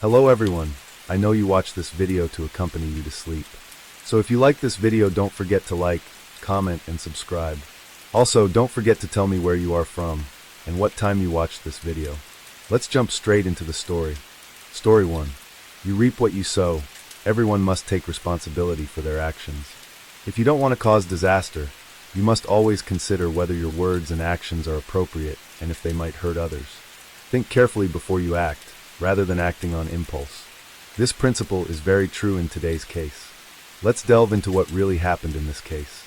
Hello everyone, I know you watched this video to accompany you to sleep. So if you like this video, don't forget to like, comment, and subscribe. Also, don't forget to tell me where you are from and what time you watched this video. Let's jump straight into the story. Story 1. You reap what you sow. Everyone must take responsibility for their actions. If you don't want to cause disaster, you must always consider whether your words and actions are appropriate and if they might hurt others. Think carefully before you act, rather than acting on impulse. This principle is very true in today's case. Let's delve into what really happened in this case.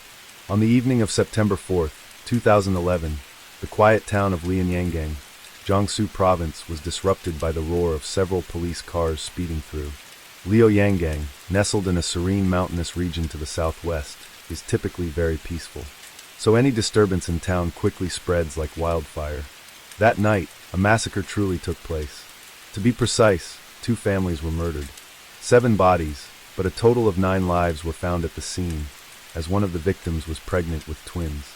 On the evening of September 4th, 2011, the quiet town of Lianyanggang, Jiangsu Province, was disrupted by the roar of several police cars speeding through. Lianyanggang, nestled in a serene mountainous region to the southwest, is typically very peaceful. So any disturbance in town quickly spreads like wildfire. That night, a massacre truly took place. To be precise, 2 families were murdered. 7 bodies, but a total of 9 lives were found at the scene, as one of the victims was pregnant with twins.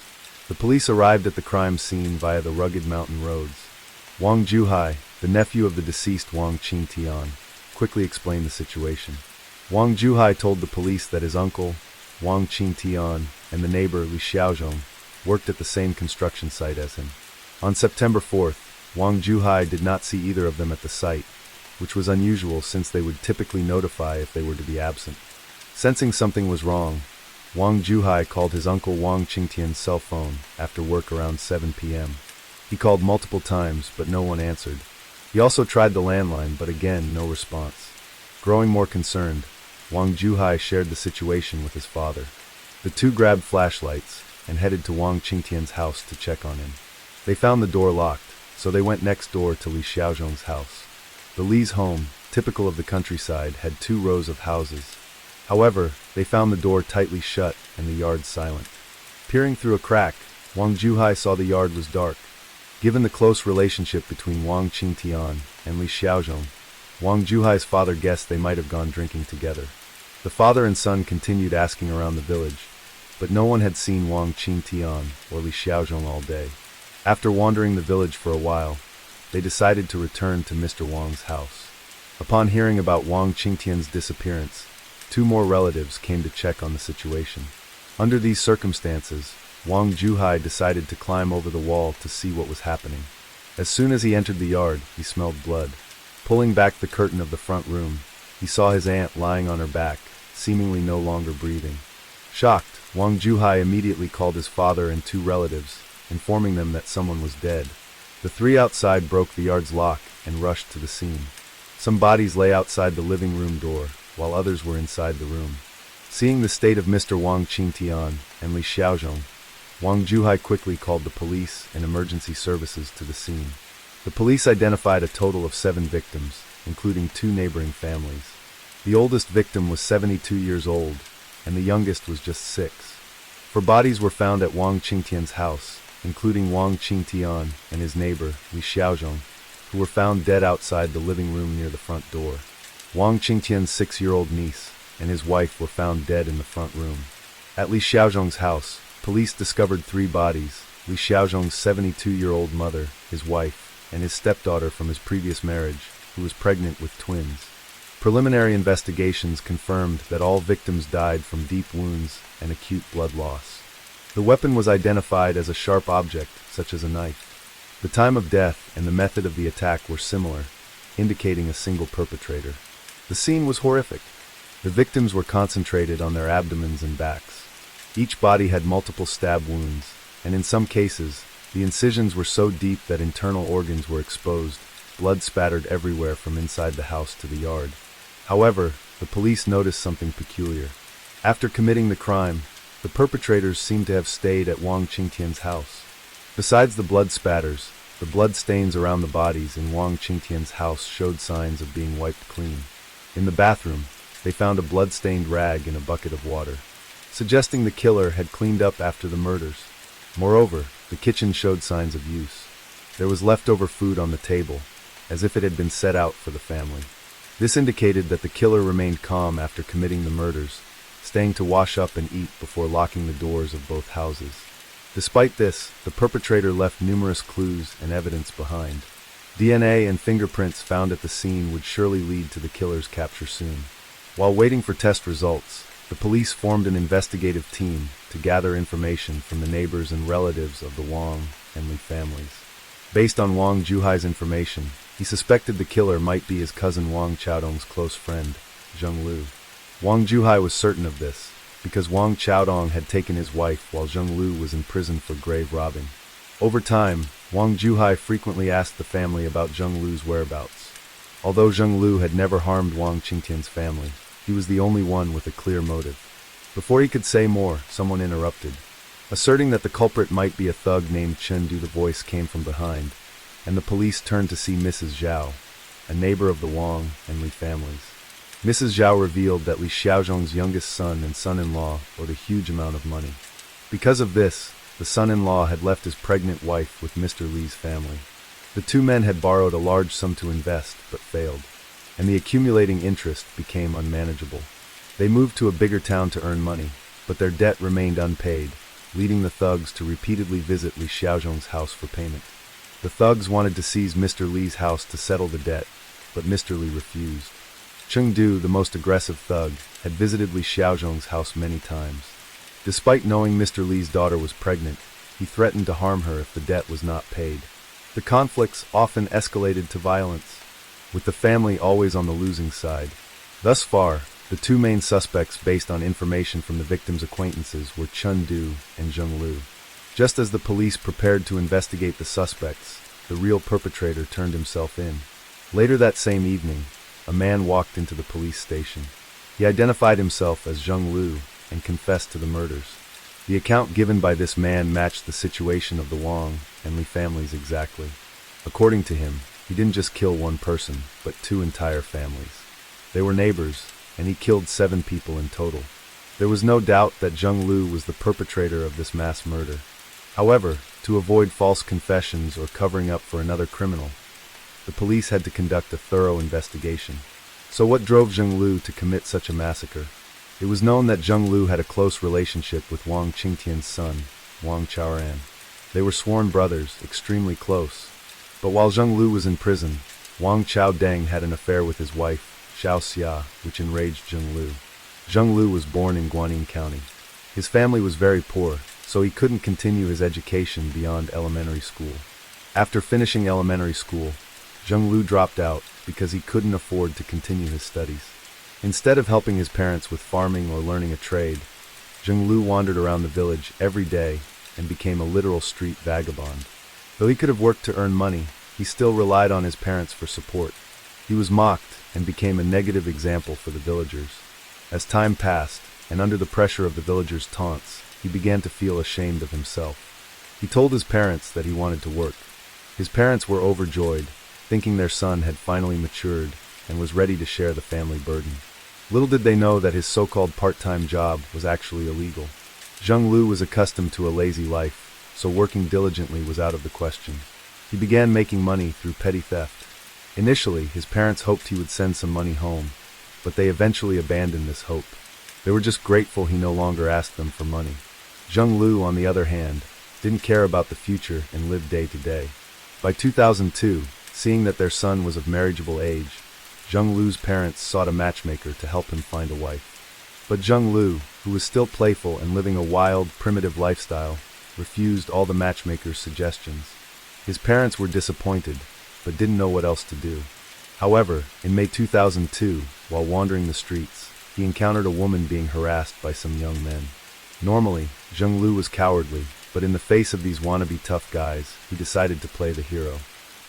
The police arrived at the crime scene via the rugged mountain roads. Wang Juhai, the nephew of the deceased Wang Qingtian, quickly explained the situation. Wang Juhai told the police that his uncle, Wang Qingtian, and the neighbor Li Xiaozhong worked at the same construction site as him. On September 4th, Wang Juhai did not see either of them at the site, which was unusual since they would typically notify if they were to be absent. Sensing something was wrong, Wang Juhai called his uncle Wang Qingtian's cell phone after work around 7 p.m. He called multiple times, but no one answered. He also tried the landline, but again, no response. Growing more concerned, Wang Juhai shared the situation with his father. The two grabbed flashlights and headed to Wang Qingtian's house to check on him. They found the door locked, so they went next door to Li Xiaozhong's house. The Li's home, typical of the countryside, had 2 rows of houses. However, they found the door tightly shut and the yard silent. Peering through a crack, Wang Juhai saw the yard was dark. Given the close relationship between Wang Qingtian and Li Xiaozhong, Wang Juhai's father guessed they might have gone drinking together. The father and son continued asking around the village, but no one had seen Wang Qingtian or Li Xiaozhong all day. After wandering the village for a while, they decided to return to Mr. Wang's house. Upon hearing about Wang Qingtian's disappearance, 2 more relatives came to check on the situation. Under these circumstances, Wang Juhai decided to climb over the wall to see what was happening. As soon as he entered the yard, he smelled blood. Pulling back the curtain of the front room, he saw his aunt lying on her back, seemingly no longer breathing. Shocked, Wang Juhai immediately called his father and 2 relatives, informing them that someone was dead. The 3 outside broke the yard's lock and rushed to the scene. Some bodies lay outside the living room door, while others were inside the room. Seeing the state of Mr. Wang Qingtian and Li Xiaozhong, Wang Juhai quickly called the police and emergency services to the scene. The police identified a total of 7 victims, including 2 neighboring families. The oldest victim was 72 years old, and the youngest was just 6. 4 bodies were found at Wang Qingtian's house, including Wang Qingtian and his neighbor, Li Xiaozhong, who were found dead outside the living room near the front door. Wang Qingtian's 6-year-old niece and his wife were found dead in the front room. At Li Xiaozhong's house, police discovered 3 bodies: Li Xiaozhong's 72-year-old mother, his wife, and his stepdaughter from his previous marriage, who was pregnant with twins. Preliminary investigations confirmed that all victims died from deep wounds and acute blood loss. The weapon was identified as a sharp object, such as a knife. The time of death and the method of the attack were similar, indicating a single perpetrator. The scene was horrific. The victims were concentrated on their abdomens and backs. Each body had multiple stab wounds, and in some cases, the incisions were so deep that internal organs were exposed. Blood spattered everywhere from inside the house to the yard. However, the police noticed something peculiar. After committing the crime, the perpetrators seemed to have stayed at Wang Qingtian's house. Besides the blood spatters, the blood stains around the bodies in Wang Qingtian's house showed signs of being wiped clean. In the bathroom, they found a blood-stained rag in a bucket of water, suggesting the killer had cleaned up after the murders. Moreover, the kitchen showed signs of use. There was leftover food on the table, as if it had been set out for the family. This indicated that the killer remained calm after committing the murders, staying to wash up and eat before locking the doors of both houses. Despite this, the perpetrator left numerous clues and evidence behind. DNA and fingerprints found at the scene would surely lead to the killer's capture soon. While waiting for test results, the police formed an investigative team to gather information from the neighbors and relatives of the Wang and Li families. Based on Wang Juhai's information, he suspected the killer might be his cousin Wang Chaodong's close friend, Zheng Lu. Wang Juhai was certain of this, because Wang Chaodong had taken his wife while Zheng Lu was in prison for grave robbing. Over time, Wang Juhai frequently asked the family about Zheng Lu's whereabouts. Although Zheng Lu had never harmed Wang Qingtian's family, he was the only one with a clear motive. Before he could say more, someone interrupted. Asserting that the culprit might be a thug named Chen Du, the voice came from behind, and the police turned to see Mrs. Zhao, a neighbor of the Wang and Li families. Mrs. Zhao revealed that Li Xiaozhong's youngest son and son-in-law owed a huge amount of money. Because of this, the son-in-law had left his pregnant wife with Mr. Li's family. The two men had borrowed a large sum to invest, but failed, and the accumulating interest became unmanageable. They moved to a bigger town to earn money, but their debt remained unpaid, leading the thugs to repeatedly visit Li Xiaozhong's house for payment. The thugs wanted to seize Mr. Li's house to settle the debt, but Mr. Li refused. Cheng Du, the most aggressive thug, had visited Li Xiaozhong's house many times. Despite knowing Mr. Li's daughter was pregnant, he threatened to harm her if the debt was not paid. The conflicts often escalated to violence, with the family always on the losing side. Thus far, the two main suspects based on information from the victim's acquaintances were Chen Du and Zheng Lu. Just as the police prepared to investigate the suspects, the real perpetrator turned himself in. Later that same evening, a man walked into the police station. He identified himself as Zheng Lu and confessed to the murders. The account given by this man matched the situation of the Wang and Li families exactly. According to him, he didn't just kill one person, but two entire families. They were neighbors, and he killed 7 people in total. There was no doubt that Zheng Lu was the perpetrator of this mass murder. However, to avoid false confessions or covering up for another criminal, the police had to conduct a thorough investigation. So what drove Zheng Lu to commit such a massacre? It was known that Zheng Lu had a close relationship with Wang Qingtian's son, Wang Chaoran. They were sworn brothers, extremely close. But while Zheng Lu was in prison, Wang Chaodeng had an affair with his wife, Xiao Xia, which enraged Zheng Lu. Zheng Lu was born in Guanyin County. His family was very poor, so he couldn't continue his education beyond elementary school. After finishing elementary school, Zheng Lu dropped out because he couldn't afford to continue his studies. Instead of helping his parents with farming or learning a trade, Zheng Lu wandered around the village every day and became a literal street vagabond. Though he could have worked to earn money, he still relied on his parents for support. He was mocked and became a negative example for the villagers. As time passed, and under the pressure of the villagers' taunts, he began to feel ashamed of himself. He told his parents that he wanted to work. His parents were overjoyed, thinking their son had finally matured and was ready to share the family burden. Little did they know that his so-called part-time job was actually illegal. Zheng Lu was accustomed to a lazy life, so working diligently was out of the question. He began making money through petty theft. Initially, his parents hoped he would send some money home, but they eventually abandoned this hope. They were just grateful he no longer asked them for money. Zheng Lu, on the other hand, didn't care about the future and lived day to day. By 2002, seeing that their son was of marriageable age, Zheng Lu's parents sought a matchmaker to help him find a wife. But Zheng Lu, who was still playful and living a wild, primitive lifestyle, refused all the matchmaker's suggestions. His parents were disappointed, but didn't know what else to do. However, in May 2002, while wandering the streets, he encountered a woman being harassed by some young men. Normally, Zheng Lu was cowardly, but in the face of these wannabe tough guys, he decided to play the hero.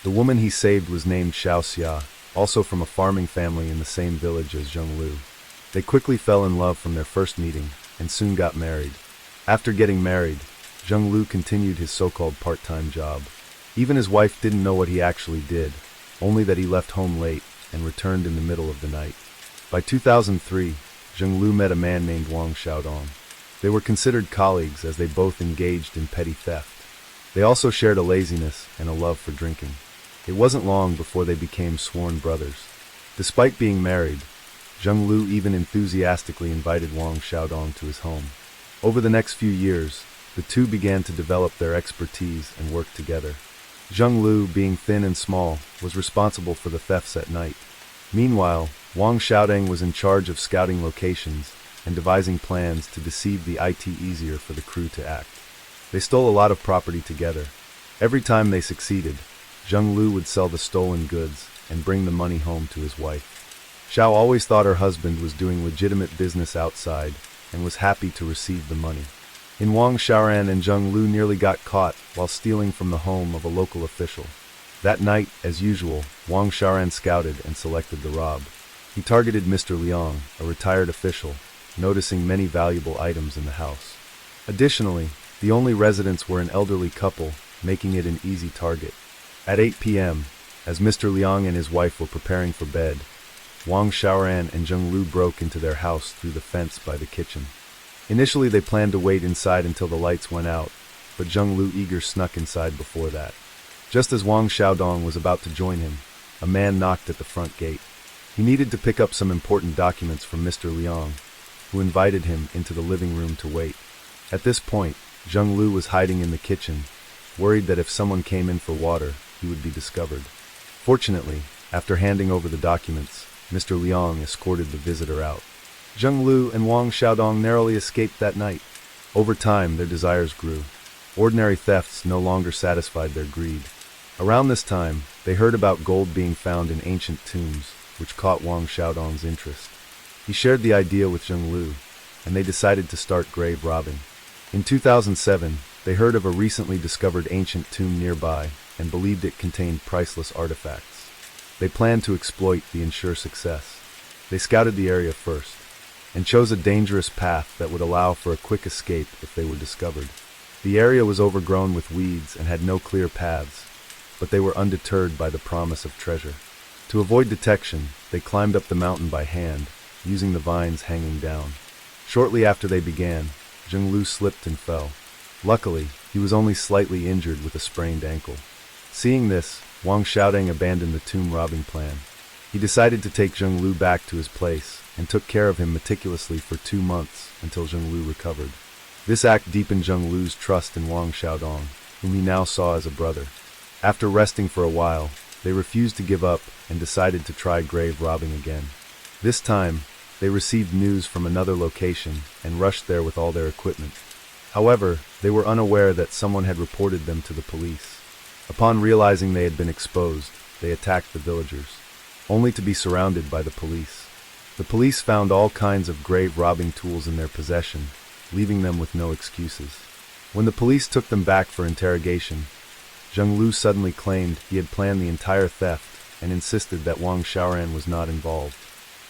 The woman he saved was named Xiao Xia, also from a farming family in the same village as Zheng Lu. They quickly fell in love from their first meeting, and soon got married. After getting married, Zheng Lu continued his so-called part-time job. Even his wife didn't know what he actually did, only that he left home late and returned in the middle of the night. By 2003, Zheng Lu met a man named Wang Xiaodong. They were considered colleagues as they both engaged in petty theft. They also shared a laziness and a love for drinking. It wasn't long before they became sworn brothers. Despite being married, Zheng Lu even enthusiastically invited Wang Xiaodong to his home. Over the next few years, the two began to develop their expertise and work together. Zheng Lu, being thin and small, was responsible for the thefts at night. Meanwhile, Wang Xiaodong was in charge of scouting locations and devising plans to deceive the it easier for the crew to act. They stole a lot of property together. Every time they succeeded, Zheng Lu would sell the stolen goods and bring the money home to his wife. Xiao always thought her husband was doing legitimate business outside and was happy to receive the money. In Wang Xiaoran and Zheng Lu nearly got caught while stealing from the home of a local official. That night, as usual, Wang Xiaoran scouted and selected the rob. He targeted Mr. Liang, a retired official, noticing many valuable items in the house. Additionally, the only residents were an elderly couple, making it an easy target. At 8 p.m., as Mr. Liang and his wife were preparing for bed, Wang Xiaoran and Zheng Lu broke into their house through the fence by the kitchen. Initially, they planned to wait inside until the lights went out, but Zheng Lu eager snuck inside before that. Just as Wang Xiaodong was about to join him, a man knocked at the front gate. He needed to pick up some important documents from Mr. Liang, who invited him into the living room to wait. At this point, Zheng Lu was hiding in the kitchen, worried that if someone came in for water, he would be discovered. Fortunately, after handing over the documents, Mr. Liang escorted the visitor out. Zheng Lu and Wang Xiaodong narrowly escaped that night. Over time, their desires grew. Ordinary thefts no longer satisfied their greed. Around this time, they heard about gold being found in ancient tombs, which caught Wang Xiaodong's interest. He shared the idea with Zheng Lu, and they decided to start grave robbing. In 2007, they heard of a recently discovered ancient tomb nearby and believed it contained priceless artifacts. They planned to exploit the ensure success. They scouted the area first, and chose a dangerous path that would allow for a quick escape if they were discovered. The area was overgrown with weeds and had no clear paths, but they were undeterred by the promise of treasure. To avoid detection, they climbed up the mountain by hand, using the vines hanging down. Shortly after they began, Zheng Lu slipped and fell. Luckily, he was only slightly injured with a sprained ankle. Seeing this, Wang Xiaodong abandoned the tomb robbing plan. He decided to take Zheng Lu back to his place and took care of him meticulously for 2 months until Zheng Lu recovered. This act deepened Zheng Lu's trust in Wang Xiaodong, whom he now saw as a brother. After resting for a while, they refused to give up and decided to try grave robbing again. This time, they received news from another location and rushed there with all their equipment. However, they were unaware that someone had reported them to the police. Upon realizing they had been exposed, they attacked the villagers, only to be surrounded by the police. The police found all kinds of grave robbing tools in their possession, leaving them with no excuses. When the police took them back for interrogation, Zheng Lu suddenly claimed he had planned the entire theft and insisted that Wang Xiaoran was not involved.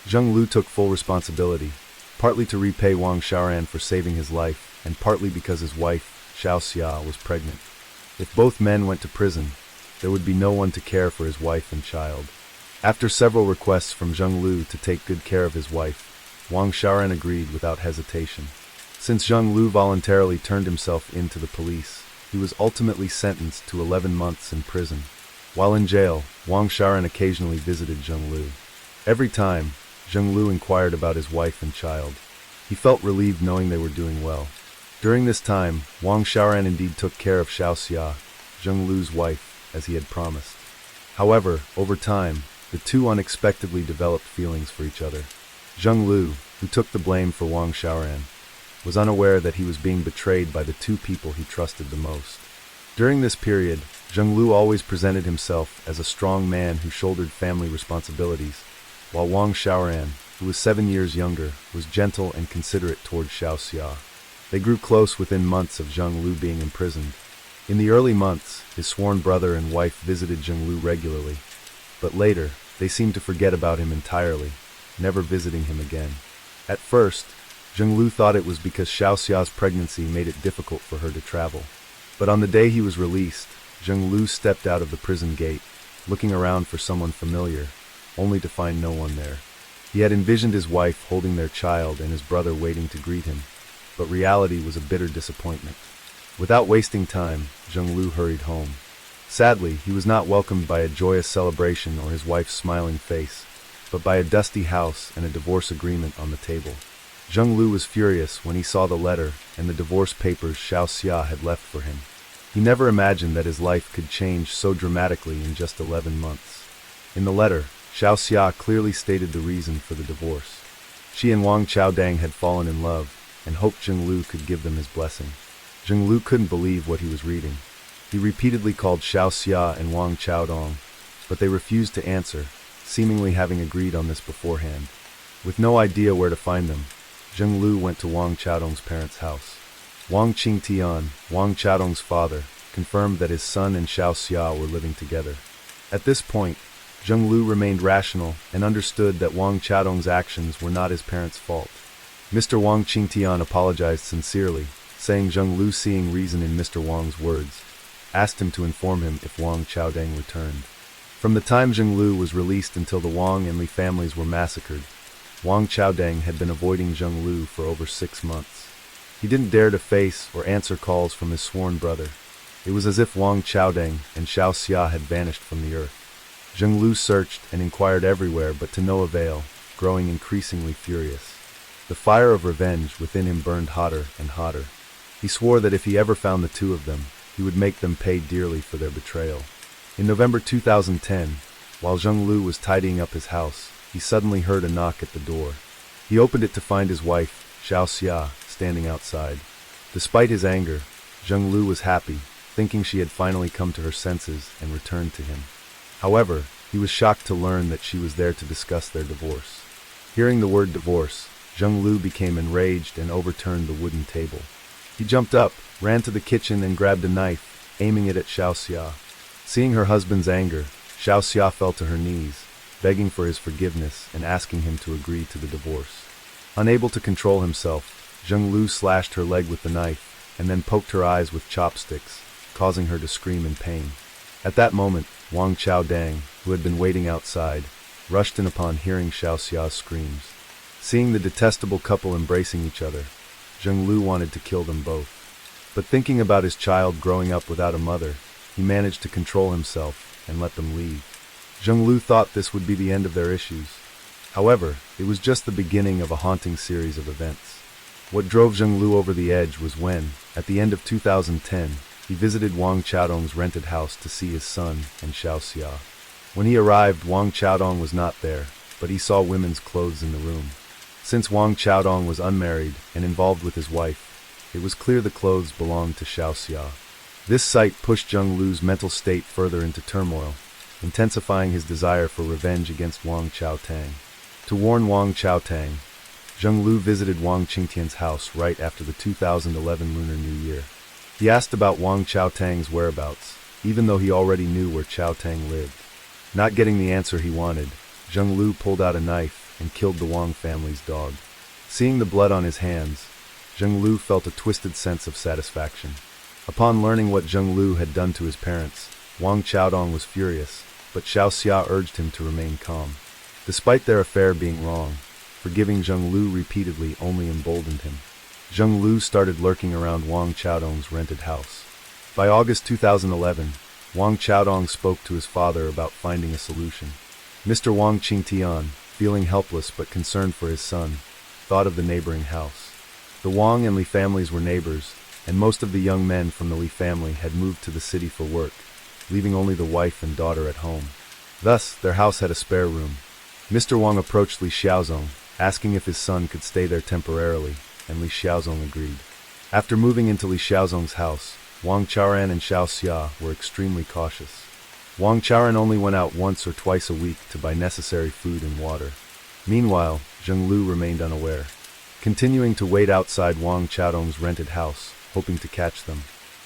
Zheng Lu took full responsibility, partly to repay Wang Xiaoran for saving his life, and partly because his wife, Xiao Xia, was pregnant. If both men went to prison, there would be no one to care for his wife and child. After several requests from Zheng Lu to take good care of his wife, Wang Xiaoran agreed without hesitation. Since Zheng Lu voluntarily turned himself in to the police, he was ultimately sentenced to 11 months in prison. While in jail, Wang Xiaoran occasionally visited Zheng Lu. Every time, Zheng Lu inquired about his wife and child. He felt relieved knowing they were doing well. During this time, Wang Xiaoran indeed took care of Xiao Xia, Zheng Lu's wife, as he had promised. However, over time, the two unexpectedly developed feelings for each other. Zheng Lu, who took the blame for Wang Xiaoran, was unaware that he was being betrayed by the two people he trusted the most. During this period, Zheng Lu always presented himself as a strong man who shouldered family responsibilities, while Wang Xiaoran, who was 7 years younger, was gentle and considerate toward Xiao Xia. They grew close within months of Zheng Lu being imprisoned. In the early months, his sworn brother and wife visited Zheng Lu regularly, but later, they seemed to forget about him entirely, never visiting him again. At first, Zheng Lu thought it was because Xiao Xia's pregnancy made it difficult for her to travel. But on the day he was released, Zheng Lu stepped out of the prison gate, looking around for someone familiar, only to find no one there. He had envisioned his wife holding their child and his brother waiting to greet him, but reality was a bitter disappointment. Without wasting time, Zheng Lu hurried home. Sadly, he was not welcomed by a joyous celebration or his wife's smiling face, but by a dusty house and a divorce agreement on the table. Zheng Lu was furious when he saw the letter and the divorce papers Xiao Xia had left for him. He never imagined that his life could change so dramatically in just 11 months. In the letter, Xiao Xia clearly stated the reason for the divorce. She and Wang Chaodang had fallen in love, and hoped Zheng Lu could give them his blessing. Zheng Lu couldn't believe what he was reading. He repeatedly called Xiao Xia and Wang Chaodong, but they refused to answer, seemingly having agreed on this beforehand. With no idea where to find them, Zheng Lu went to Wang Chaodong's parents' house. Wang Qingtian, Wang Chaodong's father, confirmed that his son and Xiao Xia were living together. At this point, Zheng Lu remained rational and understood that Wang Chaodong's actions were not his parents' fault. Mr. Wang Qingtian apologized sincerely, saying Zheng Lu, seeing reason in Mr. Wang's words, asked him to inform him if Wang Chaodang returned. From the time Zheng Lu was released until the Wang and Li families were massacred, Wang Chaodang had been avoiding Zheng Lu for over 6 months. He didn't dare to face or answer calls from his sworn brother. It was as if Wang Chaodang and Xiao Xia had vanished from the earth. Zheng Lu searched and inquired everywhere, but to no avail, growing increasingly furious. The fire of revenge within him burned hotter and hotter. He swore that if he ever found the two of them, he would make them pay dearly for their betrayal. In November 2010, while Zheng Lu was tidying up his house, he suddenly heard a knock at the door. He opened it to find his wife, Xiao Xia, standing outside. Despite his anger, Zheng Lu was happy, thinking she had finally come to her senses and returned to him. However, he was shocked to learn that she was there to discuss their divorce. Hearing the word divorce, Zheng Lu became enraged and overturned the wooden table. He jumped up, ran to the kitchen and grabbed a knife, aiming it at Xiao Xia. Seeing her husband's anger, Xiao Xia fell to her knees, begging for his forgiveness and asking him to agree to the divorce. Unable to control himself, Zheng Lu slashed her leg with the knife and then poked her eyes with chopsticks, causing her to scream in pain. At that moment, Wang Chaodang, who had been waiting outside, rushed in upon hearing Xiao Xia's screams. Seeing the detestable couple embracing each other, Zheng Lu wanted to kill them both. But thinking about his child growing up without a mother, he managed to control himself and let them leave. Zheng Lu thought this would be the end of their issues. However, it was just the beginning of a haunting series of events. What drove Zheng Lu over the edge was when, at the end of 2010, he visited Wang Chaodong's rented house to see his son and Xiao Xia. When he arrived, Wang Chaodong was not there, but he saw women's clothes in the room. Since Wang Chaodong was unmarried and involved with his wife, it was clear the clothes belonged to Xiao Xia. This sight pushed Zheng Lu's mental state further into turmoil, intensifying his desire for revenge against Wang Chaotang. To warn Wang Chaotang, Zheng Lu visited Wang Qingtian's house right after the 2011 Lunar New Year. He asked about Wang Chaotang's whereabouts, even though he already knew where Chaotang lived. Not getting the answer he wanted, Zheng Lu pulled out a knife and killed the Wang family's dog. Seeing the blood on his hands, Zheng Lu felt a twisted sense of satisfaction. Upon learning what Zheng Lu had done to his parents, Wang Chaodong was furious, but Xiao Xia urged him to remain calm. Despite their affair being wrong, forgiving Zheng Lu repeatedly only emboldened him. Zheng Lu started lurking around Wang Chaodong's rented house. By August 2011, Wang Chaodong spoke to his father about finding a solution. Mr. Wang Qingtian, feeling helpless but concerned for his son, thought of the neighboring house. The Wang and Li families were neighbors, and most of the young men from the Li family had moved to the city for work, leaving only the wife and daughter at home. Thus, their house had a spare room. Mr. Wang approached Li Xiaozong, asking if his son could stay there temporarily, and Li Xiaozong agreed. After moving into Li Xiaozong's house, Wang Chaoran and Xiao Xia were extremely cautious. Wang Chaoran only went out once or twice a week to buy necessary food and water. Meanwhile, Zheng Lu remained unaware, continuing to wait outside Wang Chaodong's rented house, hoping to catch them.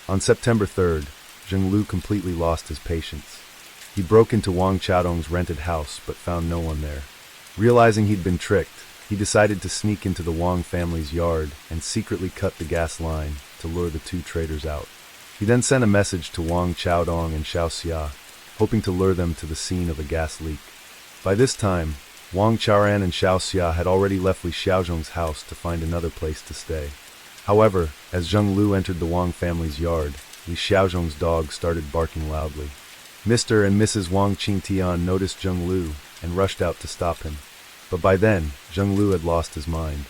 On September 3rd, Zheng Lu completely lost his patience. He broke into Wang Chaodong's rented house but found no one there. Realizing he'd been tricked, he decided to sneak into the Wang family's yard and secretly cut the gas line to lure the two traitors out. He then sent a message to Wang Chaodong and Xiao Xia, hoping to lure them to the scene of a gas leak. By this time, Wang Chaoran and Xiao Xia had already left Li Xiaozhong's house to find another place to stay. However, as Zheng Lu entered the Wang family's yard, Li Xiaozhong's dog started barking loudly. Mr. and Mrs. Wang Qingtian noticed Zheng Lu and rushed out to stop him. But by then, Zheng Lu had lost his mind.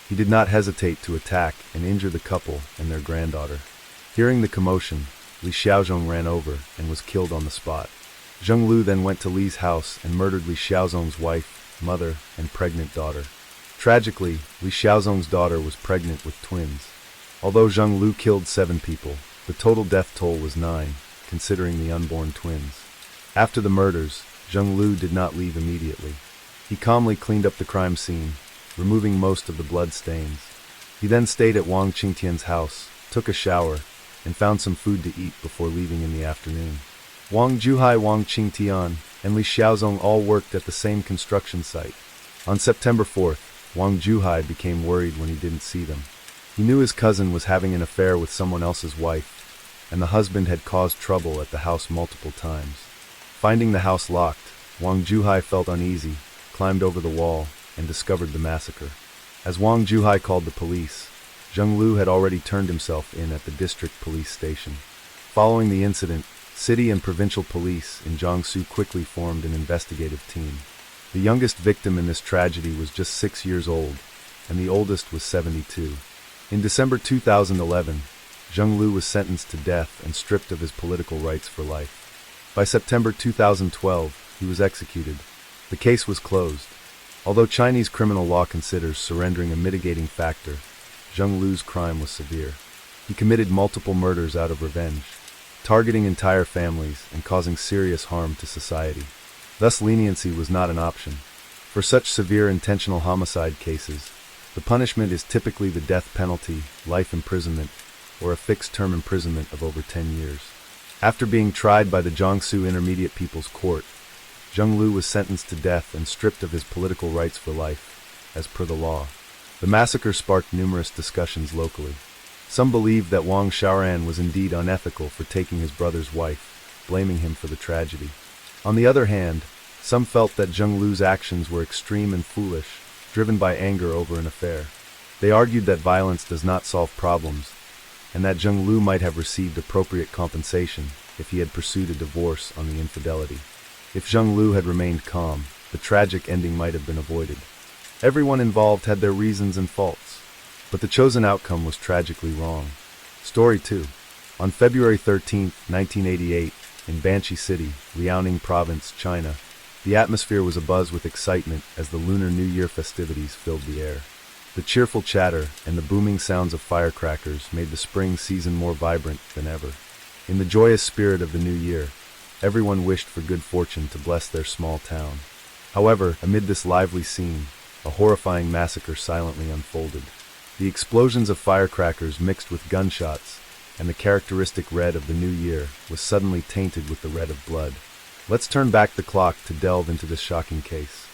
He did not hesitate to attack and injure the couple and their granddaughter. Hearing the commotion, Li Xiaozhong ran over and was killed on the spot. Zheng Lu then went to Li's house and murdered Li Xiaozhong's wife, mother, and pregnant daughter. Tragically, Li Xiaozhong's daughter was pregnant with twins. Although Zheng Lu killed 7 people, the total death toll was 9, considering the unborn twins. After the murders, Zheng Lu did not leave immediately. He calmly cleaned up the crime scene, removing most of the blood stains. He then stayed at Wang Qingtian's house, took a shower, and found some food to eat before leaving in the afternoon. Wang Juhai, Wang Qingtian, and Li Xiaozhong all worked at the same construction site. On September 4th, Wang Juhai became worried when he didn't see them. He knew his cousin was having an affair with someone else's wife, and the husband had caused trouble at the house multiple times. Finding the house locked, Wang Juhai felt uneasy, climbed over the wall, and discovered the massacre. As Wang Juhai called the police, Zheng Lu had already turned himself in at the district police station. Following the incident, city and provincial police in Jiangsu quickly formed an investigative team. The youngest victim in this tragedy was just 6 years old, and the oldest was 72. In December 2011, Zheng Lu was sentenced to death and stripped of his political rights for life. By September 2012, he was executed. The case was closed. Although Chinese criminal law considers surrendering a mitigating factor, Zheng Lu's crime was severe. He committed multiple murders out of revenge, targeting entire families and causing serious harm to society. Thus, leniency was not an option. For such severe intentional homicide cases, the punishment is typically the death penalty, life imprisonment, or a fixed-term imprisonment of over 10 years. After being tried by the Jiangsu Intermediate People's Court, Zheng Lu was sentenced to death and stripped of his political rights for life, as per the law. The massacre sparked numerous discussions locally. Some believed that Wang Xiaoran was indeed unethical for taking his brother's wife, blaming him for the tragedy. On the other hand, some felt that Zheng Lu's actions were extreme and foolish, driven by anger over an affair. They argued that violence does not solve problems, and that Zheng Lu might have received appropriate compensation if he had pursued a divorce on the infidelity. If Zheng Lu had remained calm, the tragic ending might have been avoided. Everyone involved had their reasons and faults, but the chosen outcome was tragically wrong. Story 2. On February 13, 1988, in Banqi City, Liaoning Province, China, the atmosphere was abuzz with excitement as the Lunar New Year festivities filled the air. The cheerful chatter and the booming sounds of firecrackers made the spring season more vibrant than ever. In the joyous spirit of the new year, everyone wished for good fortune to bless their small town. However, amid this lively scene, a horrifying massacre silently unfolded. The explosions of firecrackers mixed with gunshots, and the characteristic red of the new year was suddenly tainted with the red of blood. Let's turn back the clock to delve into this shocking case.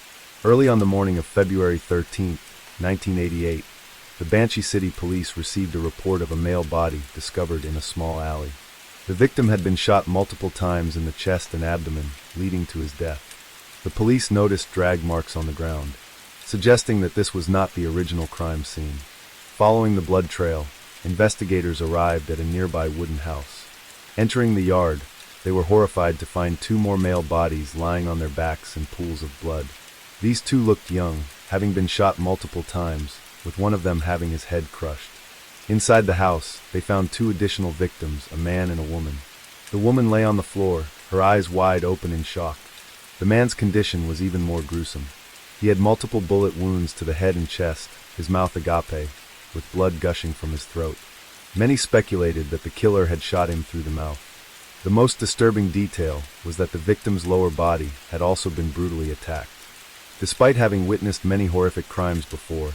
Early on the morning of February 13, 1988, the Banqi City Police received a report of a male body discovered in a small alley. The victim had been shot multiple times in the chest and abdomen, leading to his death. The police noticed drag marks on the ground, suggesting that this was not the original crime scene. Following the blood trail, investigators arrived at a nearby wooden house. Entering the yard, they were horrified to find 2 more male bodies lying on their backs in pools of blood. These 2 looked young, having been shot multiple times, with one of them having his head crushed. Inside the house, they found 2 additional victims, a man and a woman. The woman lay on the floor, her eyes wide open in shock. The man's condition was even more gruesome. He had multiple bullet wounds to the head and chest, his mouth agape, with blood gushing from his throat. Many speculated that the killer had shot him through the mouth. The most disturbing detail was that the victim's lower body had also been brutally attacked. Despite having witnessed many horrific crimes before,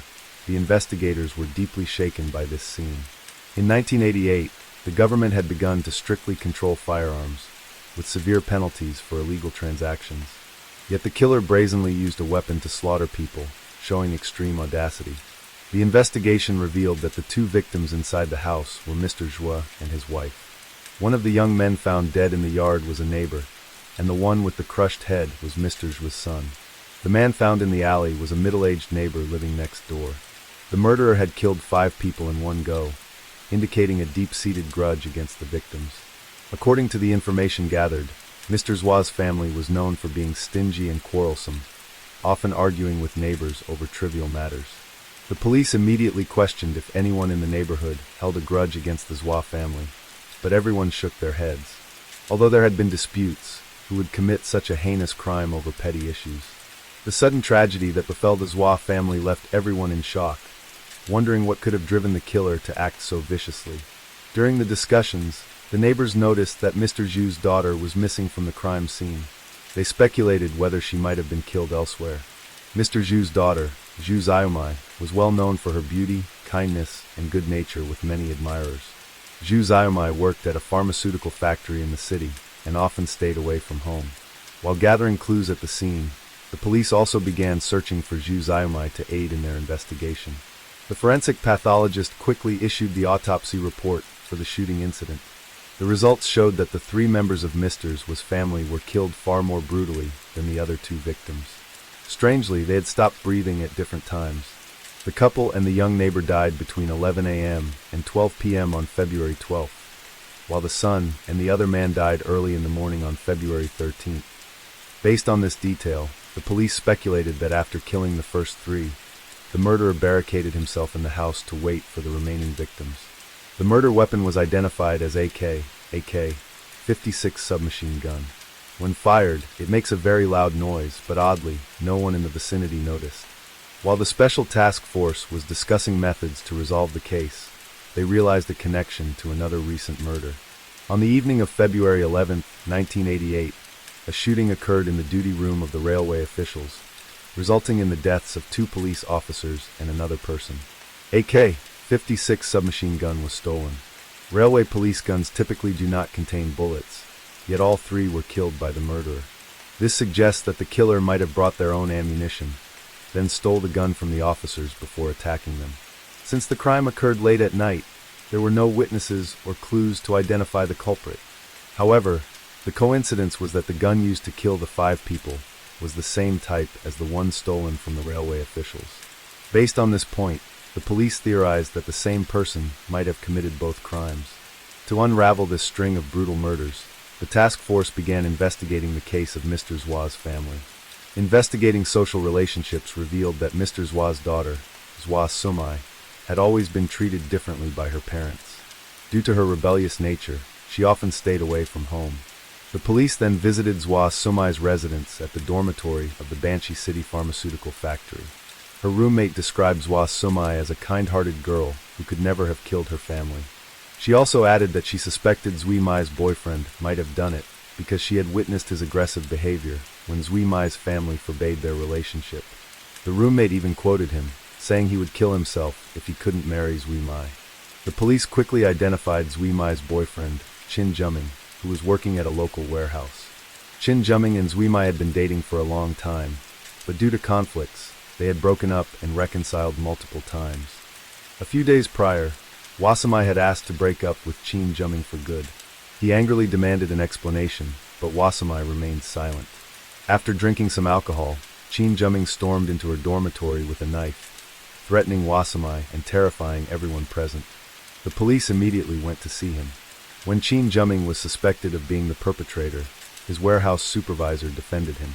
the investigators were deeply shaken by this scene. In 1988, the government had begun to strictly control firearms, with severe penalties for illegal transactions. Yet the killer brazenly used a weapon to slaughter people, showing extreme audacity. The investigation revealed that the 2 victims inside the house were Mr. Zhua and his wife. One of the young men found dead in the yard was a neighbor, and the one with the crushed head was Mr. Zhua's son. The man found in the alley was a middle-aged neighbor living next door. The murderer had killed 5 people in one go, indicating a deep-seated grudge against the victims. According to the information gathered, Mr. Zhua's family was known for being stingy and quarrelsome, often arguing with neighbors over trivial matters. The police immediately questioned if anyone in the neighborhood held a grudge against the Zhua family, but everyone shook their heads. Although there had been disputes, who would commit such a heinous crime over petty issues? The sudden tragedy that befell the Zwa family left everyone in shock, wondering what could have driven the killer to act so viciously. During the discussions, the neighbors noticed that Mr. Zhu's daughter was missing from the crime scene. They speculated whether she might have been killed elsewhere. Mr. Zhu's daughter, Zhu Xiaomai, was well known for her beauty, kindness, and good nature with many admirers. Zhu Xiaomai worked at a pharmaceutical factory in the city and often stayed away from home. While gathering clues at the scene, the police also began searching for Zhu Xiaomai to aid in their investigation. The forensic pathologist quickly issued the autopsy report for the shooting incident. The results showed that the 3 members of Mr. Zhu's family were killed far more brutally than the other 2 victims. Strangely, they had stopped breathing at different times. The couple and the young neighbor died between 11 a.m. and 12 p.m. on February 12th, while the son and the other man died early in the morning on February 13th. Based on this detail, the police speculated that after killing the first 3, the murderer barricaded himself in the house to wait for the remaining victims. The murder weapon was identified as AK-56 submachine gun. When fired, it makes a very loud noise, but oddly, no one in the vicinity noticed. While the special task force was discussing methods to resolve the case, they realized a connection to another recent murder. On the evening of February 11, 1988, a shooting occurred in the duty room of the railway officials, resulting in the deaths of 2 police officers and another person. AK-56 submachine gun was stolen. Railway police guns typically do not contain bullets, yet all 3 were killed by the murderer. This suggests that the killer might have brought their own ammunition, then stole the gun from the officers before attacking them. Since the crime occurred late at night, there were no witnesses or clues to identify the culprit. However, the coincidence was that the gun used to kill the 5 people was the same type as the one stolen from the railway officials. Based on this point, the police theorized that the same person might have committed both crimes. To unravel this string of brutal murders, the task force began investigating the case of Mr. Zwa's family. Investigating social relationships revealed that Mr. Zwa's daughter, Zwa Sumai, had always been treated differently by her parents. Due to her rebellious nature, she often stayed away from home. The police then visited Zwa Sumai's residence at the dormitory of the Banchi City Pharmaceutical Factory. Her roommate described Zwa Sumai as a kind-hearted girl who could never have killed her family. She also added that she suspected Zui Mai's boyfriend might have done it because she had witnessed his aggressive behavior when Zui Mai's family forbade their relationship. The roommate even quoted him, saying he would kill himself if he couldn't marry Zui Mai. The police quickly identified Zui Mai's boyfriend, Qin Zheming, who was working at a local warehouse. Qin Zheming and Zui Mai had been dating for a long time, but due to conflicts, they had broken up and reconciled multiple times. A few days prior, Wasamai had asked to break up with Qin Zheming for good. He angrily demanded an explanation, but Wasamai remained silent. After drinking some alcohol, Qin Zheming stormed into her dormitory with a knife, threatening Wasamai and terrifying everyone present. The police immediately went to see him. When Qin Zheming was suspected of being the perpetrator, his warehouse supervisor defended him.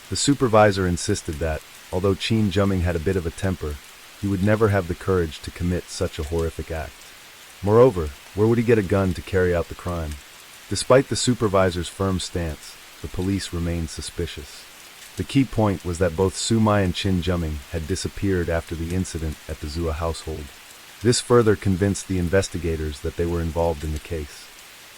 The supervisor insisted that, although Qin Zheming had a bit of a temper, he would never have the courage to commit such a horrific act. Moreover, where would he get a gun to carry out the crime? Despite the supervisor's firm stance, the police remained suspicious. The key point was that both Sumai and Qin Zheming had disappeared after the incident at the Zua household. This further convinced the investigators that they were involved in the case.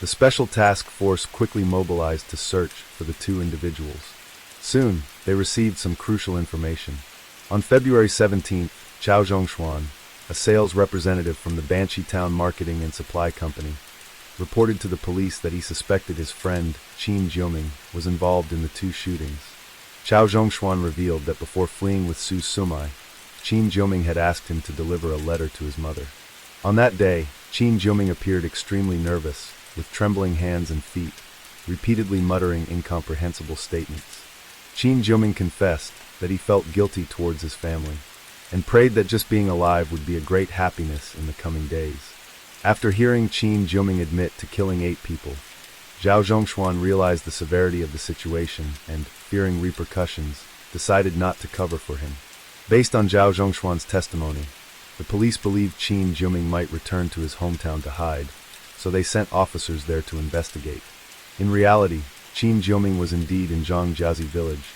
The special task force quickly mobilized to search for the 2 individuals. Soon, they received some crucial information. On February 17th, Chao Zhongshuan, a sales representative from the Banchi Town Marketing and Supply Company, reported to the police that he suspected his friend, Qin Zheming, was involved in the 2 shootings. Chao Zhongshuan revealed that before fleeing with Su Sumai, Qin Zheming had asked him to deliver a letter to his mother. On that day, Qin Zheming appeared extremely nervous, with trembling hands and feet, repeatedly muttering incomprehensible statements. Qin Zheming confessed that he felt guilty towards his family, and prayed that just being alive would be a great happiness in the coming days. After hearing Qin Zheming admit to killing 8 people, Zhao Zhongshuan realized the severity of the situation and, fearing repercussions, decided not to cover for him. Based on Zhao Zhongshuan's testimony, the police believed Qin Zheming might return to his hometown to hide, so they sent officers there to investigate. In reality, Qin Jiuming was indeed in Zhangjiazi village,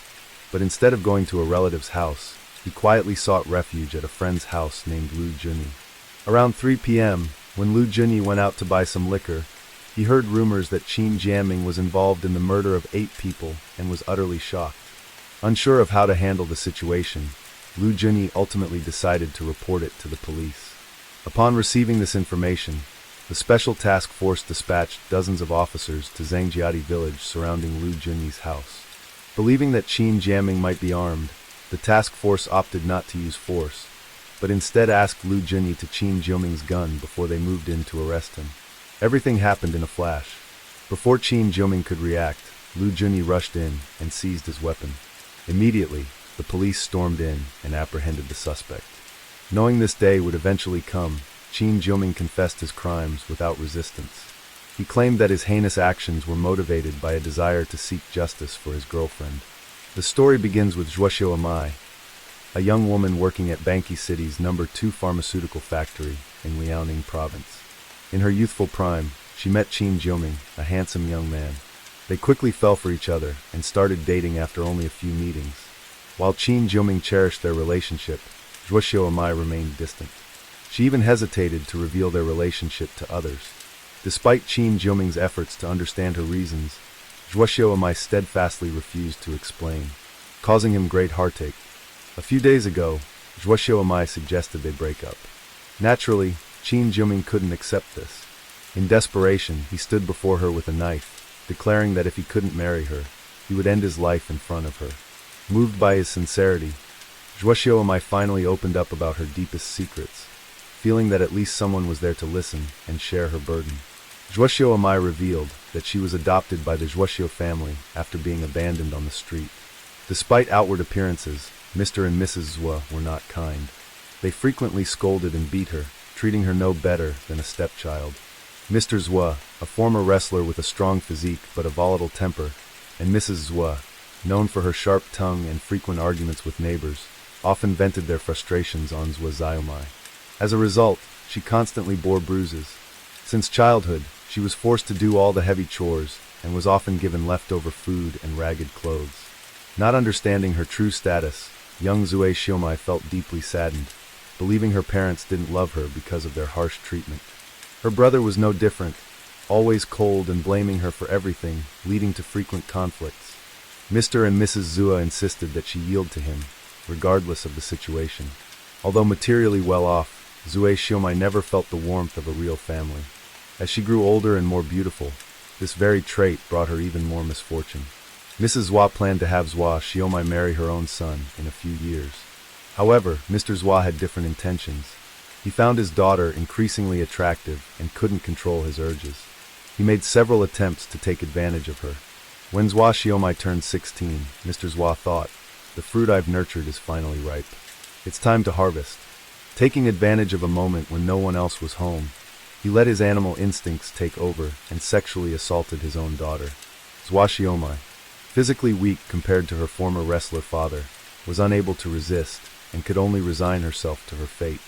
but instead of going to a relative's house, he quietly sought refuge at a friend's house named Lu Junyi. Around 3 p.m., when Lu Junyi went out to buy some liquor, he heard rumors that Qin Jiaming was involved in the murder of 8 people and was utterly shocked. Unsure of how to handle the situation, Lu Junyi ultimately decided to report it to the police. Upon receiving this information, the Special Task Force dispatched dozens of officers to Zhangjiadi village surrounding Lu Junyi's house. Believing that Qin Jiaming might be armed, the task force opted not to use force, but instead asked Lu Junyi to Qin Jiaming's gun before they moved in to arrest him. Everything happened in a flash. Before Qin Jiaming could react, Lu Junyi rushed in and seized his weapon. Immediately, the police stormed in and apprehended the suspect. Knowing this day would eventually come, Qin Jiaming confessed his crimes without resistance. He claimed that his heinous actions were motivated by a desire to seek justice for his girlfriend. The story begins with Zhuoxiu Amai, a young woman working at Banqi City's No. 2 pharmaceutical factory in Liaoning province. In her youthful prime, she met Qin Jiaming, a handsome young man. They quickly fell for each other and started dating after only a few meetings. While Qin Jiaming cherished their relationship, Zhuoxiu Amai remained distant. She even hesitated to reveal their relationship to others. Despite Qin Jiaming's efforts to understand her reasons, Zhuoxiu Amai steadfastly refused to explain, causing him great heartache. A few days ago, Zhuoxiu Amai suggested they break up. Naturally, Qin Jiaming couldn't accept this. In desperation, he stood before her with a knife, declaring that if he couldn't marry her, he would end his life in front of her. Moved by his sincerity, Zhuoxiu Amai finally opened up about her deepest secrets, feeling that at least someone was there to listen and share her burden. Zhuoxiu Amai revealed that she was adopted by the Zhuoxiu family after being abandoned on the street. Despite outward appearances, Mr. and Mrs. Zhua were not kind. They frequently scolded and beat her, treating her no better than a stepchild. Mr. Zhua, a former wrestler with a strong physique but a volatile temper, and Mrs. Zhua, known for her sharp tongue and frequent arguments with neighbors, often vented their frustrations on Zhua Xiaomai. As a result, she constantly bore bruises. Since childhood, she was forced to do all the heavy chores and was often given leftover food and ragged clothes. Not understanding her true status, young Zue Xiaomai felt deeply saddened, believing her parents didn't love her because of their harsh treatment. Her brother was no different, always cold and blaming her for everything, leading to frequent conflicts. Mr. and Mrs. Zua insisted that she yield to him, regardless of the situation. Although materially well off, Zue Xiaomai never felt the warmth of a real family. As she grew older and more beautiful, this very trait brought her even more misfortune. Mrs. Zua planned to have Zua Xiaomai marry her own son in a few years. However, Mr. Zua had different intentions. He found his daughter increasingly attractive and couldn't control his urges. He made several attempts to take advantage of her. When Zua Xiaomai turned 16, Mr. Zua thought, "The fruit I've nurtured is finally ripe. It's time to harvest." Taking advantage of a moment when no one else was home, he let his animal instincts take over and sexually assaulted his own daughter. Zua Xiaomai, physically weak compared to her former wrestler father, was unable to resist and could only resign herself to her fate.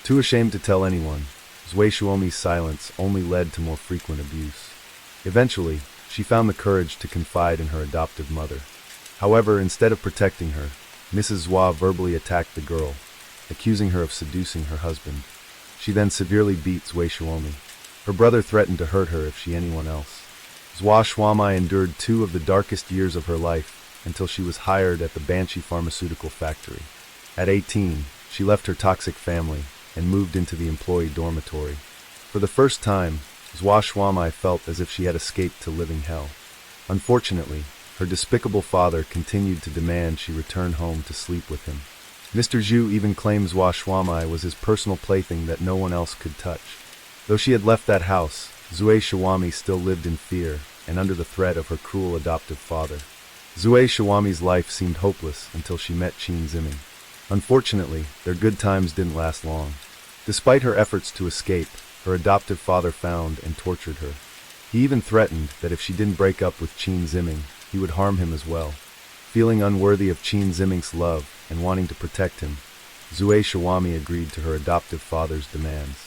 Too ashamed to tell anyone, Zue Xiaomai's silence only led to more frequent abuse. Eventually, she found the courage to confide in her adoptive mother. However, instead of protecting her, Mrs. Zua verbally attacked the girl, accusing her of seducing her husband. She then severely beat Zue Xiaomai. Her brother threatened to hurt her if she anyone else. Zua Xiaomai endured 2 of the darkest years of her life until she was hired at the Banqi pharmaceutical factory. At 18, she left her toxic family and moved into the employee dormitory. For the first time, Zua Xiaomai felt as if she had escaped to living hell. Unfortunately, her despicable father continued to demand she return home to sleep with him. Mr. Zhu even claimed Zua Xiaomai was his personal plaything that no one else could touch. Though she had left that house, Zue Xiaomai still lived in fear and under the threat of her cruel adoptive father. Zue Xiaomai's life seemed hopeless until she met Qin Jiaming. Unfortunately, their good times didn't last long. Despite her efforts to escape, her adoptive father found and tortured her. He even threatened that if she didn't break up with Qin Jiaming, he would harm him as well. Feeling unworthy of Qin Jiaming's love and wanting to protect him, Zue Xiaomai agreed to her adoptive father's demands.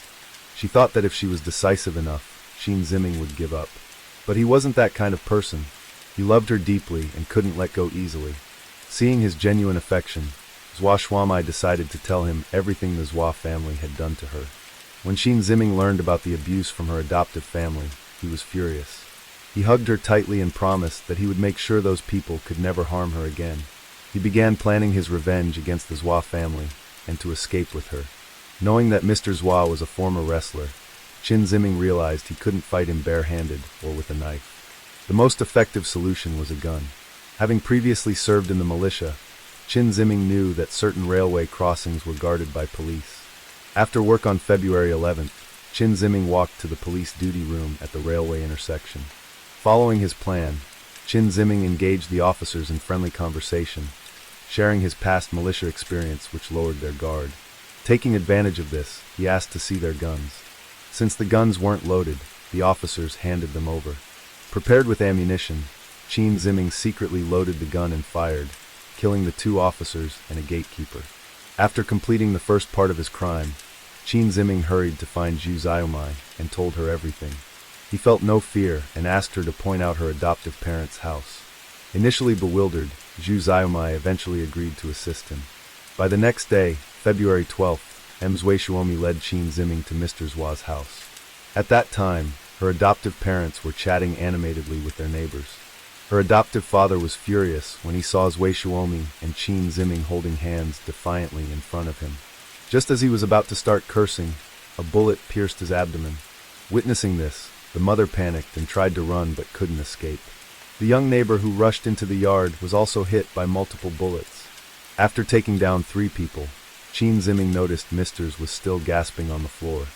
She thought that if she was decisive enough, Qin Ziming would give up. But he wasn't that kind of person. He loved her deeply and couldn't let go easily. Seeing his genuine affection, Zhua Shuamai decided to tell him everything the Zhua family had done to her. When Qin Ziming learned about the abuse from her adoptive family, he was furious. He hugged her tightly and promised that he would make sure those people could never harm her again. He began planning his revenge against the Zhua family and to escape with her. Knowing that Mr. Zhua was a former wrestler, Qin Ziming realized he couldn't fight him barehanded or with a knife. The most effective solution was a gun. Having previously served in the militia, Qin Ziming knew that certain railway crossings were guarded by police. After work on February 11th, Qin Ziming walked to the police duty room at the railway intersection. Following his plan, Qin Ziming engaged the officers in friendly conversation, sharing his past militia experience which lowered their guard. Taking advantage of this, he asked to see their guns. Since the guns weren't loaded, the officers handed them over. Prepared with ammunition, Qin Ziming secretly loaded the gun and fired, killing the 2 officers and a gatekeeper. After completing the first part of his crime, Qin Ziming hurried to find Zhu Xiaomai and told her everything. He felt no fear and asked her to point out her adoptive parents' house. Initially bewildered, Zhu Xiaomai eventually agreed to assist him. By the next day, February 12th, Zhui Shuomi led Qin Ziming to Mr. Zhua's house. At that time, her adoptive parents were chatting animatedly with their neighbors. Her adoptive father was furious when he saw Zhui Shuomi and Qin Ziming holding hands defiantly in front of him. Just as he was about to start cursing, a bullet pierced his abdomen. Witnessing this, the mother panicked and tried to run but couldn't escape. The young neighbor who rushed into the yard was also hit by multiple bullets. After taking down 3 people, Qin Ziming noticed Misters was still gasping on the floor.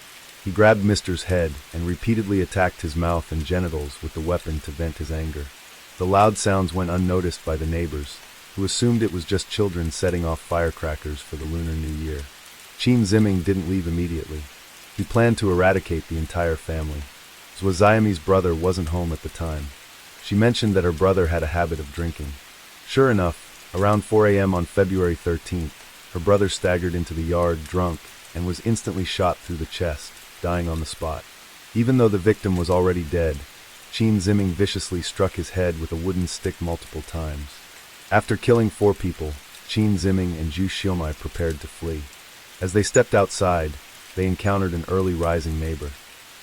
He grabbed Misters' head and repeatedly attacked his mouth and genitals with the weapon to vent his anger. The loud sounds went unnoticed by the neighbors, who assumed it was just children setting off firecrackers for the Lunar New Year. Qin Ziming didn't leave immediately. He planned to eradicate the entire family. Zhua Xiaomi's brother wasn't home at the time. She mentioned that her brother had a habit of drinking. Sure enough, around 4 a.m. on February 13th, her brother staggered into the yard drunk and was instantly shot through the chest, dying on the spot. Even though the victim was already dead, Qin Ziming viciously struck his head with a wooden stick multiple times. After killing 4 people, Qin Ziming and Zhu Xiaomai prepared to flee. As they stepped outside, they encountered an early rising neighbor.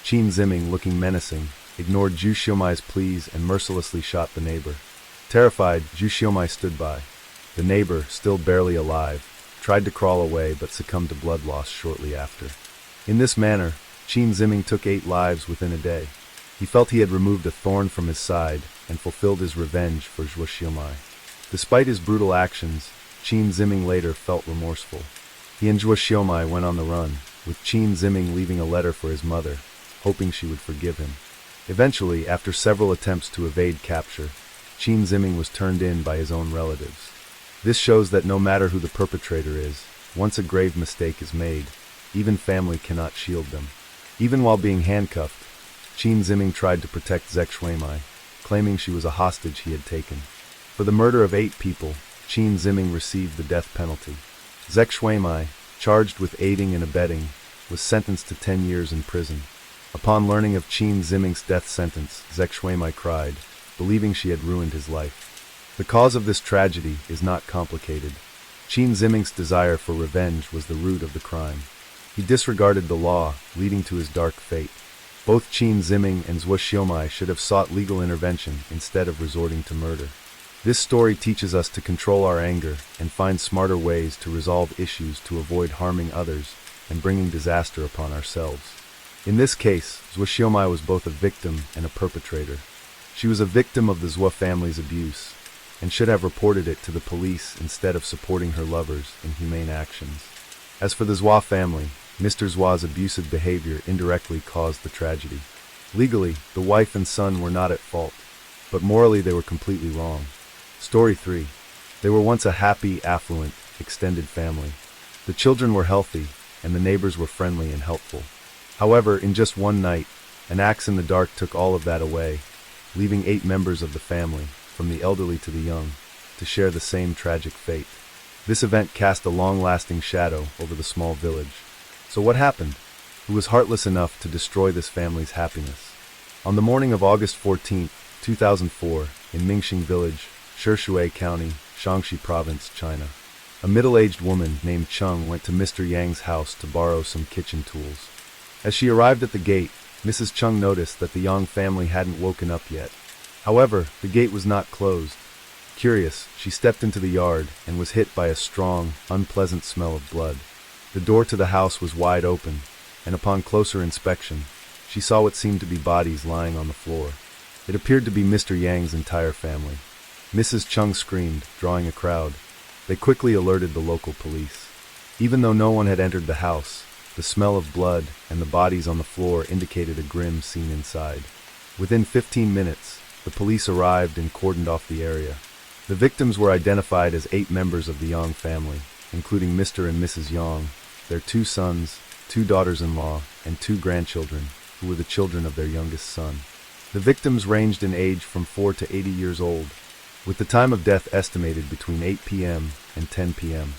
Qin Ziming, looking menacing, ignored Zhu Xiaomai's pleas and mercilessly shot the neighbor. Terrified, Zhu Xiaomai stood by. The neighbor, still barely alive, tried to crawl away but succumbed to blood loss shortly after. In this manner, Qin Ziming took 8 lives within a day. He felt he had removed a thorn from his side and fulfilled his revenge for Zhua Xiaomai. Despite his brutal actions, Qin Ziming later felt remorseful. He and Zhua Xiaomai went on the run, with Qin Ziming leaving a letter for his mother, hoping she would forgive him. Eventually, after several attempts to evade capture, Qin Ziming was turned in by his own relatives. This shows that no matter who the perpetrator is, once a grave mistake is made, even family cannot shield them. Even while being handcuffed, Qin Ziming tried to protect Zhek Shuimai, claiming she was a hostage he had taken. For the murder of 8 people, Qin Ziming received the death penalty. Zhek Shuimai, charged with aiding and abetting, was sentenced to 10 years in prison. Upon learning of Qin Ziming's death sentence, Zhek Shuimai cried, believing she had ruined his life. The cause of this tragedy is not complicated. Qin Ziming's desire for revenge was the root of the crime. He disregarded the law, leading to his dark fate. Both Qin Ziming and Zhua Xiaomai should have sought legal intervention instead of resorting to murder. This story teaches us to control our anger and find smarter ways to resolve issues to avoid harming others and bringing disaster upon ourselves. In this case, Zhua Xiaomai was both a victim and a perpetrator. She was a victim of the Zhua family's abuse, and should have reported it to the police instead of supporting her lovers in humane actions. As for the Zhua family, Mr. Zhua's abusive behavior indirectly caused the tragedy. Legally, the wife and son were not at fault, but morally they were completely wrong. Story 3. They were once a happy, affluent, extended family. The children were healthy, and the neighbors were friendly and helpful. However, in just one night, an axe in the dark took all of that away, leaving 8 members of the family, from the elderly to the young, to share the same tragic fate. This event cast a long-lasting shadow over the small village. So what happened? Who was heartless enough to destroy this family's happiness? On the morning of August 14, 2004, in Mingxing Village, Shishui County, Shaanxi Province, China, a middle-aged woman named Cheng went to Mr. Yang's house to borrow some kitchen tools. As she arrived at the gate, Mrs. Cheng noticed that the Yang family hadn't woken up yet. However, the gate was not closed. Curious, she stepped into the yard and was hit by a strong, unpleasant smell of blood. The door to the house was wide open, and upon closer inspection, she saw what seemed to be bodies lying on the floor. It appeared to be Mr. Yang's entire family. Mrs. Cheng screamed, drawing a crowd. They quickly alerted the local police. Even though no one had entered the house, the smell of blood and the bodies on the floor indicated a grim scene inside. Within 15 minutes, the police arrived and cordoned off the area. The victims were identified as 8 members of the Yang family, including Mr. and Mrs. Yang, their 2 sons, 2 daughters-in-law, and 2 grandchildren, who were the children of their youngest son. The victims ranged in age from 4 to 80 years old, with the time of death estimated between 8 p.m. and 10 p.m.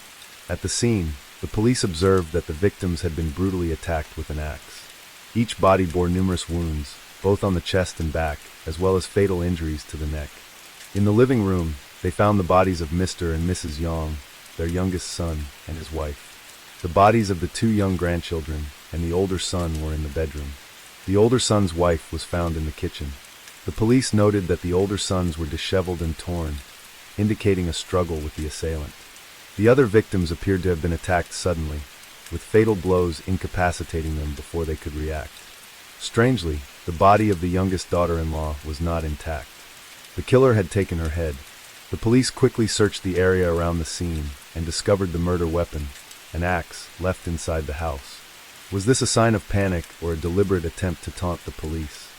At the scene, the police observed that the victims had been brutally attacked with an axe. Each body bore numerous wounds, both on the chest and back, as well as fatal injuries to the neck. In the living room, they found the bodies of Mr. and Mrs. Yang, their youngest son, and his wife. The bodies of the 2 young grandchildren and the older son were in the bedroom. The older son's wife was found in the kitchen. The police noted that the older sons were disheveled and torn, indicating a struggle with the assailant. The other victims appeared to have been attacked suddenly, with fatal blows incapacitating them before they could react. Strangely, the body of the youngest daughter-in-law was not intact. The killer had taken her head. The police quickly searched the area around the scene and discovered the murder weapon, an axe, left inside the house. Was this a sign of panic or a deliberate attempt to taunt the police?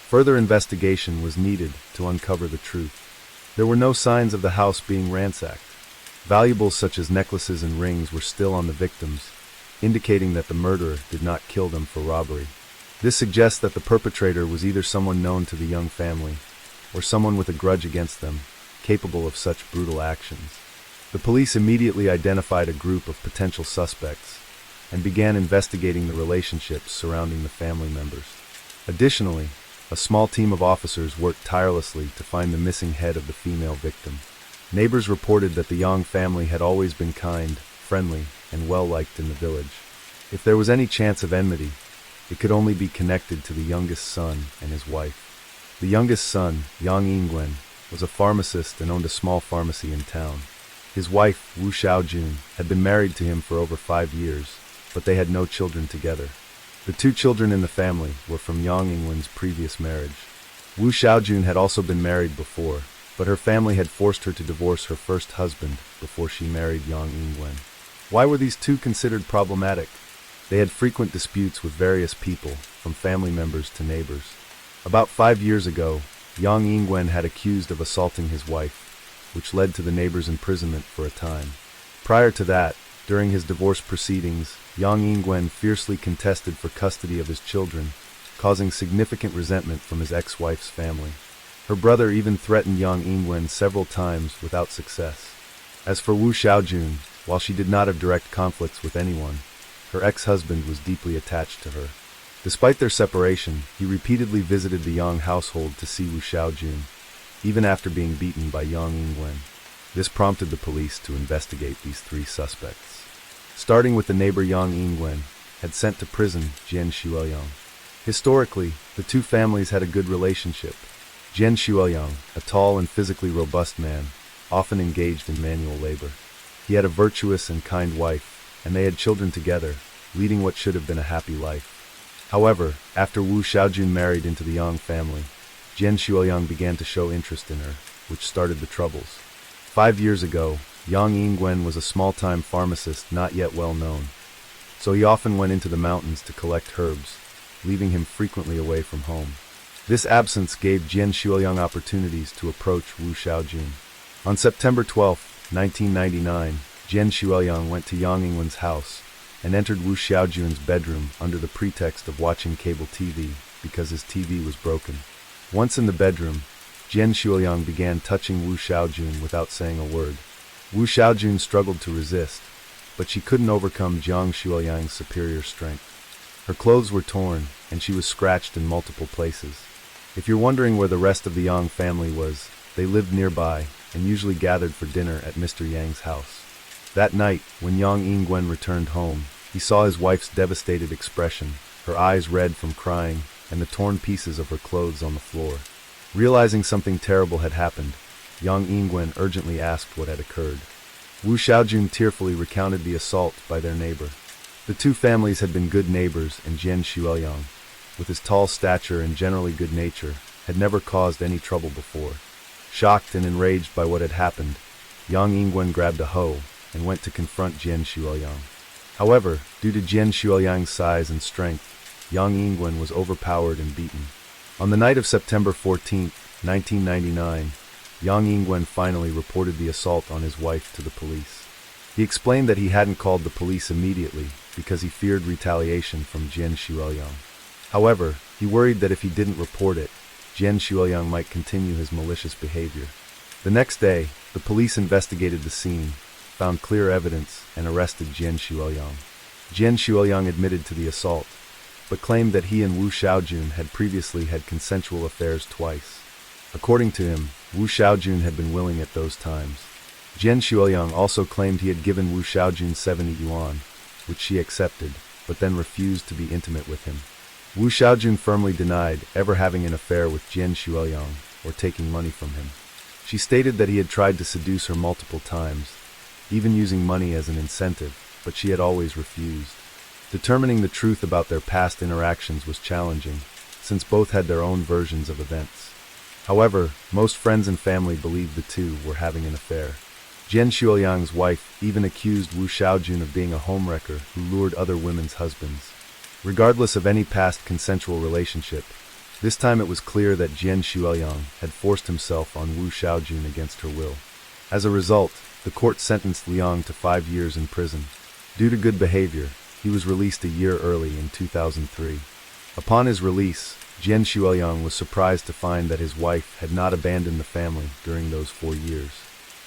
Further investigation was needed to uncover the truth. There were no signs of the house being ransacked. Valuables such as necklaces and rings were still on the victims, indicating that the murderer did not kill them for robbery. This suggests that the perpetrator was either someone known to the Yang family, or someone with a grudge against them, capable of such brutal actions. The police immediately identified a group of potential suspects, and began investigating the relationships surrounding the family members. Additionally, a small team of officers worked tirelessly to find the missing head of the female victim. Neighbors reported that the Yang family had always been kind, friendly, and well-liked in the village. If there was any chance of enmity, it could only be connected to the youngest son and his wife. The youngest son, Yang Yingwen, was a pharmacist and owned a small pharmacy in town. His wife, Wu Xiaojun, had been married to him for over 5 years, but they had no children together. The 2 children in the family were from Yang Yingwen's previous marriage. Wu Xiaojun had also been married before, but her family had forced her to divorce her first husband before she married Yang Yingwen. Why were these 2 considered problematic? They had frequent disputes with various people, from family members to neighbors. About 5 years ago, Yang Yingwen had accused of assaulting his wife, which led to the neighbor's imprisonment for a time. Prior to that, during his divorce proceedings, Yang Yingwen fiercely contested for custody of his children, causing significant resentment from his ex-wife's family. Her brother even threatened Yang Yingwen several times without success. As for Wu Xiaojun, while she did not have direct conflicts with anyone, her ex-husband was deeply attached to her. Despite their separation, he repeatedly visited the Yang household to see Wu Xiaojun, even after being beaten by Yang Yingwen. This prompted the police to investigate these 3 suspects. Starting with the neighbor Yang Yingwen, had sent to prison Jian Shuoyang. Historically, the 2 families had a good relationship. Jian Shuoyang, a tall and physically robust man, often engaged in manual labor. He had a virtuous and kind wife, and they had children together, leading what should have been a happy life. However, after Wu Xiaojun married into the Yang family, Jian Shuoyang began to show interest in her, which started the troubles. 5 years ago, Yang Yingwen was a small-time pharmacist not yet well known, so he often went into the mountains to collect herbs, leaving him frequently away from home. This absence gave Jian Shuoyang opportunities to approach Wu Xiaojun. On September 12, 1999, Jian Shuoyang went to Yang Yingwen's house and entered Wu Xiaojun's bedroom under the pretext of watching cable TV because his TV was broken. Once in the bedroom, Jian Shuoyang began touching Wu Xiaojun without saying a word. Wu Xiaojun struggled to resist, but she couldn't overcome Jiang Shuoyang's superior strength. Her clothes were torn, and she was scratched in multiple places. If you're wondering where the rest of the Yang family was, they lived nearby and usually gathered for dinner at Mr. Yang's house. That night, when Yang Yingwen returned home, he saw his wife's devastated expression, her eyes red from crying, and the torn pieces of her clothes on the floor. Realizing something terrible had happened, Yang Yingwen urgently asked what had occurred. Wu Xiaojun tearfully recounted the assault by their neighbor. The two families had been good neighbors, and Jian Shuoyang, with his tall stature and generally good nature, had never caused any trouble before. Shocked and enraged by what had happened, Yang Yingwen grabbed a hoe and went to confront Jian Shuoyang. However, due to Jian Shuoyang's size and strength, Yang Yingwen was overpowered and beaten. On the night of September 14, 1999, Yang Yingwen finally reported the assault on his wife to the police. He explained that he hadn't called the police immediately because he feared retaliation from Jian Shuoyang. However, he worried that if he didn't report it, Jian Shuoyang might continue his malicious behavior. The next day, the police investigated the scene, found clear evidence, and arrested Jian Shuoyang. Jian Shuoyang admitted to the assault, but claimed that he and Wu Xiaojun had previously had consensual affairs twice. According to him, Wu Xiaojun had been willing at those times. Jian Shuoyang also claimed he had given Wu Xiaojun 70 yuan, which she accepted, but then refused to be intimate with him. Wu Xiaojun firmly denied ever having an affair with Jian Shuoyang or taking money from him. She stated that he had tried to seduce her multiple times, even using money as an incentive, but she had always refused. Determining the truth about their past interactions was challenging, since both had their own versions of events. However, most friends and family believed the two were having an affair. Jian Shuoyang's wife even accused Wu Xiaojun of being a homewrecker who lured other women's husbands. Regardless of any past consensual relationship, this time it was clear that Jian Shuoyang had forced himself on Wu Xiaojun against her will. As a result, the court sentenced Liang to 5 years in prison. Due to good behavior, he was released a year early in 2003. Upon his release, Jian Shuoyang was surprised to find that his wife had not abandoned the family during those 4 years.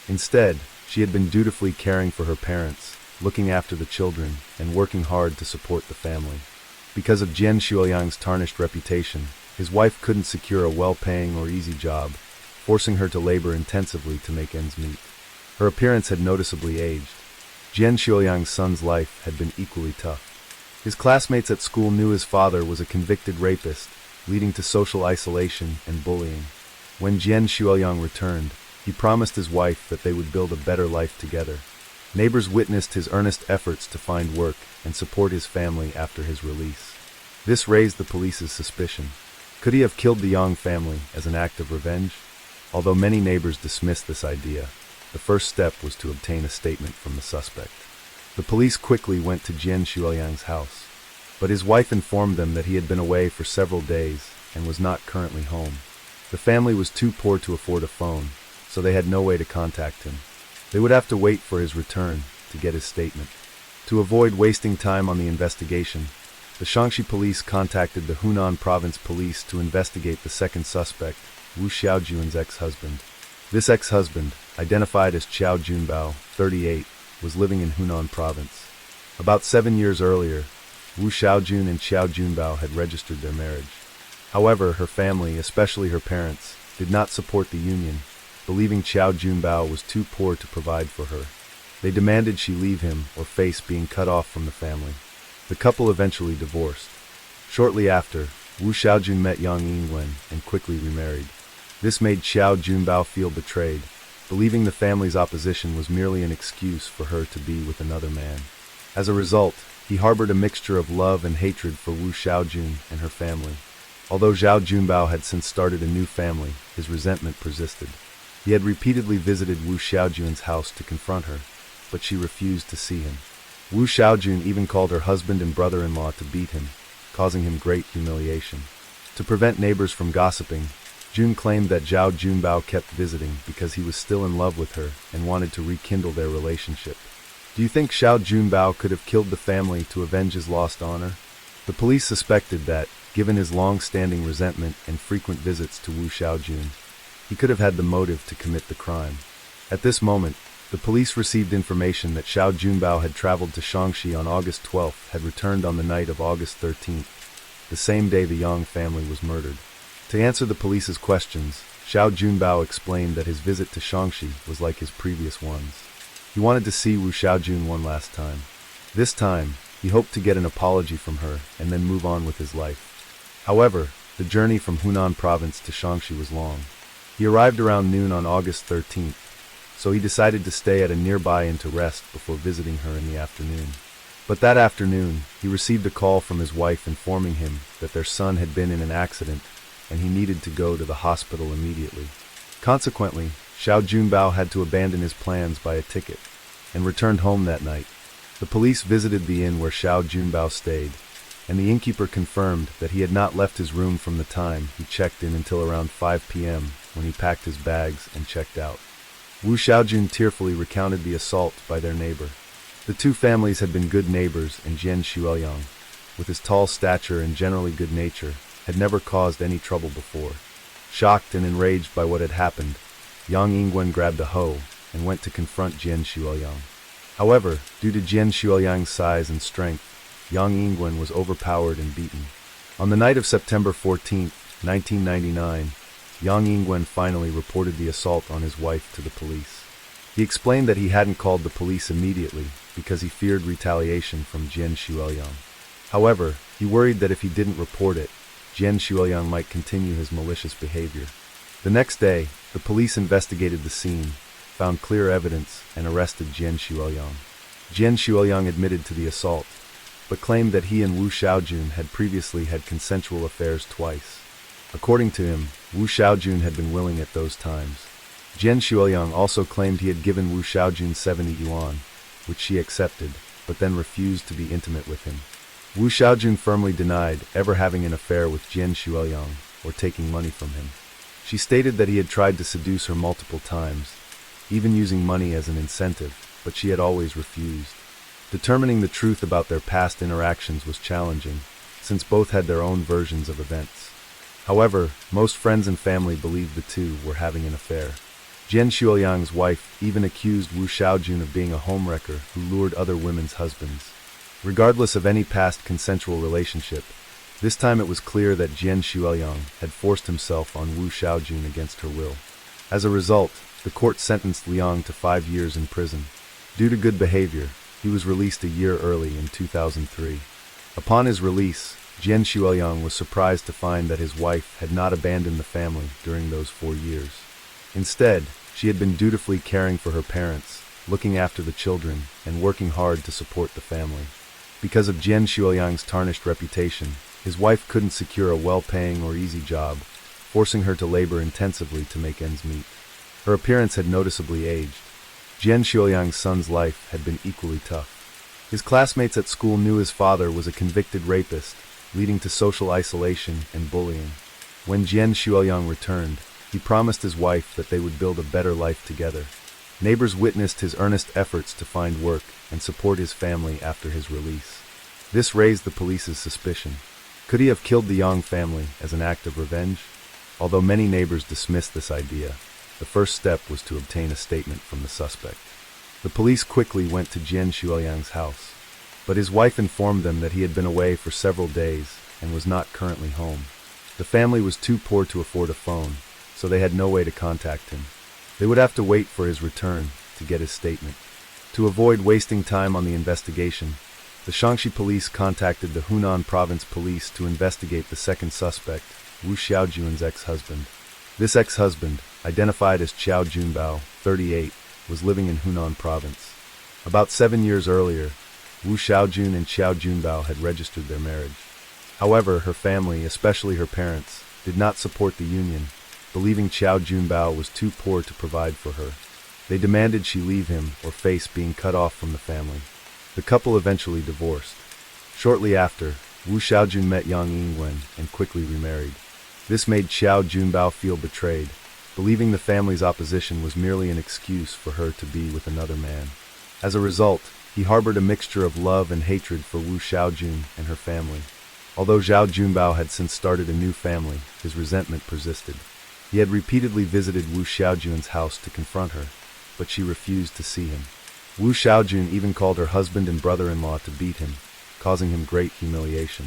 Instead, she had been dutifully caring for her parents, looking after the children, and working hard to support the family. Because of Jian Shuoyang's tarnished reputation, his wife couldn't secure a well-paying or easy job, forcing her to labor intensively to make ends meet. Her appearance had noticeably aged. Jian Shuoyang's son's life had been equally tough. His classmates at school knew his father was a convicted rapist, leading to social isolation and bullying. When Jian Shuoyang returned, he promised his wife that they would build a better life together. Neighbors witnessed his earnest efforts to find work and support his family after his release. This raised the police's suspicion. Could he have killed the Yang family as an act of revenge? Although many neighbors dismissed this idea, the first step was to obtain a statement from the suspect. The police quickly went to Jian Shuoyang's house, but his wife informed them that he had been away for several days and was not currently home. The family was too poor to afford a phone, so they had no way to contact him. They would have to wait for his return to get his statement. To avoid wasting time on the investigation, the Shaanxi police contacted the Hunan province police to investigate the second suspect, Wu Xiaojun's ex-husband. This ex-husband, identified as Qiao Junbao, 38, was living in Hunan province. About 7 years earlier, Wu Xiaojun and Qiao Junbao had registered their marriage. However, her family, especially her parents, did not support the union, believing Qiao Junbao was too poor to provide for her. They demanded she leave him or face being cut off from the family. The couple eventually divorced. Shortly after, Wu Xiaojun met Yang Yingwen and quickly remarried. This made Qiao Junbao feel betrayed, believing the family's opposition was merely an excuse for her to be with another man. As a result, he harbored a mixture of love and hatred for Wu Xiaojun and her family. Although Qiao Junbao had since started a new family, his resentment persisted. He had repeatedly visited Wu Xiaojun's house to confront her, but she refused to see him. Wu Xiaojun even called her husband and brother-in-law to beat him, causing him great humiliation. To prevent neighbors from gossiping, Jun claimed that Qiao Junbao kept visiting because he was still in love with her and wanted to rekindle their relationship. Do you think Qiao Junbao could have killed the family to avenge his lost honor? The police suspected that, given his long-standing resentment and frequent visits to Wu Xiaojun, he could have had the motive to commit the crime. At this moment, the police received information that Qiao Junbao had traveled to Shaanxi on August 12th, had returned on the night of August 13th, the same day the Yang family was murdered. To answer the police's questions, Xiao Junbao explained that his visit to Shangxi was like his previous ones. He wanted to see Wu Xiaojun one last time. This time, he hoped to get an apology from her and then move on with his life. However, the journey from Hunan province to Shangxi was long. He arrived around noon on August 13th, so he decided to stay at a nearby inn to rest before visiting her in the afternoon. But that afternoon, he received a call from his wife informing him that their son had been in an accident and he needed to go to the hospital immediately. Consequently, Xiao Junbao had to abandon his plans by a ticket and returned home that night. The police visited the inn where Xiao Junbao stayed, and the innkeeper confirmed that he had not left his room from the time he checked in until around 5 p.m. when he packed his bags and checked out. Wu Xiaojun tearfully recounted the assault by their neighbor. The two families had been good neighbors, and Jian Shuoyang, with his tall stature and generally good nature, had never caused any trouble before. Shocked and enraged by what had happened, Yang Yingwen grabbed a hoe and went to confront Jian Shuoyang. However, due to Jian Shuoyang's size and strength, Yang Yingwen was overpowered and beaten. On the night of September 14, 1999, Yang Yingwen finally reported the assault on his wife to the police. He explained that he hadn't called the police immediately because he feared retaliation from Jian Shuoyang. However, he worried that if he didn't report it, Jian Shuoyang might continue his malicious behavior. The next day, the police investigated the scene, found clear evidence, and arrested Jian Shuoyang. Jian Shuoyang admitted to the assault, but claimed that he and Wu Xiaojun had previously had consensual affairs twice. According to him, Wu Xiaojun had been willing at those times. Jian Shuoyang also claimed he had given Wu Xiaojun 70 yuan, which she accepted, but then refused to be intimate with him. Wu Xiaojun firmly denied ever having an affair with Jian Shuoyang or taking money from him. She stated that he had tried to seduce her multiple times, even using money as an incentive, but she had always refused. Determining the truth about their past interactions was challenging, since both had their own versions of events. However, most friends and family believed the two were having an affair. Jian Shuoyang's wife even accused Wu Xiaojun of being a homewrecker who lured other women's husbands. Regardless of any past consensual relationship, this time it was clear that Jian Shuoyang had forced himself on Wu Xiaojun against her will. As a result, the court sentenced Liang to 5 years in prison. Due to good behavior, he was released a year early in 2003. Upon his release, Jian Shuoyang was surprised to find that his wife had not abandoned the family during those 4 years. Instead, she had been dutifully caring for her parents, looking after the children, and working hard to support the family. Because of Jian Shuoyang's tarnished reputation, his wife couldn't secure a well-paying or easy job, forcing her to labor intensively to make ends meet. Her appearance had noticeably aged. Jian Shuoyang's son's life had been equally tough. His classmates at school knew his father was a convicted rapist, leading to social isolation and bullying. When Jian Shuoyang returned, he promised his wife that they would build a better life together. Neighbors witnessed his earnest efforts to find work and support his family after his release. This raised the police's suspicion. Could he have killed the Yang family as an act of revenge? Although many neighbors dismissed this idea, the first step was to obtain a statement from the suspect. The police quickly went to Jian Shuoyang's house, but his wife informed them that he had been away for several days and was not currently home. The family was too poor to afford a phone, so they had no way to contact him. They would have to wait for his return to get his statement. To avoid wasting time on the investigation, the Shangxi police contacted the Hunan province police to investigate the second suspect, Wu Xiaojun's ex-husband. This ex-husband, identified as Xiao Junbao, 38, was living in Hunan province. About 7 years earlier, Wu Xiaojun and Xiao Junbao had registered their marriage. However, her family, especially her parents, did not support the union, believing Xiao Junbao was too poor to provide for her. They demanded she leave him or face being cut off from the family. The couple eventually divorced. Shortly after, Wu Xiaojun met Yang Yingwen and quickly remarried. This made Xiao Junbao feel betrayed, believing the family's opposition was merely an excuse for her to be with another man. As a result, he harbored a mixture of love and hatred for Wu Xiaojun and her family. Although Xiao Junbao had since started a new family, his resentment persisted. He had repeatedly visited Wu Xiaojun's house to confront her, but she refused to see him. Wu Xiaojun even called her husband and brother-in-law to beat him, causing him great humiliation.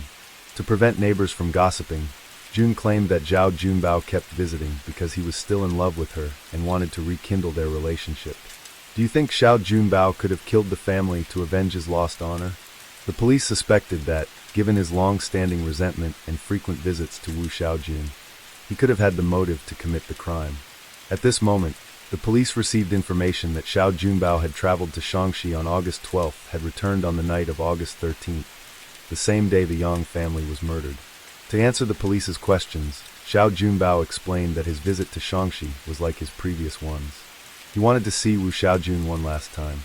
To prevent neighbors from gossiping, June claimed that Zhao Junbao kept visiting because he was still in love with her and wanted to rekindle their relationship. Do you think Zhao Junbao could have killed the family to avenge his lost honor? The police suspected that, given his long-standing resentment and frequent visits to Wu Xiaojun, he could have had the motive to commit the crime. At this moment, the police received information that Zhao Junbao had traveled to Shaanxi on August 12th, had returned on the night of August 13th, the same day the Yang family was murdered. To answer the police's questions, Zhao Junbao explained that his visit to Shaanxi was like his previous ones. He wanted to see Wu Xiaojun one last time.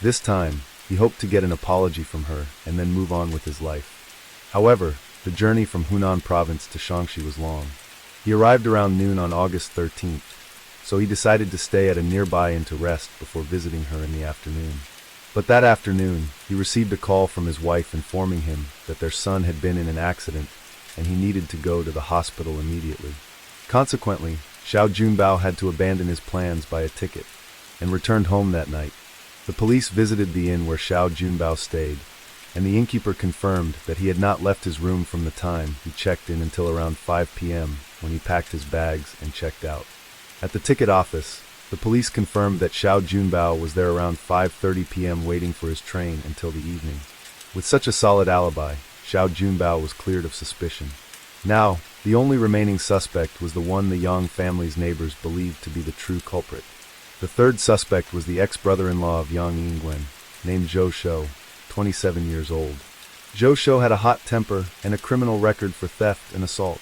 This time, he hoped to get an apology from her and then move on with his life. However, the journey from Hunan province to Shaanxi was long. He arrived around noon on August 13th, so he decided to stay at a nearby inn to rest before visiting her in the afternoon. But that afternoon, he received a call from his wife informing him that their son had been in an accident and he needed to go to the hospital immediately. Consequently, Zhao Junbao had to abandon his plans by a ticket and returned home that night. The police visited the inn where Zhao Junbao stayed, and the innkeeper confirmed that he had not left his room from the time he checked in until around 5 p.m. when he packed his bags and checked out. At the ticket office, the police confirmed that Zhao Junbao was there around 5:30 p.m. waiting for his train until the evening. With such a solid alibi, Zhao Junbao was cleared of suspicion. Now, the only remaining suspect was the one the Yang family's neighbors believed to be the true culprit. The third suspect was the ex-brother-in-law of Yang Yingwen, named Zhou Shou, 27 years old. Zhou Shou had a hot temper and a criminal record for theft and assault.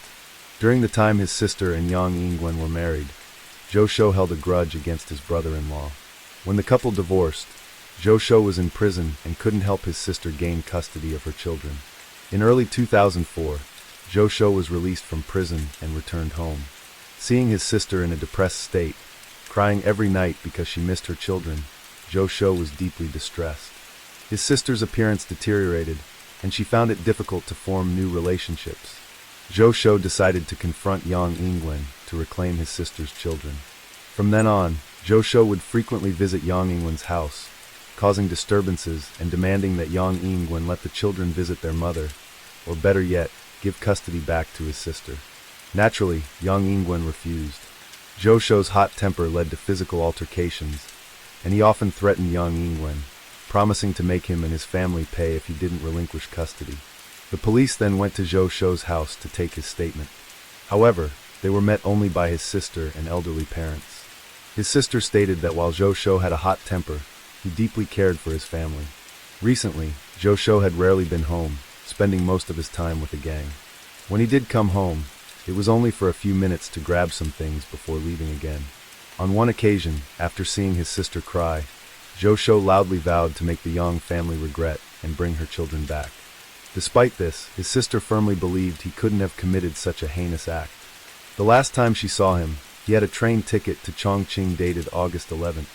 During the time his sister and Yang Yingwen were married, Zhou Shou held a grudge against his brother-in-law. When the couple divorced, Zhou Shou was in prison and couldn't help his sister gain custody of her children. In early 2004, Zhou Shou was released from prison and returned home. Seeing his sister in a depressed state, crying every night because she missed her children, Zhou Shou was deeply distressed. His sister's appearance deteriorated, and she found it difficult to form new relationships. Zhou Shou decided to confront Yang Yingwen to reclaim his sister's children. From then on, Zhou Shou would frequently visit Yang Yingwen's house, causing disturbances and demanding that Yang Yingwen let the children visit their mother, or better yet, give custody back to his sister. Naturally, Yang Yingwen refused. Zhou Shou's hot temper led to physical altercations, and he often threatened Yang Yingwen, promising to make him and his family pay if he didn't relinquish custody. The police then went to Zhou Shou's house to take his statement. However, they were met only by his sister and elderly parents. His sister stated that while Zhou Shou had a hot temper, he deeply cared for his family. Recently, Zhou Shou had rarely been home, spending most of his time with a gang. When he did come home, it was only for a few minutes to grab some things before leaving again. On one occasion, after seeing his sister cry, Zhou Shou loudly vowed to make the Yang family regret and bring her children back. Despite this, his sister firmly believed he couldn't have committed such a heinous act. The last time she saw him, he had a train ticket to Chongqing dated August 11th.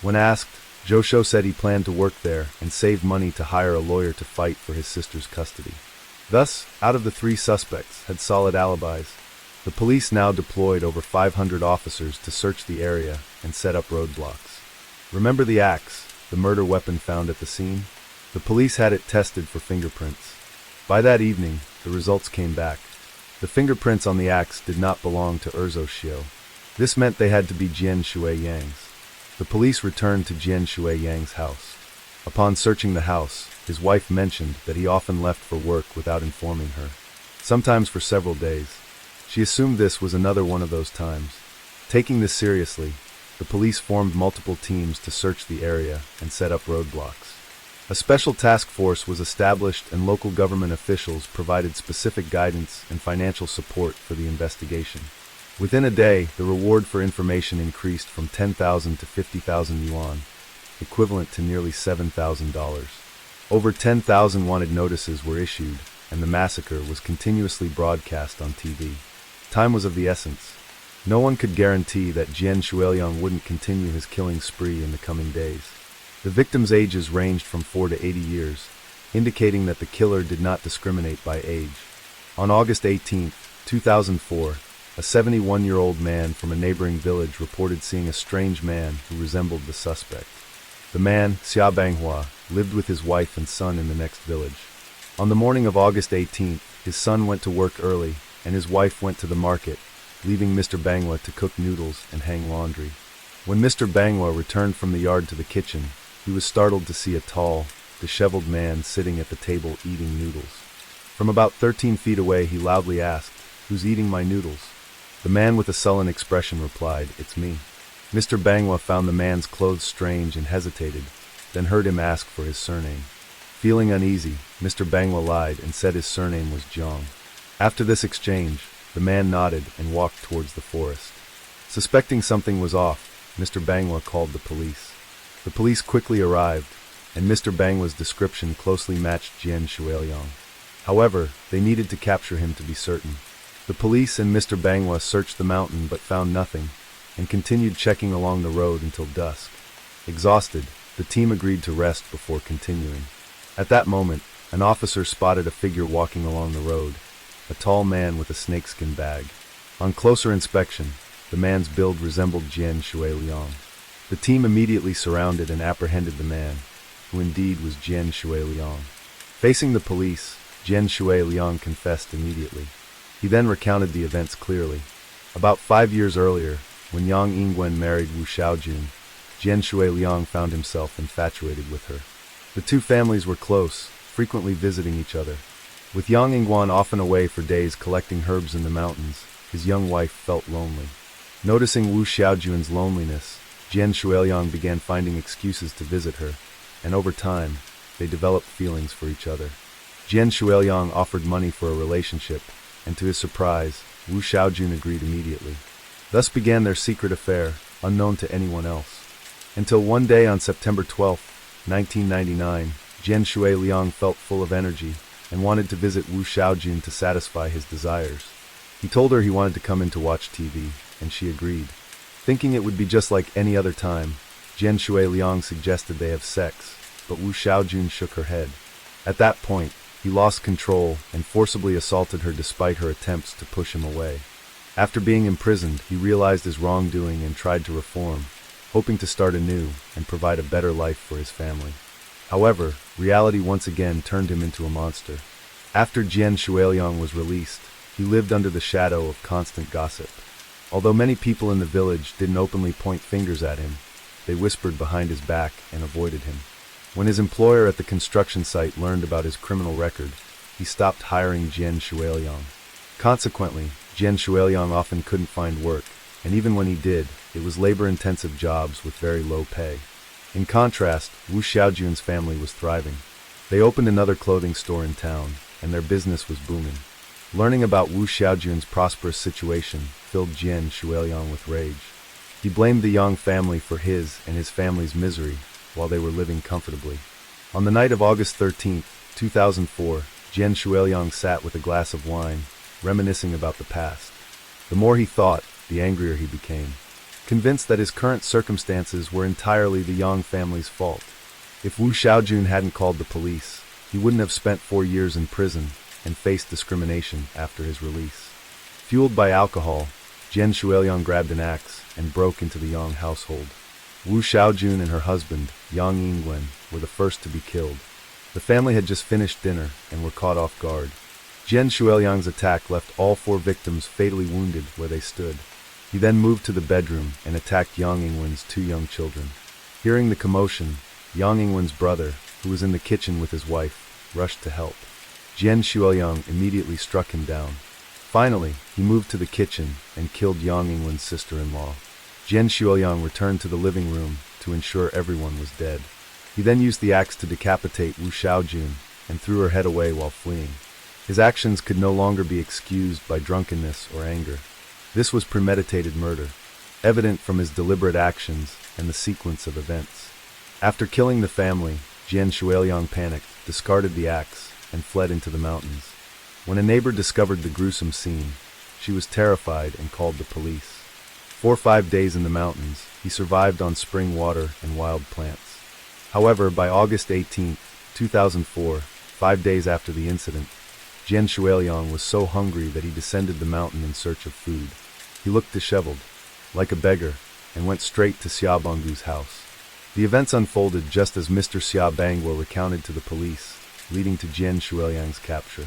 When asked, Zhou Shou said he planned to work there and save money to hire a lawyer to fight for his sister's custody. Thus, out of the three suspects had solid alibis. The police now deployed over 500 officers to search the area and set up roadblocks. Remember the axe, the murder weapon found at the scene? The police had it tested for fingerprints. By that evening, the results came back. The fingerprints on the axe did not belong to Erzo Xiu. This meant they had to be Jian Shui Yang's. The police returned to Jian Shui Yang's house. Upon searching the house, his wife mentioned that he often left for work without informing her, sometimes for several days. She assumed this was another one of those times. Taking this seriously, the police formed multiple teams to search the area and set up roadblocks. A special task force was established and local government officials provided specific guidance and financial support for the investigation. Within a day, the reward for information increased from 10,000 to 50,000 yuan, equivalent to nearly $7,000. Over 10,000 wanted notices were issued, and the massacre was continuously broadcast on TV. Time was of the essence. No one could guarantee that Jian Shuiliang wouldn't continue his killing spree in the coming days. The victims' ages ranged from 4 to 80 years, indicating that the killer did not discriminate by age. On August 18, 2004, a 71-year-old man from a neighboring village reported seeing a strange man who resembled the suspect. The man, Xia Banghua, lived with his wife and son in the next village. On the morning of August 18, his son went to work early, and his wife went to the market, leaving Mr. Bangla to cook noodles and hang laundry. When Mr. Bangla returned from the yard to the kitchen, he was startled to see a tall, disheveled man sitting at the table eating noodles. From about 13 feet away, he loudly asked, "Who's eating my noodles?" The man with a sullen expression replied, "It's me." Mr. Bangla found the man's clothes strange and hesitated, then heard him ask for his surname. Feeling uneasy, Mr. Bangla lied and said his surname was Jong. After this exchange, the man nodded and walked towards the forest. Suspecting something was off, Mr. Bangla called the police. The police quickly arrived, and Mr. Bangla's description closely matched Jian Shuiliang. However, they needed to capture him to be certain. The police and Mr. Bangla searched the mountain but found nothing, and continued checking along the road until dusk. Exhausted, the team agreed to rest before continuing. At that moment, an officer spotted a figure walking along the road, a tall man with a snakeskin bag. On closer inspection, the man's build resembled Jian Shuiliang. The team immediately surrounded and apprehended the man, who indeed was Jian Shuiliang. Facing the police, Jian Shuiliang confessed immediately. He then recounted the events clearly. About 5 years earlier, when Yang Yingwen married Wu Xiaojun, Jian Shuiliang found himself infatuated with her. The two families were close, frequently visiting each other. With Yang Yingwen often away for days collecting herbs in the mountains, his young wife felt lonely. Noticing Wu Xiaojun's loneliness, Jian Shuiliang began finding excuses to visit her, and over time, they developed feelings for each other. Jian Shuiliang offered money for a relationship, and to his surprise, Wu Xiaojun agreed immediately. Thus began their secret affair, unknown to anyone else. Until one day on September 12, 1999, Jian Shuiliang felt full of energy and wanted to visit Wu Xiaojun to satisfy his desires. He told her he wanted to come in to watch TV, and she agreed. Thinking it would be just like any other time, Jian Shuiliang suggested they have sex, but Wu Xiaojun shook her head. At that point, he lost control and forcibly assaulted her despite her attempts to push him away. After being imprisoned, he realized his wrongdoing and tried to reform, hoping to start anew and provide a better life for his family. However, reality once again turned him into a monster. After Jian Shuiliang was released, he lived under the shadow of constant gossip. Although many people in the village didn't openly point fingers at him, they whispered behind his back and avoided him. When his employer at the construction site learned about his criminal record, he stopped hiring Jian Shuiliang. Consequently, Jian Shuiliang often couldn't find work, and even when he did, it was labor-intensive jobs with very low pay. In contrast, Wu Xiaojun's family was thriving. They opened another clothing store in town, and their business was booming. Learning about Wu Xiaojun's prosperous situation filled Jian Shuiliang with rage. He blamed the Yang family for his and his family's misery while they were living comfortably. On the night of August 13, 2004, Jian Shuiliang sat with a glass of wine, reminiscing about the past. The more he thought, the angrier he became, convinced that his current circumstances were entirely the Yang family's fault. If Wu Xiaojun hadn't called the police, he wouldn't have spent 4 years in prison and faced discrimination after his release. Fueled by alcohol, Jian Shuiliang grabbed an axe and broke into the Yang household. Wu Xiaojun and her husband, Yang Yingwen, were the first to be killed. The family had just finished dinner and were caught off guard. Jian Shuiliang's attack left all 4 victims fatally wounded where they stood. He then moved to the bedroom and attacked Yang Yingwen's 2 young children. Hearing the commotion, Yang Yingwen's brother, who was in the kitchen with his wife, rushed to help. Jian Shuiliang immediately struck him down. Finally, he moved to the kitchen and killed Yang Yingwen's sister-in-law. Jian Shuiliang returned to the living room to ensure everyone was dead. He then used the axe to decapitate Wu Xiaojun and threw her head away while fleeing. His actions could no longer be excused by drunkenness or anger. This was premeditated murder, evident from his deliberate actions and the sequence of events. After killing the family, Jian Shuiliang panicked, discarded the axe, and fled into the mountains. When a neighbor discovered the gruesome scene, she was terrified and called the police. 4 or 5 days in the mountains, he survived on spring water and wild plants. However, by August 18, 2004, 5 days after the incident, Jian Shuiliang was so hungry that he descended the mountain in search of food. He looked disheveled, like a beggar, and went straight to Xia Banggu's house. The events unfolded just as Mr. Xia Banggu recounted to the police, leading to Jian Shuiliang's capture.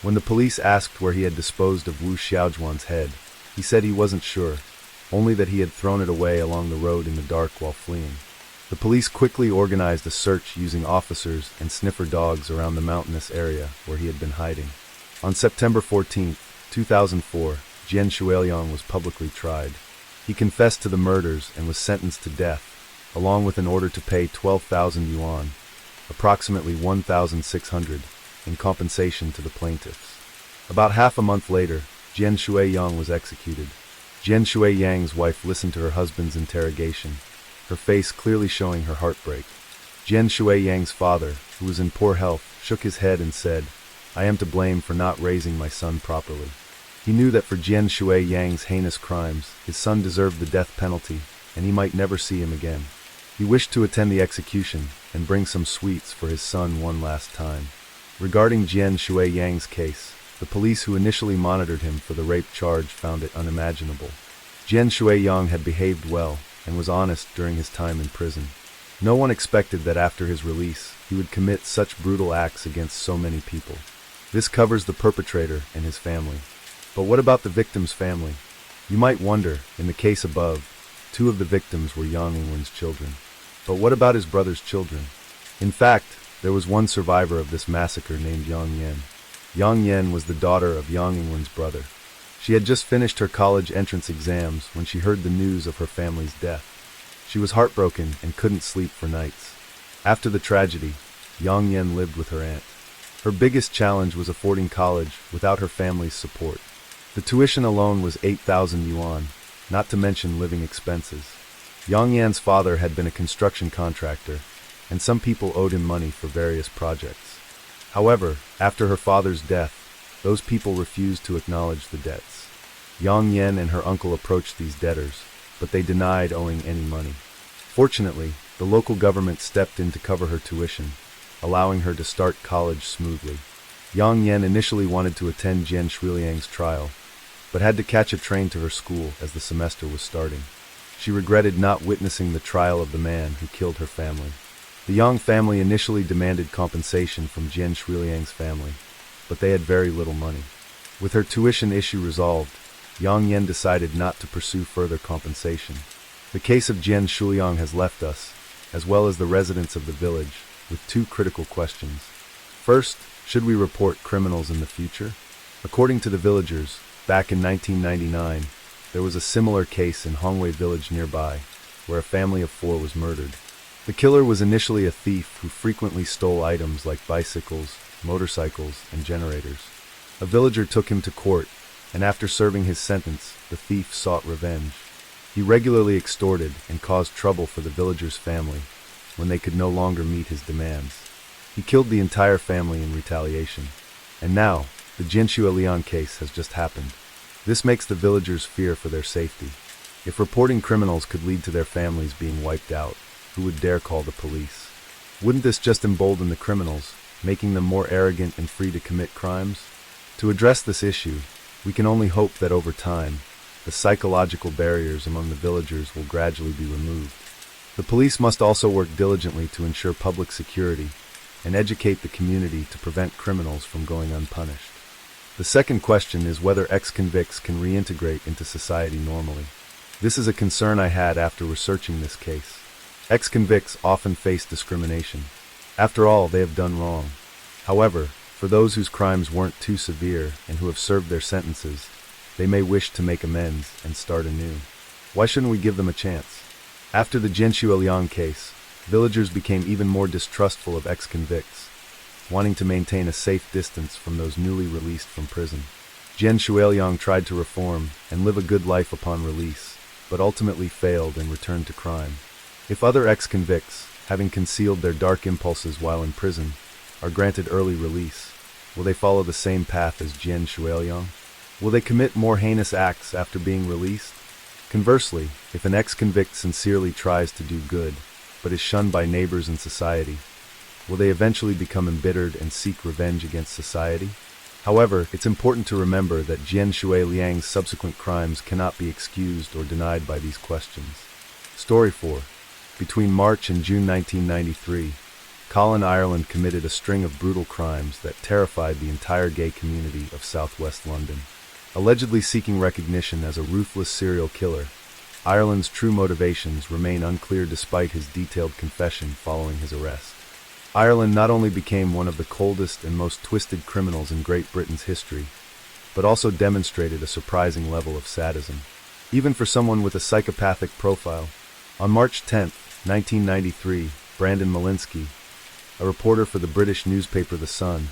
When the police asked where he had disposed of Wu Xiaojuan's head, he said he wasn't sure, only that he had thrown it away along the road in the dark while fleeing. The police quickly organized a search using officers and sniffer dogs around the mountainous area where he had been hiding. On September 14, 2004, Jian Shuiliang was publicly tried. He confessed to the murders and was sentenced to death, along with an order to pay 12,000 yuan, approximately 1,600, in compensation to the plaintiffs. About half a month later, Jian Shuiliang was executed. Jian Shuilang's wife listened to her husband's interrogation, her face clearly showing her heartbreak. Jian Shuilang's father, who was in poor health, shook his head and said, "I am to blame for not raising my son properly." He knew that for Jian Shuilang's heinous crimes, his son deserved the death penalty, and he might never see him again. He wished to attend the execution and bring some sweets for his son one last time. Regarding Jian Shuilang's case, the police who initially monitored him for the rape charge found it unimaginable. Jian Shuiliang had behaved well and was honest during his time in prison. No one expected that after his release, he would commit such brutal acts against so many people. This covers the perpetrator and his family. But what about the victim's family? You might wonder, in the case above, 2 of the victims were Yang Yingwen's children. But what about his brother's children? In fact, there was one survivor of this massacre named Yang Yan. Yang Yan was the daughter of Yang Yingwen's brother. She had just finished her college entrance exams when she heard the news of her family's death. She was heartbroken and couldn't sleep for nights. After the tragedy, Yang Yan lived with her aunt. Her biggest challenge was affording college without her family's support. The tuition alone was 8,000 yuan, not to mention living expenses. Yang Yan's father had been a construction contractor, and some people owed him money for various projects. However, after her father's death, those people refused to acknowledge the debts. Yang Yan and her uncle approached these debtors, but they denied owing any money. Fortunately, the local government stepped in to cover her tuition, allowing her to start college smoothly. Yang Yan initially wanted to attend Jian Shuiliang's trial, but had to catch a train to her school as the semester was starting. She regretted not witnessing the trial of the man who killed her family. The Yang family initially demanded compensation from Jian Shuiliang's family, but they had very little money. With her tuition issue resolved, Yang Yan decided not to pursue further compensation. The case of Jian Shuiliang has left us, as well as the residents of the village, with 2 critical questions. First, should we report criminals in the future? According to the villagers, back in 1999, there was a similar case in Hongwei village nearby, where a family of 4 was murdered. The killer was initially a thief who frequently stole items like bicycles, motorcycles, and generators. A villager took him to court, and after serving his sentence, the thief sought revenge. He regularly extorted and caused trouble for the villager's family when they could no longer meet his demands. He killed the entire family in retaliation. And now, the Jian Shuiliang case has just happened. This makes the villagers fear for their safety. If reporting criminals could lead to their families being wiped out, who would dare call the police? Wouldn't this just embolden the criminals, making them more arrogant and free to commit crimes? To address this issue, we can only hope that over time, the psychological barriers among the villagers will gradually be removed. The police must also work diligently to ensure public security and educate the community to prevent criminals from going unpunished. The second question is whether ex-convicts can reintegrate into society normally. This is a concern I had after researching this case. Ex-convicts often face discrimination. After all, they have done wrong. However, for those whose crimes weren't too severe and who have served their sentences, they may wish to make amends and start anew. Why shouldn't we give them a chance? After the Jian Shuiliang case, villagers became even more distrustful of ex-convicts, wanting to maintain a safe distance from those newly released from prison. Jian Shuiliang tried to reform and live a good life upon release, but ultimately failed and returned to crime. If other ex-convicts, having concealed their dark impulses while in prison, are granted early release, will they follow the same path as Jian Shuiliang? Will they commit more heinous acts after being released? Conversely, if an ex-convict sincerely tries to do good, but is shunned by neighbors and society, will they eventually become embittered and seek revenge against society? However, it's important to remember that Jian Shuiliang's subsequent crimes cannot be excused or denied by these questions. Story 4. Between March and June 1993, Colin Ireland committed a string of brutal crimes that terrified the entire gay community of southwest London. Allegedly seeking recognition as a ruthless serial killer, Ireland's true motivations remain unclear despite his detailed confession following his arrest. Ireland not only became one of the coldest and most twisted criminals in Great Britain's history, but also demonstrated a surprising level of sadism, even for someone with a psychopathic profile. On March 10, 1993, Brandon Malinsky, a reporter for the British newspaper The Sun,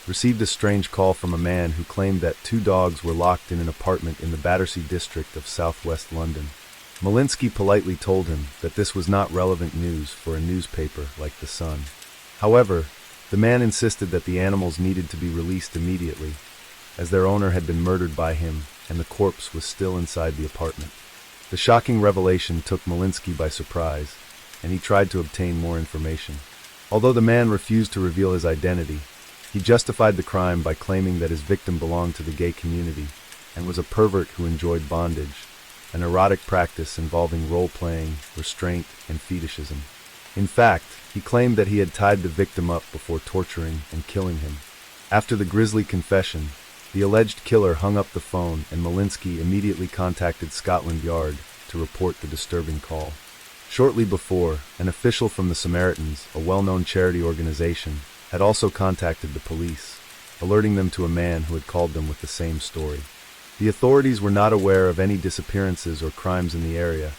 received a strange call from a man who claimed that two dogs were locked in an apartment in the Battersea district of southwest London. Malinsky politely told him that this was not relevant news for a newspaper like The Sun. However, the man insisted that the animals needed to be released immediately, as their owner had been murdered by him and the corpse was still inside the apartment. The shocking revelation took Malinsky by surprise, and he tried to obtain more information. Although the man refused to reveal his identity, he justified the crime by claiming that his victim belonged to the gay community and was a pervert who enjoyed bondage, an erotic practice involving role-playing, restraint, and fetishism. In fact, he claimed that he had tied the victim up before torturing and killing him. After the grisly confession, the alleged killer hung up the phone and Malinsky immediately contacted Scotland Yard to report the disturbing call. Shortly before, an official from the Samaritans, a well-known charity organization, had also contacted the police, alerting them to a man who had called them with the same story. The authorities were not aware of any disappearances or crimes in the area,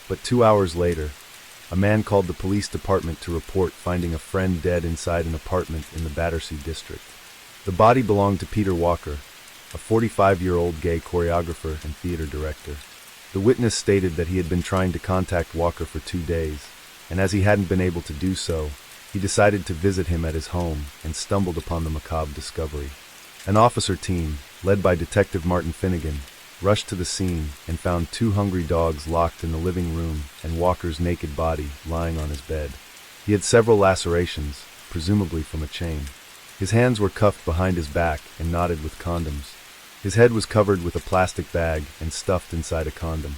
but 2 hours later, a man called the police department to report finding a friend dead inside an apartment in the Battersea district. The body belonged to Peter Walker, a 45-year-old gay choreographer and theater director. The witness stated that he had been trying to contact Walker for 2 days, and as he hadn't been able to do so, he decided to visit him at his home and stumbled upon the macabre discovery. An officer team, led by Detective Martin Finnegan, rushed to the scene and found 2 hungry dogs locked in the living room and Walker's naked body lying on his bed. He had several lacerations, presumably from a chain. His hands were cuffed behind his back and knotted with condoms. His head was covered with a plastic bag and stuffed inside a condom.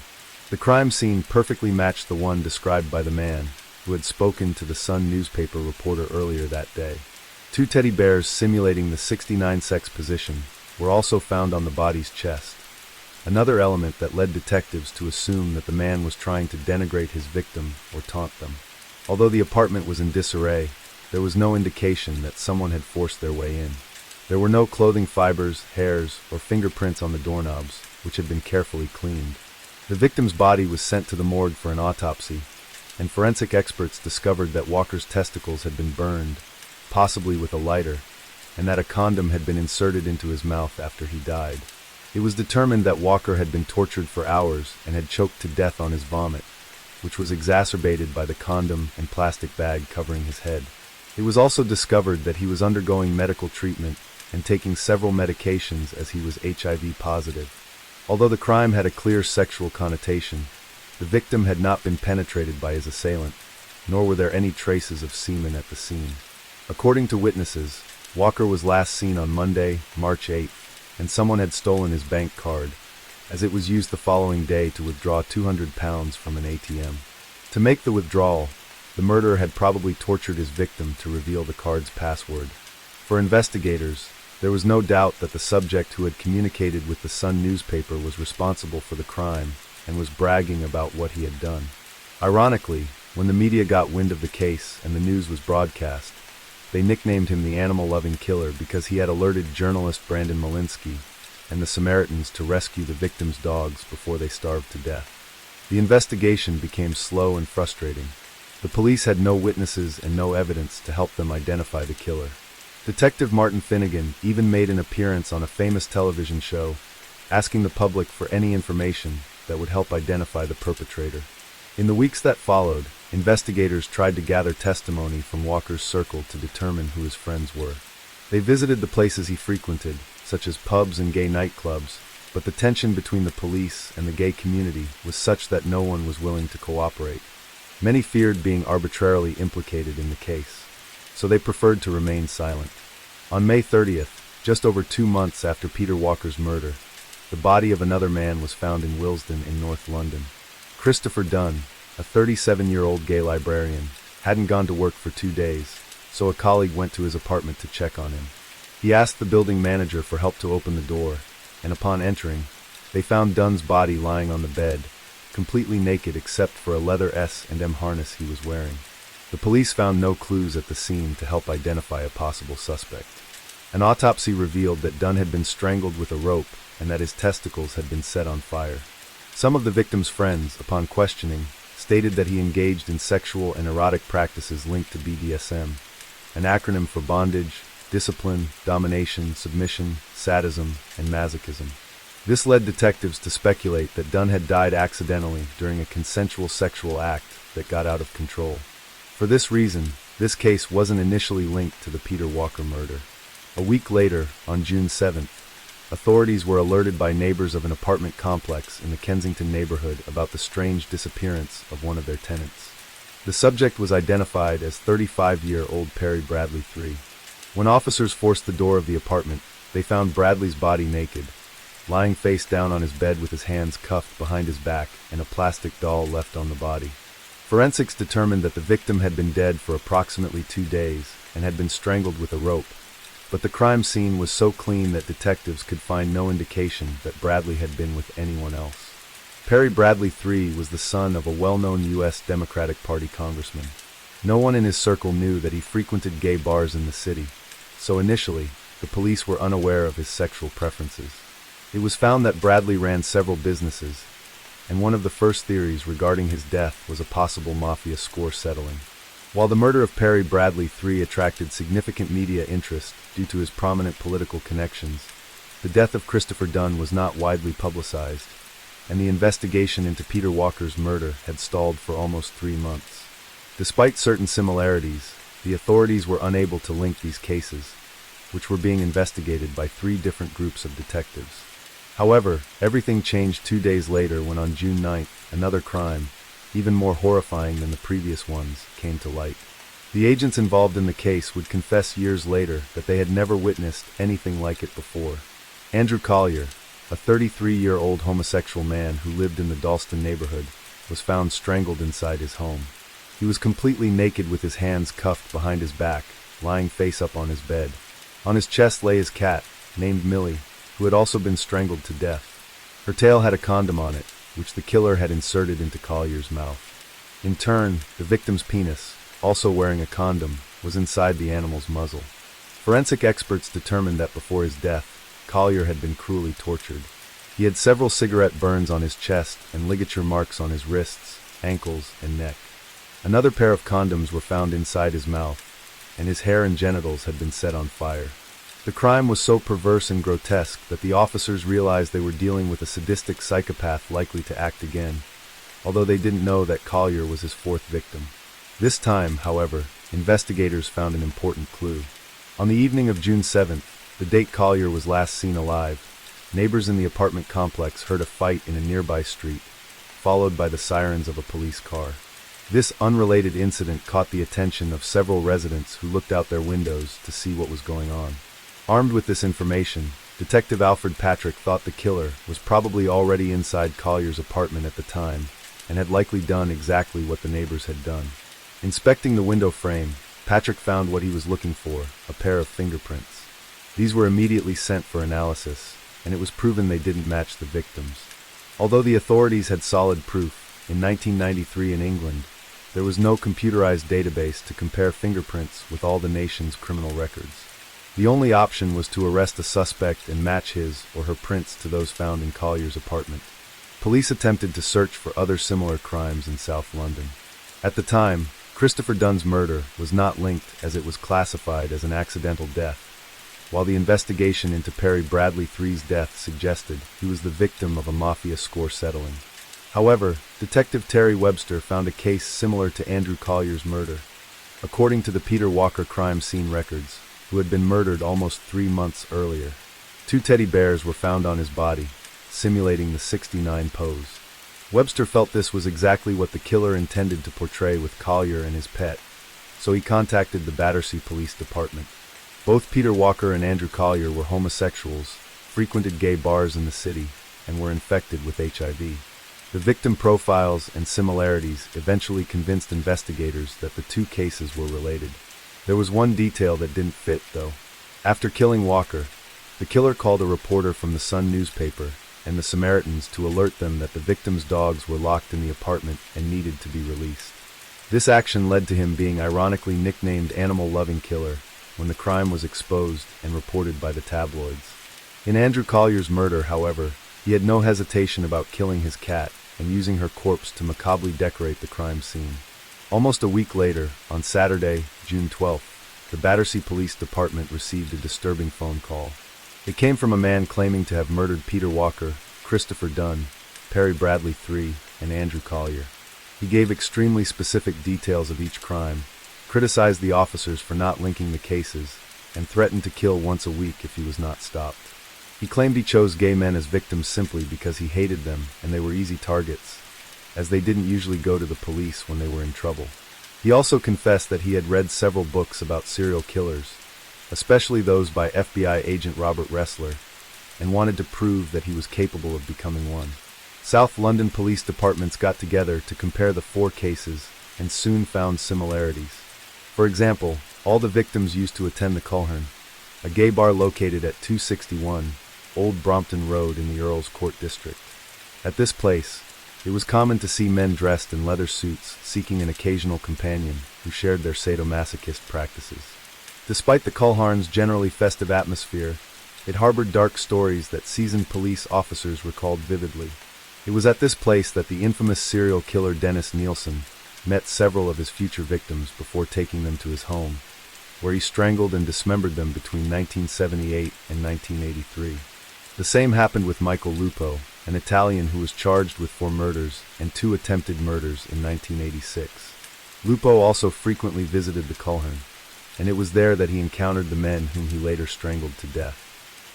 The crime scene perfectly matched the one described by the man who had spoken to the Sun newspaper reporter earlier that day. 2 teddy bears simulating the 69 sex position were also found on the body's chest, another element that led detectives to assume that the man was trying to denigrate his victim or taunt them. Although the apartment was in disarray, there was no indication that someone had forced their way in. There were no clothing fibers, hairs, or fingerprints on the doorknobs, which had been carefully cleaned. The victim's body was sent to the morgue for an autopsy, and forensic experts discovered that Walker's testicles had been burned, possibly with a lighter, and that a condom had been inserted into his mouth after he died. It was determined that Walker had been tortured for hours and had choked to death on his vomit, which was exacerbated by the condom and plastic bag covering his head. It was also discovered that he was undergoing medical treatment and taking several medications as he was HIV positive. Although the crime had a clear sexual connotation, the victim had not been penetrated by his assailant, nor were there any traces of semen at the scene. According to witnesses, Walker was last seen on Monday, March 8th, and someone had stolen his bank card, as it was used the following day to withdraw £200 from an ATM. To make the withdrawal, the murderer had probably tortured his victim to reveal the card's password. For investigators, there was no doubt that the subject who had communicated with the Sun newspaper was responsible for the crime and was bragging about what he had done. Ironically, when the media got wind of the case and the news was broadcast, they nicknamed him the animal-loving killer because he had alerted journalist Brandon Malinsky and the Samaritans to rescue the victim's dogs before they starved to death. The investigation became slow and frustrating. The police had no witnesses and no evidence to help them identify the killer. Detective Martin Finnegan even made an appearance on a famous television show, asking the public for any information that would help identify the perpetrator. In the weeks that followed, investigators tried to gather testimony from Walker's circle to determine who his friends were. They visited the places he frequented, such as pubs and gay nightclubs, but the tension between the police and the gay community was such that no one was willing to cooperate. Many feared being arbitrarily implicated in the case, so they preferred to remain silent. On May 30th, just over 2 months after Peter Walker's murder, the body of another man was found in Willesden in North London. Christopher Dunn, a 37-year-old gay librarian, hadn't gone to work for 2 days, so a colleague went to his apartment to check on him. He asked the building manager for help to open the door, and upon entering, they found Dunn's body lying on the bed, completely naked except for a leather S&M harness he was wearing. The police found no clues at the scene to help identify a possible suspect. An autopsy revealed that Dunn had been strangled with a rope and that his testicles had been set on fire. Some of the victim's friends, upon questioning, stated that he engaged in sexual and erotic practices linked to BDSM, an acronym for bondage, discipline, domination, submission, sadism, and masochism. This led detectives to speculate that Dunn had died accidentally during a consensual sexual act that got out of control. For this reason, this case wasn't initially linked to the Peter Walker murder. A week later, on June 7th, authorities were alerted by neighbors of an apartment complex in the Kensington neighborhood about the strange disappearance of one of their tenants. The subject was identified as 35-year-old Perry Bradley III. When officers forced the door of the apartment, they found Bradley's body naked, lying face down on his bed with his hands cuffed behind his back and a plastic doll left on the body. Forensics determined that the victim had been dead for approximately 2 days and had been strangled with a rope, but the crime scene was so clean that detectives could find no indication that Bradley had been with anyone else. Perry Bradley III was the son of a well-known U.S. Democratic Party congressman. No one in his circle knew that he frequented gay bars in the city, so initially, the police were unaware of his sexual preferences. It was found that Bradley ran several businesses, and one of the first theories regarding his death was a possible mafia score settling. While the murder of Perry Bradley III attracted significant media interest due to his prominent political connections, the death of Christopher Dunn was not widely publicized, and the investigation into Peter Walker's murder had stalled for almost 3 months. Despite certain similarities, the authorities were unable to link these cases, which were being investigated by 3 different groups of detectives. However, everything changed 2 days later when on June 9th, another crime, even more horrifying than the previous ones, came to light. The agents involved in the case would confess years later that they had never witnessed anything like it before. Andrew Collier, a 33-year-old homosexual man who lived in the Dalston neighborhood, was found strangled inside his home. He was completely naked with his hands cuffed behind his back, lying face up on his bed. On his chest lay his cat, named Millie, who had also been strangled to death. Her tail had a condom on it, which the killer had inserted into Collier's mouth. In turn, the victim's penis, also wearing a condom, was inside the animal's muzzle. Forensic experts determined that before his death, Collier had been cruelly tortured. He had several cigarette burns on his chest and ligature marks on his wrists, ankles, and neck. Another pair of condoms were found inside his mouth, and his hair and genitals had been set on fire. The crime was so perverse and grotesque that the officers realized they were dealing with a sadistic psychopath likely to act again, although they didn't know that Collier was his 4th victim. This time, however, investigators found an important clue. On the evening of June 7th, the date Collier was last seen alive, neighbors in the apartment complex heard a fight in a nearby street, followed by the sirens of a police car. This unrelated incident caught the attention of several residents who looked out their windows to see what was going on. Armed with this information, Detective Alfred Patrick thought the killer was probably already inside Collier's apartment at the time and had likely done exactly what the neighbors had done. Inspecting the window frame, Patrick found what he was looking for, a pair of fingerprints. These were immediately sent for analysis, and it was proven they didn't match the victims. Although the authorities had solid proof, in 1993 in England, there was no computerized database to compare fingerprints with all the nation's criminal records. The only option was to arrest a suspect and match his or her prints to those found in Collier's apartment. Police attempted to search for other similar crimes in South London. At the time, Christopher Dunn's murder was not linked as it was classified as an accidental death, while the investigation into Perry Bradley III's death suggested he was the victim of a mafia score settling. However, Detective Terry Webster found a case similar to Andrew Collier's murder. According to the Peter Walker crime scene records, who had been murdered almost 3 months earlier, 2 teddy bears were found on his body, simulating the 69 pose. Webster felt this was exactly what the killer intended to portray with Collier and his pet, so he contacted the Battersea Police Department. Both Peter Walker and Andrew Collier were homosexuals, frequented gay bars in the city, and were infected with HIV. The victim profiles and similarities eventually convinced investigators that the 2 cases were related. There was one detail that didn't fit, though. After killing Walker, the killer called a reporter from the Sun newspaper and the Samaritans to alert them that the victim's dogs were locked in the apartment and needed to be released. This action led to him being ironically nicknamed Animal-Loving Killer when the crime was exposed and reported by the tabloids. In Andrew Collier's murder, however, he had no hesitation about killing his cat and using her corpse to macabrely decorate the crime scene. Almost a week later, on Saturday, June 12th, the Battersea Police Department received a disturbing phone call. It came from a man claiming to have murdered Peter Walker, Christopher Dunn, Perry Bradley III, and Andrew Collier. He gave extremely specific details of each crime, criticized the officers for not linking the cases, and threatened to kill once a week if he was not stopped. He claimed he chose gay men as victims simply because he hated them and they were easy targets, as they didn't usually go to the police when they were in trouble. He also confessed that he had read several books about serial killers, especially those by FBI agent Robert Ressler, and wanted to prove that he was capable of becoming one. South London police departments got together to compare the 4 cases and soon found similarities. For example, all the victims used to attend the Culhern, a gay bar located at 261 Old Brompton Road in the Earl's Court district. At this place, it was common to see men dressed in leather suits seeking an occasional companion who shared their sadomasochist practices. Despite the Culhern's generally festive atmosphere, it harbored dark stories that seasoned police officers recalled vividly. It was at this place that the infamous serial killer Dennis Nielsen met several of his future victims before taking them to his home, where he strangled and dismembered them between 1978 and 1983. The same happened with Michael Lupo, an Italian who was charged with 4 murders and 2 attempted murders in 1986. Lupo also frequently visited the Culhern, and it was there that he encountered the men whom he later strangled to death.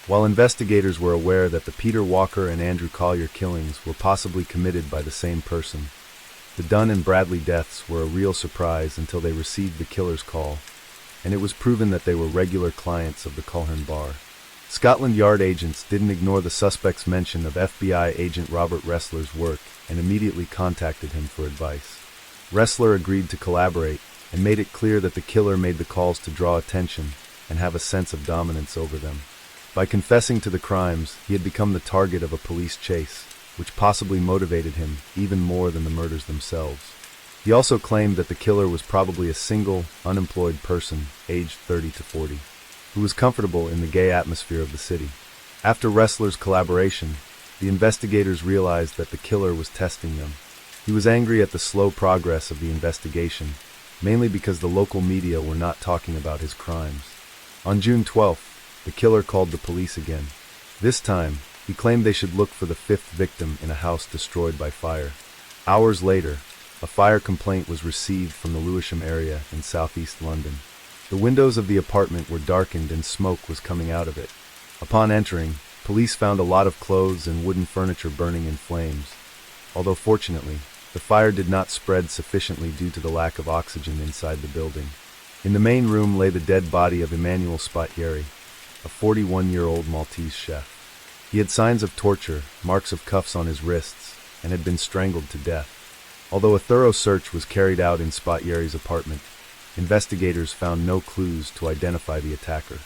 While investigators were aware that the Peter Walker and Andrew Collier killings were possibly committed by the same person, the Dunn and Bradley deaths were a real surprise until they received the killer's call, and it was proven that they were regular clients of the Culhern bar. Scotland Yard agents didn't ignore the suspect's mention of FBI agent Robert Ressler's work and immediately contacted him for advice. Ressler agreed to collaborate and made it clear that the killer made the calls to draw attention and have a sense of dominance over them. By confessing to the crimes, he had become the target of a police chase, which possibly motivated him even more than the murders themselves. He also claimed that the killer was probably a single, unemployed person, aged 30 to 40, who was comfortable in the gay atmosphere of the city. After Ressler's collaboration, the investigators realized that the killer was testing them. He was angry at the slow progress of the investigation, mainly because the local media were not talking about his crimes. On June 12th, the killer called the police again. This time, he claimed they should look for the 5th victim in a house destroyed by fire. Hours later, a fire complaint was received from the Lewisham area in southeast London. The windows of the apartment were darkened and smoke was coming out of it. Upon entering, police found a lot of clothes and wooden furniture burning in flames. Although fortunately, the fire did not spread sufficiently due to the lack of oxygen inside the building. In the main room lay the dead body of Emmanuel Spattieri, a 41-year-old Maltese chef. He had signs of torture, marks of cuffs on his wrists, and had been strangled to death. Although a thorough search was carried out in Spattieri's apartment, investigators found no clues to identify the attacker.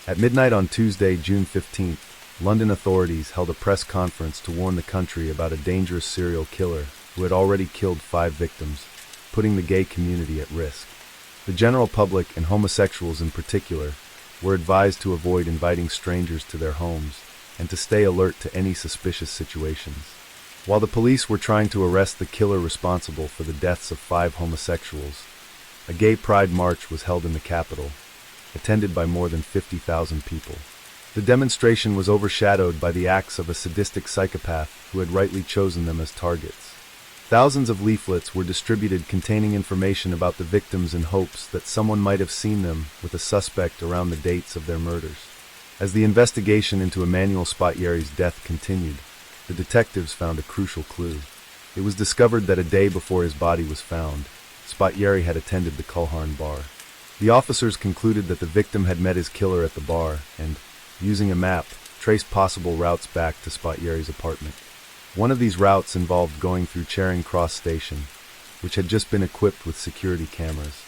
At midnight on Tuesday, June 15th, London authorities held a press conference to warn the country about a dangerous serial killer who had already killed 5 victims, putting the gay community at risk. The general public, and homosexuals in particular, were advised to avoid inviting strangers to their homes and to stay alert to any suspicious situations. While the police were trying to arrest the killer responsible for the deaths of 5 homosexuals, a gay pride march was held in the capital, attended by more than 50,000 people. The demonstration was overshadowed by the acts of a sadistic psychopath who had rightly chosen them as targets. Thousands of leaflets were distributed containing information about the victims in hopes that someone might have seen them with a suspect around the dates of their murders. As the investigation into Emmanuel Spattieri's death continued, the detectives found a crucial clue. It was discovered that a day before his body was found, Spattieri had attended the Culhern bar. The officers concluded that the victim had met his killer at the bar and, using a map, traced possible routes back to Spattieri's apartment. One of these routes involved going through Charing Cross Station, which had just been equipped with security cameras.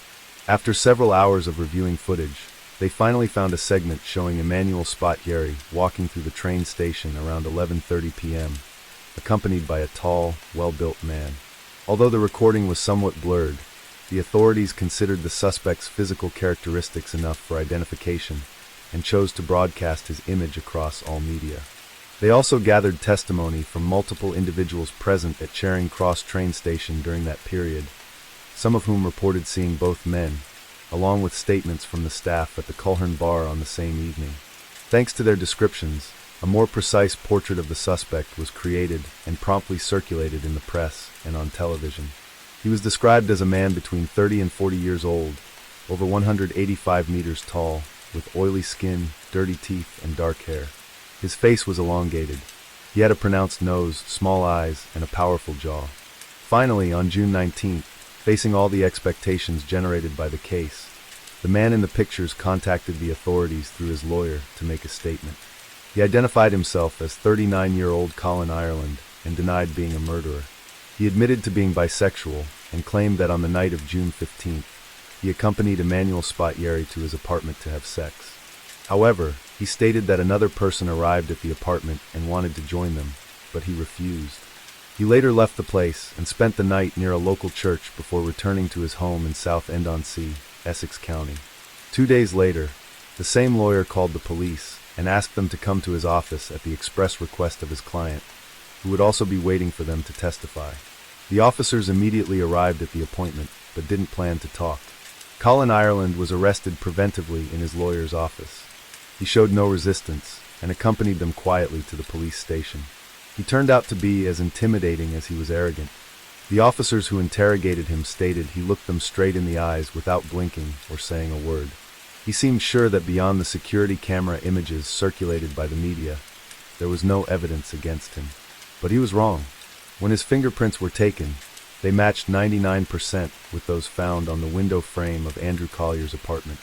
After several hours of reviewing footage, they finally found a segment showing Emmanuel Spot-Yerry walking through the train station around 11:30 p.m., accompanied by a tall, well-built man. Although the recording was somewhat blurred, the authorities considered the suspect's physical characteristics enough for identification and chose to broadcast his image across all media. They also gathered testimony from multiple individuals present at Charing Cross train station during that period, some of whom reported seeing both men, along with statements from the staff at the Culhern bar on the same evening. Thanks to their descriptions, a more precise portrait of the suspect was created and promptly circulated in the press and on television. He was described as a man between 30 and 40 years old, over 185 meters tall, with oily skin, dirty teeth, and dark hair. His face was elongated. He had a pronounced nose, small eyes, and a powerful jaw. Finally, on June 19th, facing all the expectations generated by the case, the man in the pictures contacted the authorities through his lawyer to make a statement. He identified himself as 39-year-old Colin Ireland and denied being a murderer. He admitted to being bisexual and claimed that on the night of June 15th, he accompanied Emmanuel Spot-Yerry to his apartment to have sex. However, he stated that another person arrived at the apartment and wanted to join them, but he refused. He later left the place and spent the night near a local church before returning to his home in Southend-on-Sea, Essex County. 2 days later, the same lawyer called the police and asked them to come to his office at the express request of his client, who would also be waiting for them to testify. The officers immediately arrived at the appointment, but didn't plan to talk. Colin Ireland was arrested preventively in his lawyer's office. He showed no resistance and accompanied them quietly to the police station. He turned out to be as intimidating as he was arrogant. The officers who interrogated him stated he looked them straight in the eyes without blinking or saying a word. He seemed sure that beyond the security camera images circulated by the media, there was no evidence against him. But he was wrong. When his fingerprints were taken, they matched 99% with those found on the window frame of Andrew Collier's apartment.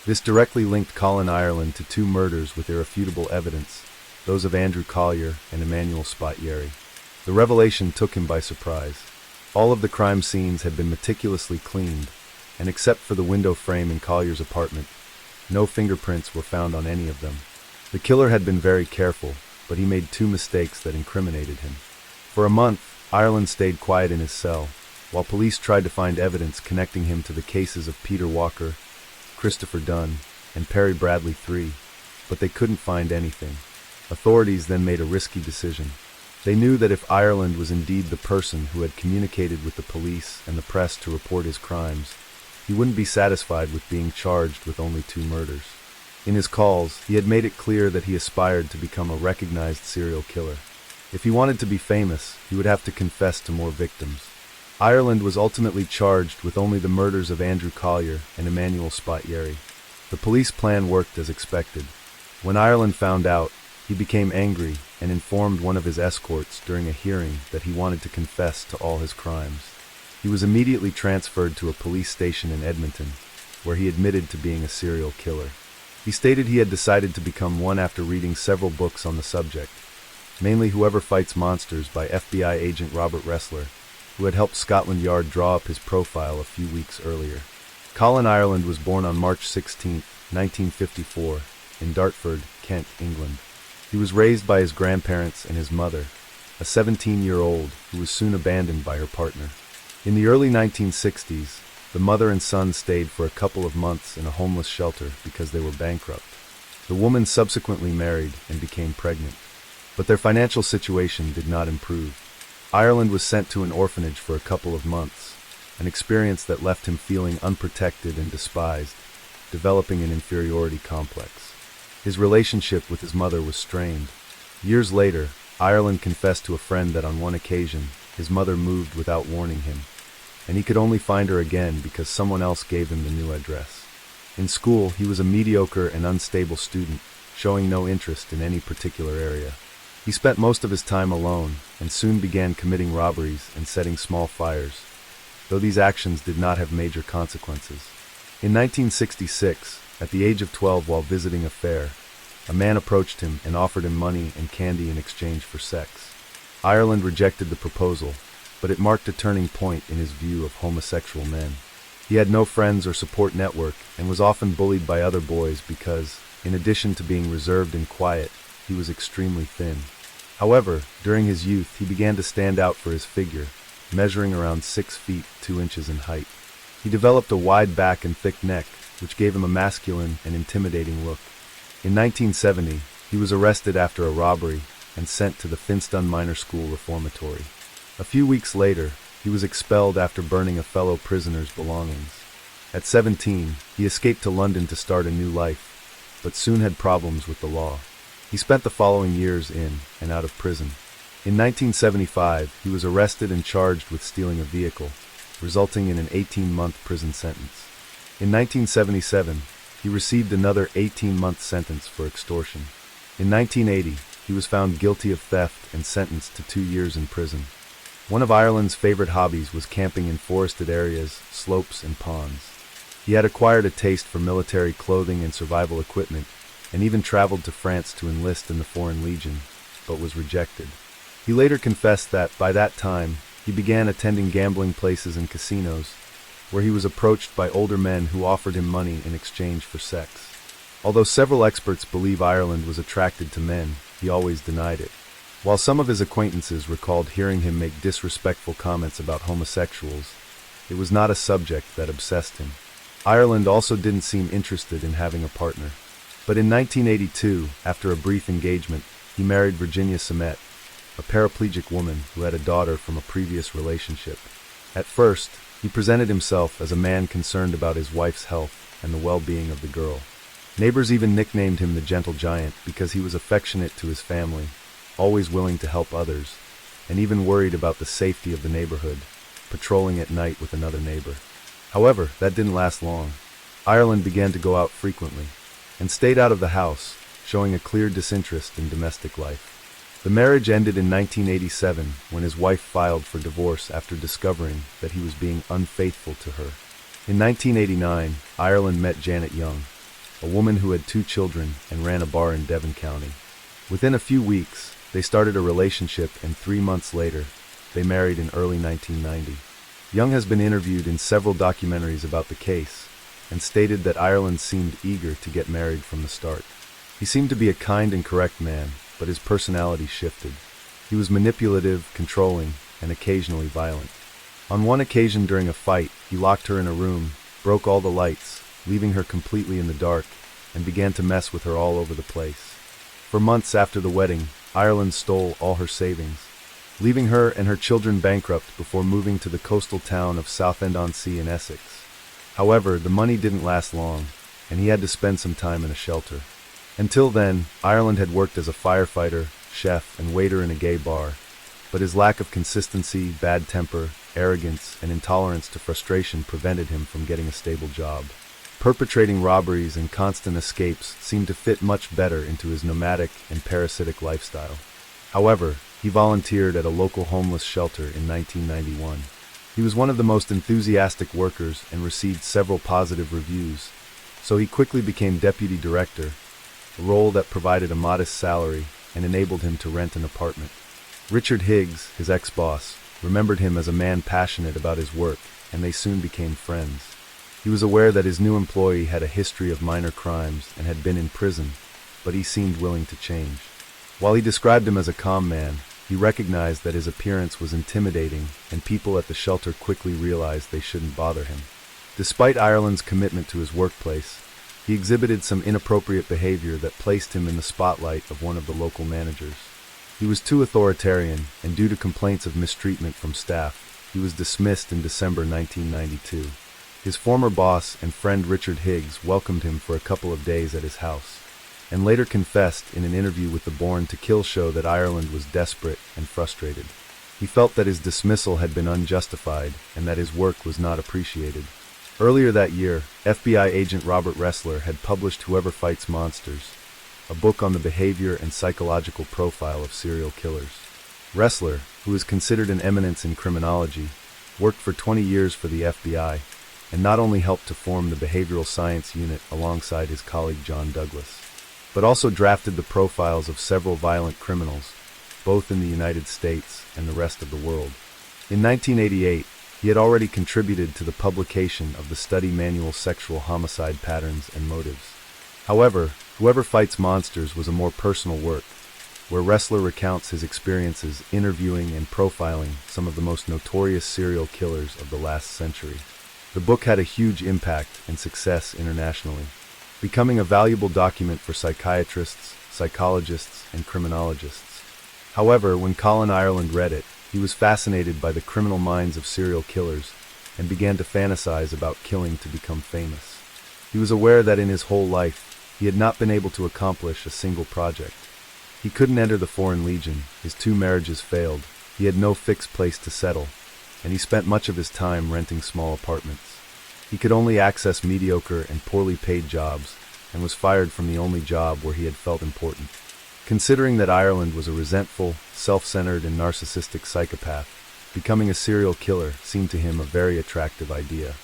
This directly linked Colin Ireland to 2 murders with irrefutable evidence, those of Andrew Collier and Emmanuel Spot-Yerry. The revelation took him by surprise. All of the crime scenes had been meticulously cleaned, and except for the window frame in Collier's apartment, no fingerprints were found on any of them. The killer had been very careful, but he made 2 mistakes that incriminated him. For a month, Ireland stayed quiet in his cell, while police tried to find evidence connecting him to the cases of Peter Walker, Christopher Dunn, and Perry Bradley III, but they couldn't find anything. Authorities then made a risky decision. They knew that if Ireland was indeed the person who had communicated with the police and the press to report his crimes, he wouldn't be satisfied with being charged with only 2 murders. In his calls, he had made it clear that he aspired to become a recognized serial killer. If he wanted to be famous, he would have to confess to more victims. Ireland was ultimately charged with only the murders of Andrew Collier and Emmanuel Spot-Yerry. The police plan worked as expected. When Ireland found out, he became angry and informed one of his escorts during a hearing that he wanted to confess to all his crimes. He was immediately transferred to a police station in Edmonton, where he admitted to being a serial killer. He stated he had decided to become one after reading several books on the subject, mainly Whoever Fights Monsters by FBI agent Robert Ressler, who had helped Scotland Yard draw up his profile a few weeks earlier. Colin Ireland was born on March 16, 1954, in Dartford, Kent, England. He was raised by his grandparents and his mother, a 17-year-old who was soon abandoned by her partner. In the early 1960s, the mother and son stayed for a couple of months in a homeless shelter because they were bankrupt. The woman subsequently married and became pregnant, but their financial situation did not improve. Ireland was sent to an orphanage for a couple of months, an experience that left him feeling unprotected and despised, developing an inferiority complex. His relationship with his mother was strained. Years later, Ireland confessed to a friend that on one occasion, his mother moved without warning him, and he could only find her again because someone else gave him the new address. In school, he was a mediocre and unstable student, showing no interest in any particular area. He spent most of his time alone, and soon began committing robberies and setting small fires, though these actions did not have major consequences. In 1966, at the age of 12 while visiting a fair, a man approached him and offered him money and candy in exchange for sex. Ireland rejected the proposal, but it marked a turning point in his view of homosexual men. He had no friends or support network and was often bullied by other boys because, in addition to being reserved and quiet, he was extremely thin. However, during his youth, he began to stand out for his figure, measuring around 6 feet 2 inches in height. He developed a wide back and thick neck, which gave him a masculine and intimidating look. In 1970, he was arrested after a robbery and sent to the Finston Minor School Reformatory. A few weeks later, he was expelled after burning a fellow prisoner's belongings. At 17, he escaped to London to start a new life, but soon had problems with the law. He spent the following years in and out of prison. In 1975, he was arrested and charged with stealing a vehicle, resulting in an 18-month prison sentence. In 1977, he received another 18-month sentence for extortion. In 1980, he was found guilty of theft and sentenced to 2 years in prison. One of Ireland's favorite hobbies was camping in forested areas, slopes, and ponds. He had acquired a taste for military clothing and survival equipment, and even traveled to France to enlist in the Foreign Legion, but was rejected. He later confessed that, by that time, he began attending gambling places and casinos, where he was approached by older men who offered him money in exchange for sex. Although several experts believe Ireland was attracted to men, he always denied it. While some of his acquaintances recalled hearing him make disrespectful comments about homosexuals, it was not a subject that obsessed him. Ireland also didn't seem interested in having a partner. But in 1982, after a brief engagement, he married Virginia Summett, a paraplegic woman who had a daughter from a previous relationship. At first, he presented himself as a man concerned about his wife's health and the well-being of the girl. Neighbors even nicknamed him the Gentle Giant because he was affectionate to his family, always willing to help others, and even worried about the safety of the neighborhood, patrolling at night with another neighbor. However, that didn't last long. Ireland began to go out frequently, and stayed out of the house, showing a clear disinterest in domestic life. The marriage ended in 1987 when his wife filed for divorce after discovering that he was being unfaithful to her. In 1989, Ireland met Janet Young, a woman who had 2 children and ran a bar in Devon County. Within a few weeks, they started a relationship, and 3 months later, they married in early 1990. Young has been interviewed in several documentaries about the case, and stated that Ireland seemed eager to get married from the start. He seemed to be a kind and correct man, but his personality shifted. He was manipulative, controlling, and occasionally violent. On one occasion during a fight, he locked her in a room, broke all the lights, leaving her completely in the dark, and began to mess with her all over the place. For months after the wedding, Ireland stole all her savings, leaving her and her children bankrupt before moving to the coastal town of Southend-on-Sea in Essex. However, the money didn't last long, and he had to spend some time in a shelter. Until then, Ireland had worked as a firefighter, chef, and waiter in a gay bar, but his lack of consistency, bad temper, arrogance, and intolerance to frustration prevented him from getting a stable job. Perpetrating robberies and constant escapes seemed to fit much better into his nomadic and parasitic lifestyle. However, he volunteered at a local homeless shelter in 1991. He was one of the most enthusiastic workers and received several positive reviews, so he quickly became deputy director, a role that provided a modest salary and enabled him to rent an apartment. Richard Higgs, his ex-boss, remembered him as a man passionate about his work, and they soon became friends. He was aware that his new employee had a history of minor crimes and had been in prison, but he seemed willing to change. While he described him as a calm man, he recognized that his appearance was intimidating, and people at the shelter quickly realized they shouldn't bother him. Despite Ireland's commitment to his workplace, he exhibited some inappropriate behavior that placed him in the spotlight of one of the local managers. He was too authoritarian, and due to complaints of mistreatment from staff, he was dismissed in December 1992. His former boss and friend Richard Higgs welcomed him for a couple of days at his house, and later confessed in an interview with the Born to Kill show that Ireland was desperate and frustrated. He felt that his dismissal had been unjustified and that his work was not appreciated. Earlier that year, FBI agent Robert Ressler had published Whoever Fights Monsters, a book on the behavior and psychological profile of serial killers. Ressler, who is considered an eminence in criminology, worked for 20 years for the FBI, and not only helped to form the behavioral science unit alongside his colleague John Douglas, but also drafted the profiles of several violent criminals, both in the United States and the rest of the world. In 1988, He had already contributed to the publication of the study manual Sexual Homicide Patterns and Motives. However, Whoever Fights Monsters was a more personal work, where Ressler recounts his experiences interviewing and profiling some of the most notorious serial killers of the last century. The book had a huge impact and success internationally, becoming a valuable document for psychiatrists, psychologists, and criminologists. However, when Colin Ireland read it, he was fascinated by the criminal minds of serial killers and began to fantasize about killing to become famous. He was aware that in his whole life, he had not been able to accomplish a single project. He couldn't enter the Foreign Legion, his 2 marriages failed, he had no fixed place to settle, and he spent much of his time renting small apartments. He could only access mediocre and poorly paid jobs, and was fired from the only job where he had felt important. Considering that Ireland was a resentful, self-centered, and narcissistic psychopath, becoming a serial killer seemed to him a very attractive idea.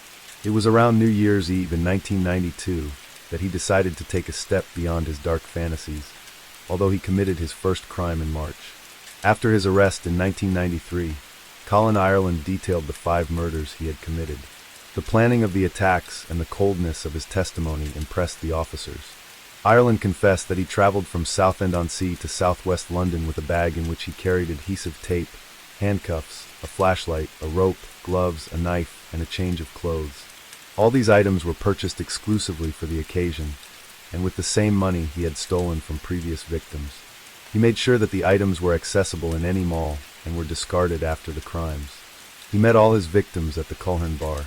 It was around New Year's Eve in 1992 that he decided to take a step beyond his dark fantasies, although he committed his first crime in March. After his arrest in 1993, Colin Ireland detailed the 5 murders he had committed. The planning of the attacks and the coldness of his testimony impressed the officers. Ireland confessed that he traveled from Southend-on-Sea to southwest London with a bag in which he carried adhesive tape, handcuffs, a flashlight, a rope, gloves, a knife, and a change of clothes. All these items were purchased exclusively for the occasion, and with the same money he had stolen from previous victims. He made sure that the items were accessible in any mall and were discarded after the crimes. He met all his victims at the Culhern bar,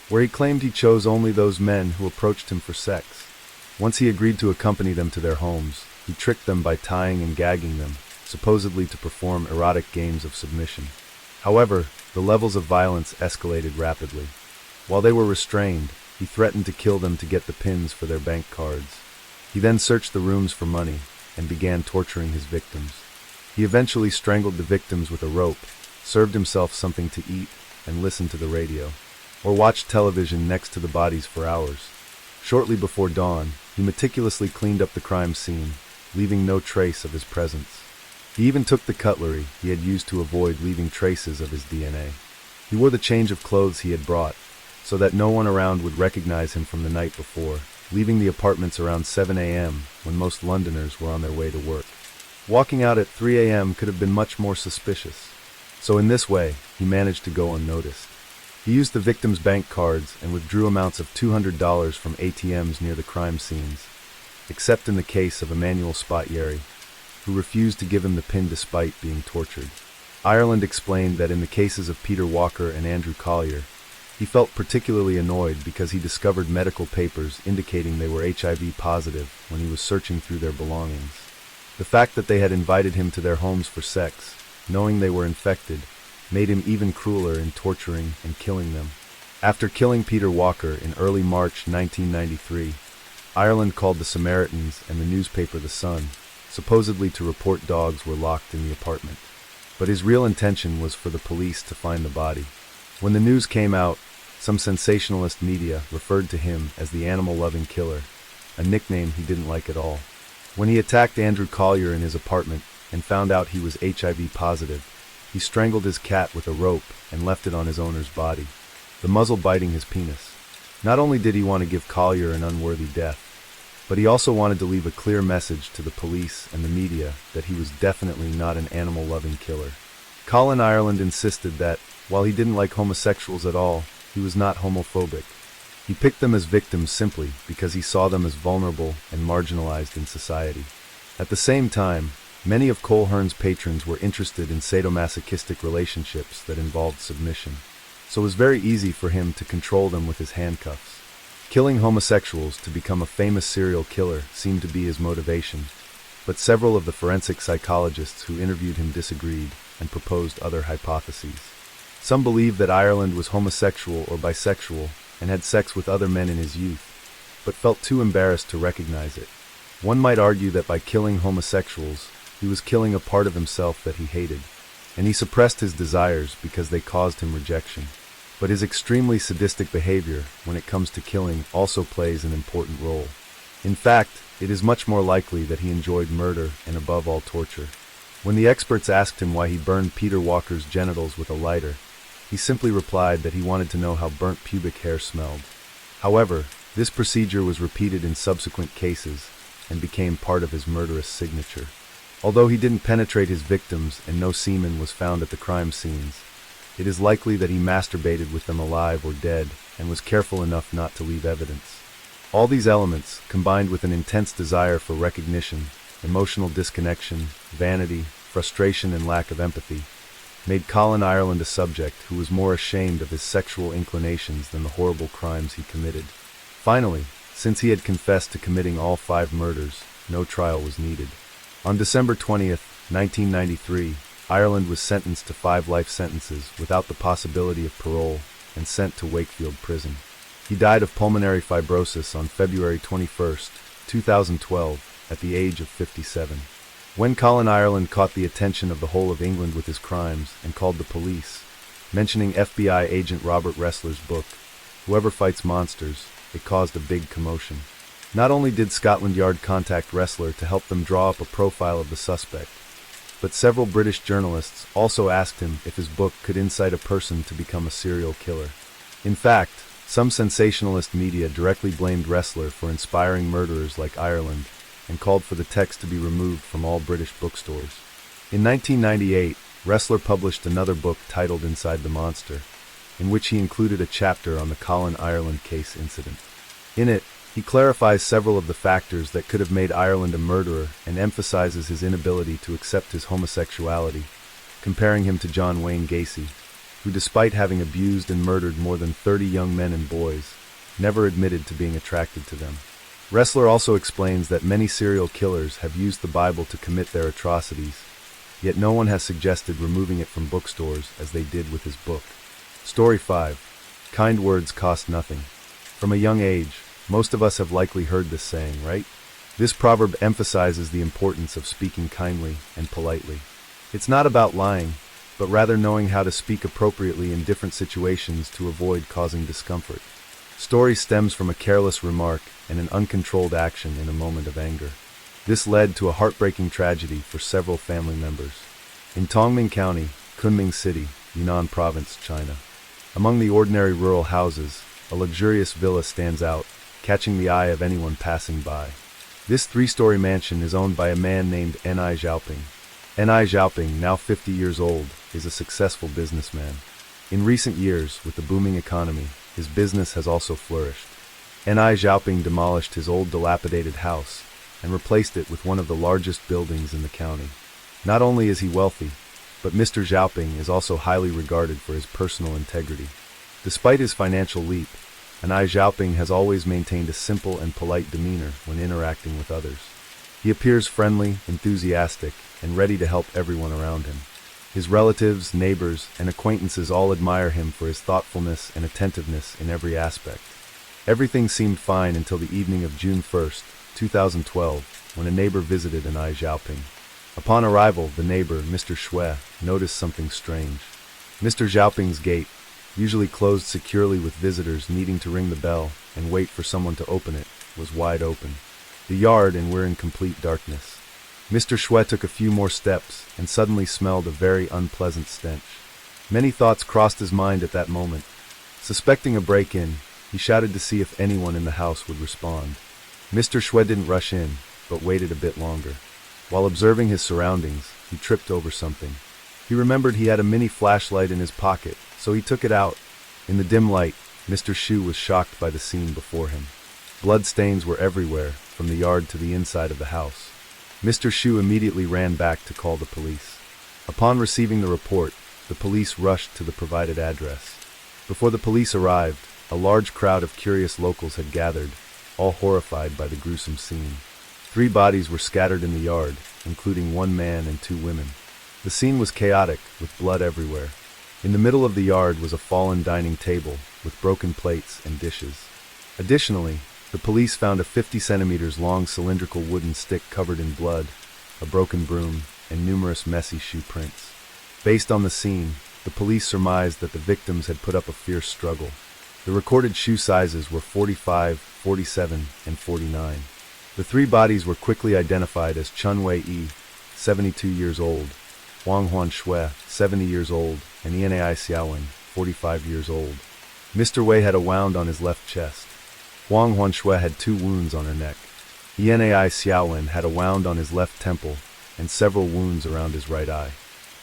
where he claimed he chose only those men who approached him for sex. Once he agreed to accompany them to their homes, he tricked them by tying and gagging them, supposedly to perform erotic games of submission. However, the levels of violence escalated rapidly. While they were restrained, he threatened to kill them to get the pins for their bank cards. He then searched the rooms for money and began torturing his victims. He eventually strangled the victims with a rope, served himself something to eat, and listened to the radio, or watched television next to the bodies for hours. Shortly before dawn, he meticulously cleaned up the crime scene, leaving no trace of his presence. He even took the cutlery he had used to avoid leaving traces of his DNA. He wore the change of clothes he had brought, so that no one around would recognize him from the night before, leaving the apartments around 7 a.m. when most Londoners were on their way to work. Walking out at 3 a.m. could have been much more suspicious. So in this way, he managed to go unnoticed. He used the victims' bank cards and withdrew amounts of $200 from ATMs near the crime scenes, except in the case of Emmanuel Spottieri, who refused to give him the pin despite being tortured. Ireland explained that in the cases of Peter Walker and Andrew Collier, he felt particularly annoyed because he discovered medical papers indicating they were HIV positive when he was searching through their belongings. The fact that they had invited him to their homes for sex, knowing they were infected, made him even crueler in torturing and killing them. After killing Peter Walker in early March 1993, Ireland called the Samaritans and the newspaper The Sun, supposedly to report dogs were locked in the apartment. But his real intention was for the police to find the body. When the news came out, some sensationalist media referred to him as the animal-loving killer, a nickname he didn't like at all. When he attacked Andrew Collier in his apartment and found out he was HIV positive, he strangled his cat with a rope and left it on his owner's body, the muzzle biting his penis. Not only did he want to give Collier an unworthy death, but he also wanted to leave a clear message to the police and the media that he was definitely not an animal-loving killer. Colin Ireland insisted that, while he didn't like homosexuals at all, he was not homophobic. He picked them as victims simply because he saw them as vulnerable and marginalized in society. At the same time, many of Culhern's patrons were interested in sadomasochistic relationships that involved submission, so it was very easy for him to control them with his handcuffs. Killing homosexuals to become a famous serial killer seemed to be his motivation, but several of the forensic psychologists who interviewed him disagreed and proposed other hypotheses. Some believed that Ireland was homosexual or bisexual and had sex with other men in his youth, but felt too embarrassed to recognize it. One might argue that by killing homosexuals, he was killing a part of himself that he hated, and he suppressed his desires because they caused him rejection. But his extremely sadistic behavior when it comes to killing also plays an important role. In fact, it is much more likely that he enjoyed murder and above all torture. When the experts asked him why he burned Peter Walker's genitals with a lighter, He simply replied that he wanted to know how burnt pubic hair smelled. However, this procedure was repeated in subsequent cases and became part of his murderous signature. Although he didn't penetrate his victims and no semen was found at the crime scenes, it is likely that he masturbated with them alive or dead and was careful enough not to leave evidence. All these elements, combined with an intense desire for recognition, emotional disconnection, vanity, frustration, and lack of empathy, made Colin Ireland a subject who was more ashamed of his sexual inclinations than the horrible crimes he committed. Finally, since he had confessed to committing all 5 murders, no trial was needed. On December 20th, 1993, Ireland was sentenced to 5 life sentences without the possibility of parole and sent to Wakefield Prison. He died of pulmonary fibrosis on February 21, 2012, at the age of 57. When Colin Ireland caught the attention of the whole of England with his crimes and called the police, mentioning FBI agent Robert Ressler's book, Whoever Fights Monsters, it caused a big commotion. Not only did Scotland Yard contact Ressler to help them draw up a profile of the suspect, but several British journalists also asked him if his book could incite a person to become a serial killer. In fact, some sensationalist media directly blamed Ressler for inspiring murderers like Ireland and called for the text to be removed from all British bookstores. In 1998, Ressler published another book titled Inside the Monster, in which he included a chapter on the Colin Ireland case incident. In it, he clarifies several of the factors that could have made Ireland a murderer and emphasizes his inability to accept his homosexuality, comparing him to John Wayne Gacy, who, despite having abused and murdered more than 30 young men and boys, never admitted to being attracted to them. Ressler also explains that many serial killers have used the Bible to commit their atrocities, yet no one has suggested removing it from bookstores as they did with his book. Story 5. Kind words cost nothing. From a young age, most of us have likely heard this saying, right? This proverb emphasizes the importance of speaking kindly and politely. It's not about lying, but rather knowing how to speak appropriately in different situations to avoid causing discomfort. Story stems from a careless remark and an uncontrolled action in a moment of anger. This led to a heartbreaking tragedy for several family members. In Tongming County, Kunming City, Yunnan Province, China. Among the ordinary rural houses, a luxurious villa stands out, catching the eye of anyone passing by. This 3-story mansion is owned by a man named Ni Xiaoping. Ni Xiaoping, now 50 years old, is a successful businessman. In recent years, with the booming economy, his business has also flourished. Ni Xiaoping demolished his old dilapidated house and replaced it with one of the largest buildings in the county. Not only is he wealthy, but Mr. Xiaoping is also highly regarded for his personal integrity. Despite his financial leap, Ni Xiaoping has always maintained a simple and polite demeanor when interacting with others. He appears friendly, enthusiastic, and ready to help everyone around him. His relatives, neighbors, and acquaintances all admire him for his thoughtfulness and attentiveness in every aspect. Everything seemed fine until the evening of June 1st, 2012, when a neighbor visited Ni Xiaoping. Upon arrival, the neighbor, Mr. Shui, noticed something strange. Mr. Xiaoping's gate, usually closed securely with visitors needing to ring the bell and wait for someone to open it, was wide open. The yard and we're in complete darkness. Mr. Shui took a few more steps and suddenly smelled a very unpleasant stench. Many thoughts crossed his mind at that moment. Suspecting a break-in, he shouted to see if anyone in the house would respond. Mr. Shui didn't rush in, but waited a bit longer. While observing his surroundings, he tripped over something. He remembered he had a mini flashlight in his pocket, so he took it out. In the dim light, Mr. Shu was shocked by the scene before him. Blood stains were everywhere, from the yard to the inside of the house. Mr. Shu immediately ran back to call the police. Upon receiving the report, the police rushed to the provided address. Before the police arrived, a large crowd of curious locals had gathered, all horrified by the gruesome scene. 3 bodies were scattered in the yard, including 1 man and 2 women. The scene was chaotic, with blood everywhere. In the middle of the yard was a fallen dining table, with broken plates and dishes. Additionally, the police found a 50 centimeters long cylindrical wooden stick covered in blood, a broken broom, and numerous messy shoe prints. Based on the scene, the police surmised that the victims had put up a fierce struggle. The recorded shoe sizes were 45, 47, and 49. The 3 bodies were quickly identified as Chun Wei-yi, 72 years old, Wang Huan Shui, 70 years old, and Enai Xiaowing, 45 years old. Mr. Wei had a wound on his left chest. Huang Huanshui had 2 wounds on her neck. Enai Xiaowen had a wound on his left temple and several wounds around his right eye.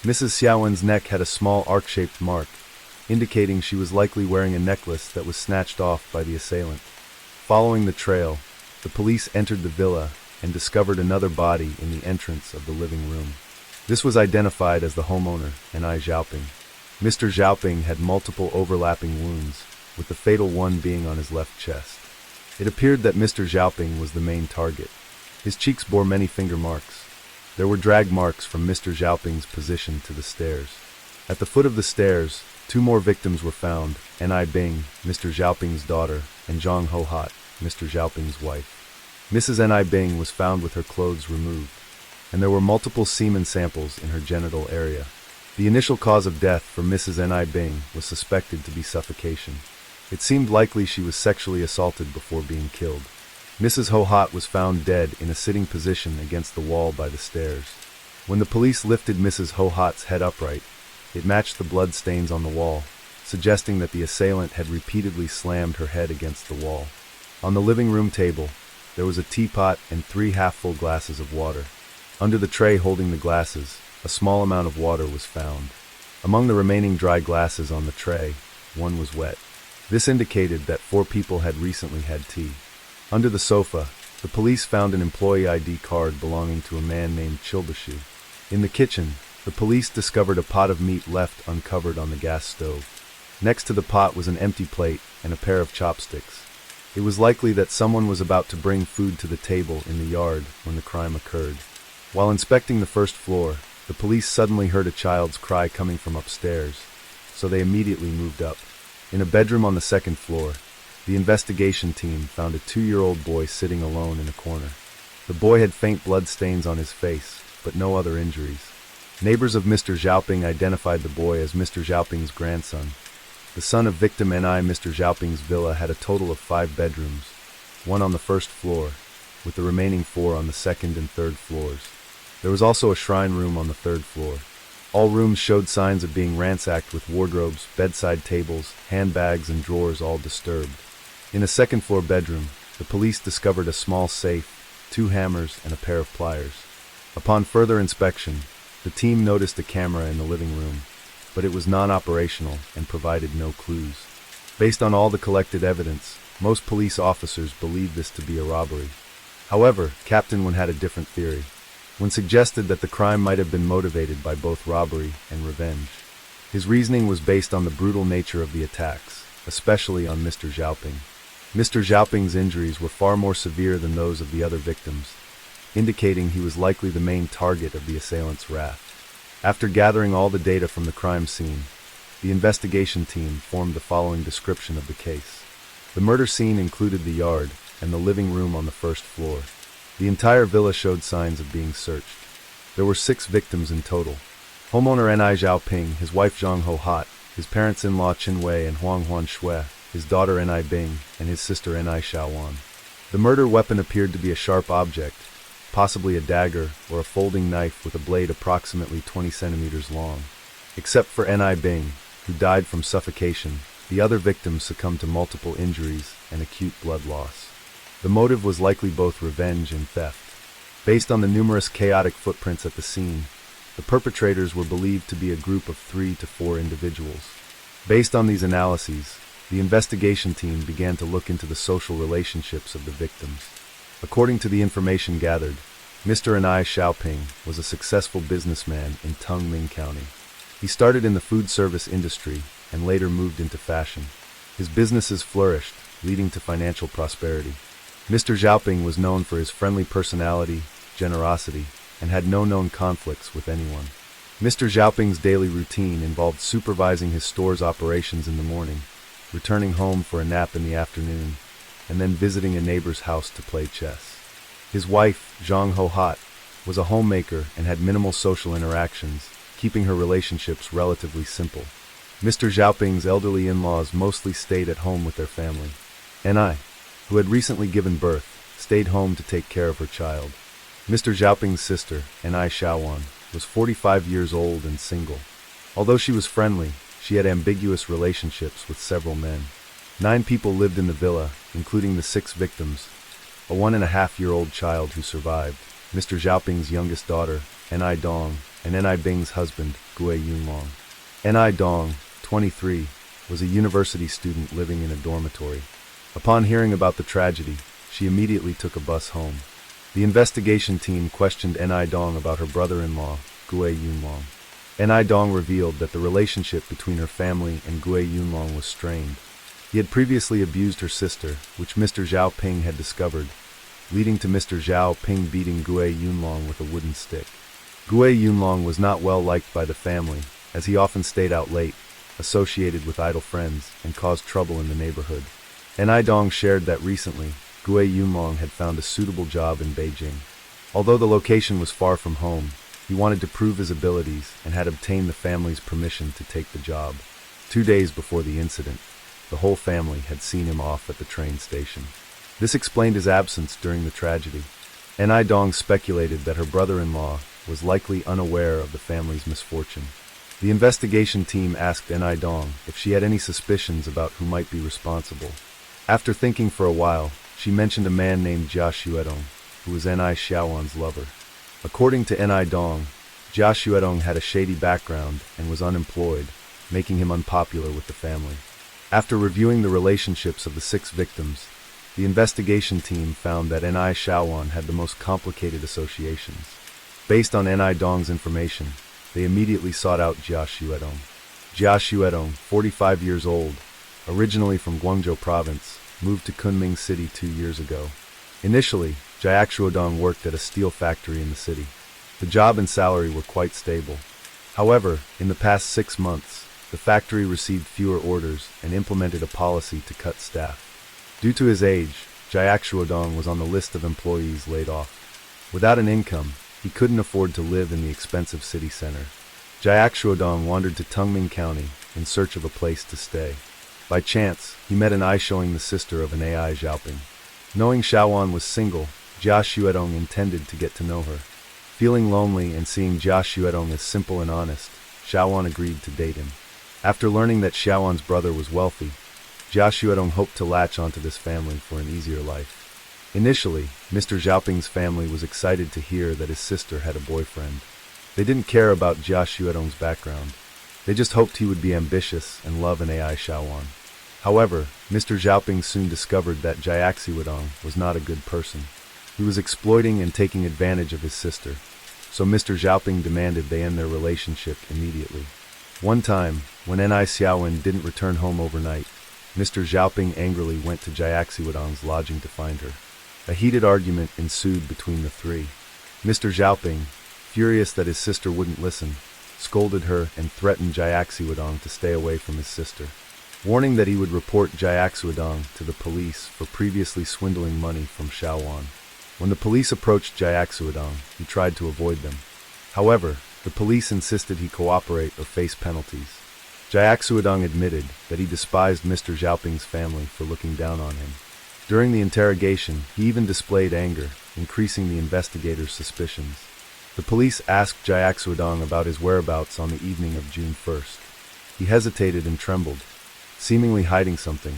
Mrs. Xiaowen's neck had a small arc-shaped mark, indicating she was likely wearing a necklace that was snatched off by the assailant. Following the trail, the police entered the villa and discovered another body in the entrance of the living room. This was identified as the homeowner, Enai Xiaoping. Mr. Xiaoping had multiple overlapping wounds, with the fatal one being on his left chest. It appeared that Mr. Xiaoping was the main target. His cheeks bore many finger marks. There were drag marks from Mr. Xiaoping's position to the stairs. At the foot of the stairs, 2 more victims were found, Enai Bing, Mr. Xiaoping's daughter, and Zhang Hohat, Mr. Xiaoping's wife. Mrs. Enai Bing was found with her clothes removed, and there were multiple semen samples in her genital area. The initial cause of death for Mrs. Enai Bing was suspected to be suffocation. It seemed likely she was sexually assaulted before being killed. Mrs. Hohat was found dead in a sitting position against the wall by the stairs. When the police lifted Mrs. Hohat's head upright, it matched the blood stains on the wall, suggesting that the assailant had repeatedly slammed her head against the wall. On the living room table, there was a teapot and 3 half-full glasses of water. Under the tray holding the glasses, a small amount of water was found. Among the remaining dry glasses on the tray, 1 was wet. This indicated that 4 people had recently had tea. Under the sofa, the police found an employee ID card belonging to a man named Chilbashu. In the kitchen, the police discovered a pot of meat left uncovered on the gas stove. Next to the pot was an empty plate and a pair of chopsticks. It was likely that someone was about to bring food to the table in the yard when the crime occurred. While inspecting the first floor, the police suddenly heard a child's cry coming from upstairs, so they immediately moved up. In a bedroom on the 2nd floor, the investigation team found a 2-year-old boy sitting alone in a corner. The boy had faint blood stains on his face, but no other injuries. Neighbors of Mr. Xiaoping identified the boy as Mr. Xiaoping's grandson. The son of victim Enai. Mr. Xiaoping's villa had a total of 5 bedrooms, 1 on the 1st floor, with the remaining 4 on the 2nd and 3rd floors. There was also a shrine room on the 3rd floor. All rooms showed signs of being ransacked, with wardrobes, bedside tables, handbags, and drawers all disturbed. In a 2nd floor bedroom, the police discovered a small safe, 2 hammers, and a pair of pliers. Upon further inspection, the team noticed a camera in the living room, but it was non-operational and provided no clues. Based on all the collected evidence, most police officers believed this to be a robbery. However, Captain Wen had a different theory. Wen suggested that the crime might have been motivated by both robbery and revenge. His reasoning was based on the brutal nature of the attacks, especially on Mr. Xiaoping. Mr. Xiaoping's injuries were far more severe than those of the other victims, indicating he was likely the main target of the assailant's wrath. After gathering all the data from the crime scene, the investigation team formed the following description of the case. The murder scene included the yard and the living room on the 1st floor. The entire villa showed signs of being searched. There were 6 victims in total. Homeowner Enai Xiaoping, his wife Zhang Hohat, his parents-in-law Qin Wei and Huang Huanshui, his daughter Enai Bing, and his sister Enai Xiaowan. The murder weapon appeared to be a sharp object, possibly a dagger or a folding knife with a blade approximately 20 centimeters long. Except for Enai Bing, who died from suffocation, the other victims succumbed to multiple injuries and acute blood loss. The motive was likely both revenge and theft. Based on the numerous chaotic footprints at the scene, the perpetrators were believed to be a group of 3 to 4 individuals. Based on these analyses, the investigation team began to look into the social relationships of the victims. According to the information gathered, Mr. Enai Xiaoping was a successful businessman in Tongming County. He started in the food service industry and later moved into fashion. His businesses flourished, leading to financial prosperity. Mr. Xiaoping was known for his friendly personality, generosity, and had no known conflicts with anyone. Mr. Xiaoping's daily routine involved supervising his store's operations in the morning, returning home for a nap in the afternoon, and then visiting a neighbor's house to play chess. His wife, Zhang Hohat, was a homemaker and had minimal social interactions, keeping her relationships relatively simple. Mr. Xiaoping's elderly in-laws mostly stayed at home with their family. Enai, who had recently given birth, stayed home to take care of her child. Mr. Xiaoping's sister, Enai Xiaowan, was 45 years old and single. Although she was friendly, she had ambiguous relationships with several men. 9 people lived in the villa, including the 6 victims, a 1.5-year-old child who survived, Mr. Xiaoping's youngest daughter, Ni Dong, and Ni Bing's husband, Gue Yunlong. Ni Dong, 23, was a university student living in a dormitory. Upon hearing about the tragedy, she immediately took a bus home. The investigation team questioned Ni Dong about her brother-in-law, Gue Yunlong. Ni Dong revealed that the relationship between her family and Gue Yunlong was strained. He had previously abused her sister, which Mr. Zhao Ping had discovered, leading to Mr. Zhao Ping beating Gue Yunlong with a wooden stick. Gue Yunlong was not well liked by the family, as he often stayed out late, associated with idle friends, and caused trouble in the neighborhood. Ni Dong shared that recently, Gue Yunlong had found a suitable job in Beijing. Although the location was far from home, he wanted to prove his abilities and had obtained the family's permission to take the job. 2 days before the incident, the whole family had seen him off at the train station. This explained his absence during the tragedy. Ni Dong speculated that her brother-in-law was likely unaware of the family's misfortune. The investigation team asked Ni Dong if she had any suspicions about who might be responsible. After thinking for a while, she mentioned a man named Jia Xuedong, who was Ni Xiaowan's lover. According to Ni Dong, Jia Xuedong had a shady background and was unemployed, making him unpopular with the family. After reviewing the relationships of the 6 victims, the investigation team found that Ni Xiaowan had the most complicated associations. Based on Ni Dong's information, they immediately sought out Jia Xuedong. Jia Xuedong, 45 years old, originally from Guangzhou province, moved to Kunming City 2 years ago. Initially, Jia Xuedong worked at a steel factory in the city. The job and salary were quite stable. However, in the past 6 months, the factory received fewer orders and implemented a policy to cut staff. Due to his age, Jia Xuedong was on the list of employees laid off. Without an income, he couldn't afford to live in the expensive city center. Jia Xuedong wandered to Tungming County in search of a place to stay. By chance, he met an eye showing the sister of an AI Xiaoping. Knowing Xiaowan was single, Jia Xuedong intended to get to know her. Feeling lonely and seeing Jia Xuedong as simple and honest, Xiaowan agreed to date him. After learning that Xiaowan's brother was wealthy, Jia Xuedong hoped to latch onto this family for an easier life. Initially, Mr. Xiaoping's family was excited to hear that his sister had a boyfriend. They didn't care about Jia Xuedong's background. They just hoped he would be ambitious and love an AI Xiaowan. However, Mr. Xiaoping soon discovered that Jia Xuedong was not a good person. He was exploiting and taking advantage of his sister, so Mr. Xiaoping demanded they end their relationship immediately. One time, when Ni Xiaowan didn't return home overnight, Mr. Xiaoping angrily went to Jia Xuedong's lodging to find her. A heated argument ensued between the three. Mr. Xiaoping, furious that his sister wouldn't listen, scolded her and threatened Jia Xuedong to stay away from his sister, warning that he would report Jia Xuedong to the police for previously swindling money from Xiaowan. When the police approached Jia Xuedong, he tried to avoid them. However, the police insisted he cooperate or face penalties. Jia Xuedong admitted that he despised Mr. Xiaoping's family for looking down on him. During the interrogation, he even displayed anger, increasing the investigators' suspicions. The police asked Jia Xuedong about his whereabouts on the evening of June 1st. He hesitated and trembled, seemingly hiding something.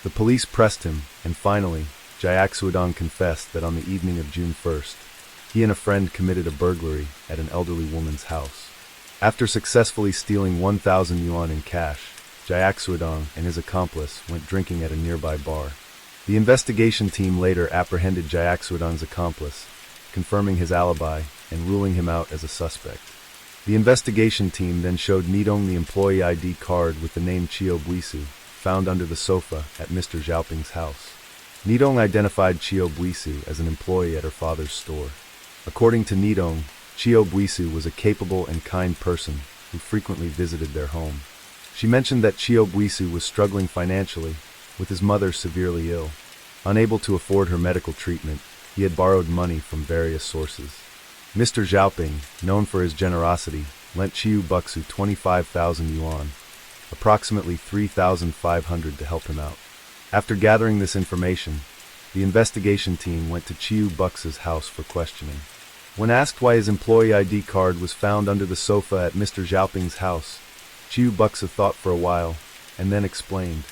The police pressed him, and finally, Jia Xuedong confessed that on the evening of June 1st, he and a friend committed a burglary at an elderly woman's house. After successfully stealing 1,000 yuan in cash, Jia Xuedong and his accomplice went drinking at a nearby bar. The investigation team later apprehended Jia Xuedong's accomplice, confirming his alibi and ruling him out as a suspect. The investigation team then showed Nidong the employee ID card with the name Chio Buisu, found under the sofa at Mr. Xiaoping's house. Nidong identified Chio Buisu as an employee at her father's store. According to Nidong, Chio Buisu was a capable and kind person who frequently visited their home. She mentioned that Chio Buisu was struggling financially, with his mother severely ill. Unable to afford her medical treatment, he had borrowed money from various sources. Mr. Xiaoping, known for his generosity, lent Chiu Buxu 25,000 yuan, approximately 3,500, to help him out. After gathering this information, the investigation team went to Chiu Bux's house for questioning. When asked why his employee ID card was found under the sofa at Mr. Xiaoping's house, Chiu Buxa thought for a while, and then explained.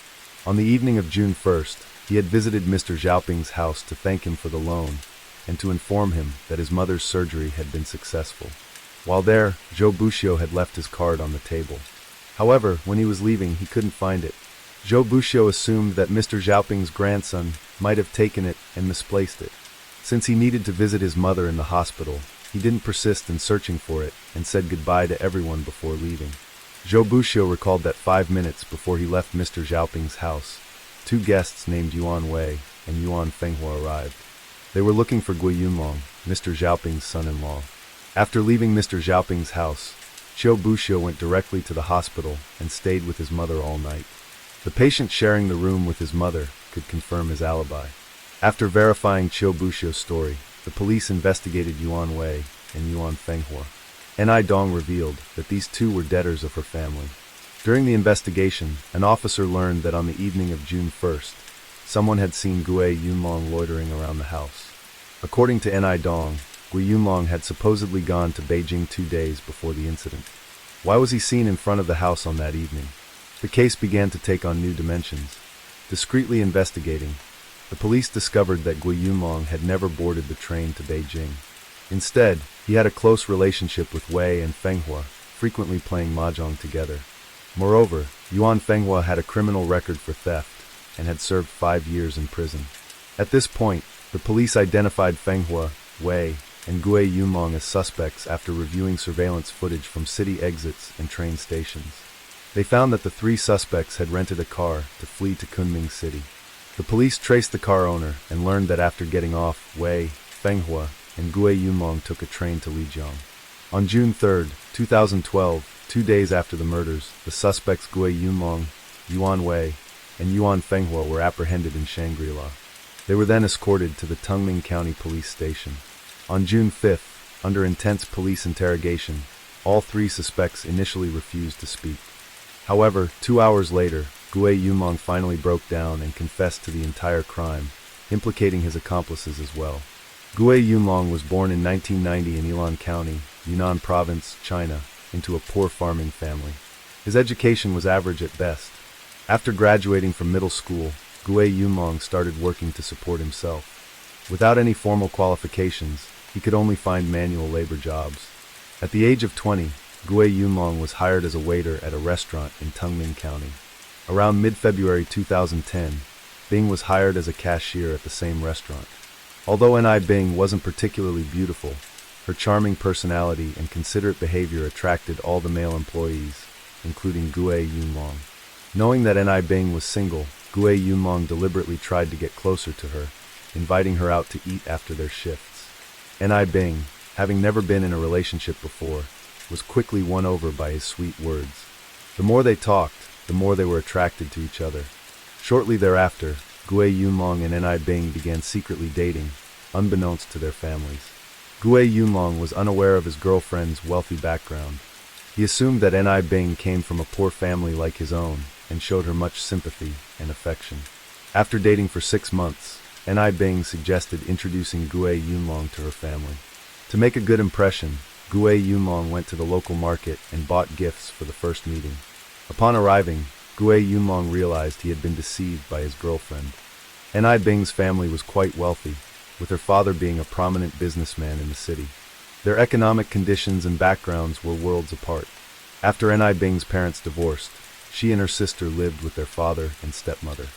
On the evening of June 1st, he had visited Mr. Xiaoping's house to thank him for the loan, and to inform him that his mother's surgery had been successful. While there, Zhou Buxiu had left his card on the table. However, when he was leaving, he couldn't find it. Zhou Buxiu assumed that Mr. Xiaoping's grandson might have taken it and misplaced it. Since he needed to visit his mother in the hospital, he didn't persist in searching for it and said goodbye to everyone before leaving. Zhou Buxiu recalled that 5 minutes before he left Mr. Xiaoping's house, 2 guests named Yuan Wei and Yuan Fenghua arrived. They were looking for Gui Yunlong, Mr. Xiaoping's son-in-law. After leaving Mr. Xiaoping's house, Zhou Buxiu went directly to the hospital and stayed with his mother all night. The patient sharing the room with his mother could confirm his alibi. After verifying Zhou Buxiu's story, the police investigated Yuan Wei and Yuan Fenghua. Ni Dong revealed that these 2 were debtors of her family. During the investigation, an officer learned that on the evening of June 1st, someone had seen Gui Yunlong loitering around the house. According to Ni Dong, Gui Yunlong had supposedly gone to Beijing 2 days before the incident. Why was he seen in front of the house on that evening? The case began to take on new dimensions. Discreetly investigating, the police discovered that Gui Yunlong had never boarded the train to Beijing. Instead, he had a close relationship with Wei and Fenghua, frequently playing mahjong together. Moreover, Yuan Fenghua had a criminal record for theft and had served 5 years in prison. At this point, the police identified Fenghua, Wei, and Gui Yunlong as suspects after reviewing surveillance footage from city exits and train stations. They found that the 3 suspects had rented a car to flee to Kunming City. The police traced the car owner and learned that after getting off, Wei, Fenghua, and Gui Yunlong took a train to Lijiang. On June 3, 2012, 2 days after the murders, the suspects Gui Yunlong, Yuan Wei, and Yuan Fenghua were apprehended in Shangri-La. They were then escorted to the Tungming County Police Station. On June 5, under intense police interrogation, all 3 suspects initially refused to speak. However, 2 hours later, Gui Yunlong finally broke down and confessed to the entire crime, implicating his accomplices as well. Gui Yunlong was born in 1990 in Yilan County, Yunnan Province, China, into a poor farming family. His education was average at best. After graduating from middle school, Gui Yunlong started working to support himself. Without any formal qualifications, he could only find manual labor jobs. At the age of 20, Gui Yunlong was hired as a waiter at a restaurant in Tungming County. Around mid-February 2010, Bing was hired as a cashier at the same restaurant. Although Ni Bing wasn't particularly beautiful, her charming personality and considerate behavior attracted all the male employees, including Gui Yunlong. Knowing that Ni Bing was single, Gui Yunlong deliberately tried to get closer to her, inviting her out to eat after their shifts. Ni Bing, having never been in a relationship before, was quickly won over by his sweet words. The more they talked, the more they were attracted to each other. Shortly thereafter, Gui Yunlong and Ni Bing began secretly dating, unbeknownst to their families. Gui Yunlong was unaware of his girlfriend's wealthy background. He assumed that Ni Bing came from a poor family like his own, and showed her much sympathy and affection. After dating for 6 months, Ni Bing suggested introducing Gui Yunlong to her family. To make a good impression, Gui Yunlong went to the local market and bought gifts for the first meeting. Upon arriving, Gui Yunlong realized he had been deceived by his girlfriend. Ni Bing's family was quite wealthy, with her father being a prominent businessman in the city. Their economic conditions and backgrounds were worlds apart. After Ni Bing's parents divorced, she and her sister lived with their father and stepmother.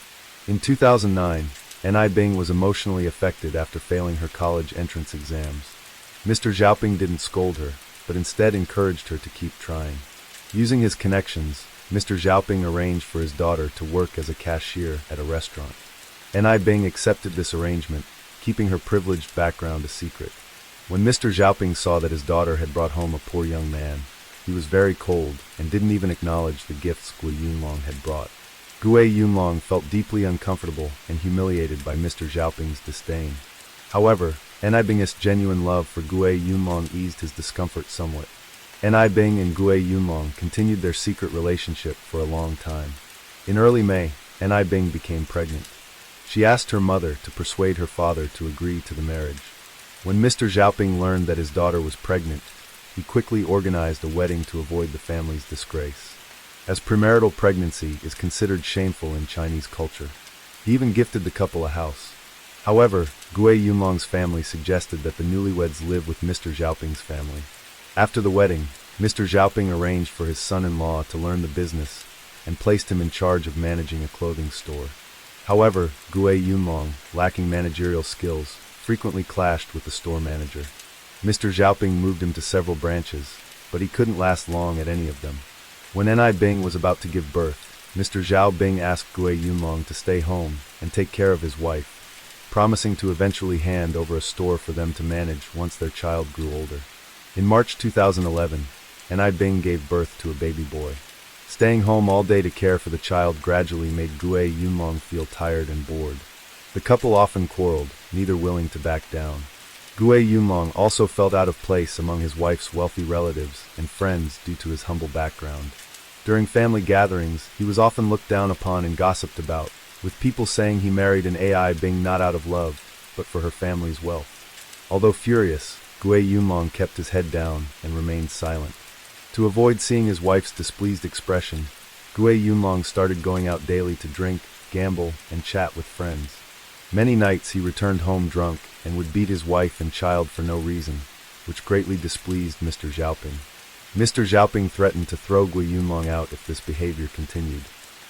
In 2009, Ni Bing was emotionally affected after failing her college entrance exams. Mr. Xiaoping didn't scold her, but instead encouraged her to keep trying. Using his connections, Mr. Xiaoping arranged for his daughter to work as a cashier at a restaurant. Ni Bing accepted this arrangement, keeping her privileged background a secret. When Mr. Xiaoping saw that his daughter had brought home a poor young man, he was very cold and didn't even acknowledge the gifts Gui Yunlong had brought. Gui Yunlong felt deeply uncomfortable and humiliated by Mr. Xiaoping's disdain. However, Ni Bing's genuine love for Gui Yunlong eased his discomfort somewhat. Ni Bing and Gui Yunlong continued their secret relationship for a long time. In early May, Ni Bing became pregnant. She asked her mother to persuade her father to agree to the marriage. When Mr. Xiaoping learned that his daughter was pregnant, he quickly organized a wedding to avoid the family's disgrace. as premarital pregnancy is considered shameful in Chinese culture. He even gifted the couple a house. However, Gui Yunlong's family suggested that the newlyweds live with Mr. Xiaoping's family. After the wedding, Mr. Xiaoping arranged for his son-in-law to learn the business and placed him in charge of managing a clothing store. However, Gui Yunlong, lacking managerial skills, frequently clashed with the store manager. Mr. Xiaoping moved him to several branches, but he couldn't last long at any of them. When Ni Bing was about to give birth, Mr. Zhao Bing asked Gui Yunlong to stay home and take care of his wife, promising to eventually hand over a store for them to manage once their child grew older. In March 2011, Ni Bing gave birth to a baby boy. Staying home all day to care for the child gradually made Gui Yunlong feel tired and bored. The couple often quarreled, neither willing to back down. Gui Yunlong also felt out of place among his wife's wealthy relatives and friends due to his humble background. During family gatherings, he was often looked down upon and gossiped about, with people saying he married an Ai Bing not out of love, but for her family's wealth. Although furious, Gui Yunlong kept his head down and remained silent. To avoid seeing his wife's displeased expression, Gui Yunlong started going out daily to drink, gamble, and chat with friends. Many nights he returned home drunk and would beat his wife and child for no reason, which greatly displeased Mr. Xiaoping. Mr. Xiaoping threatened to throw Gui Yunlong out if this behavior continued.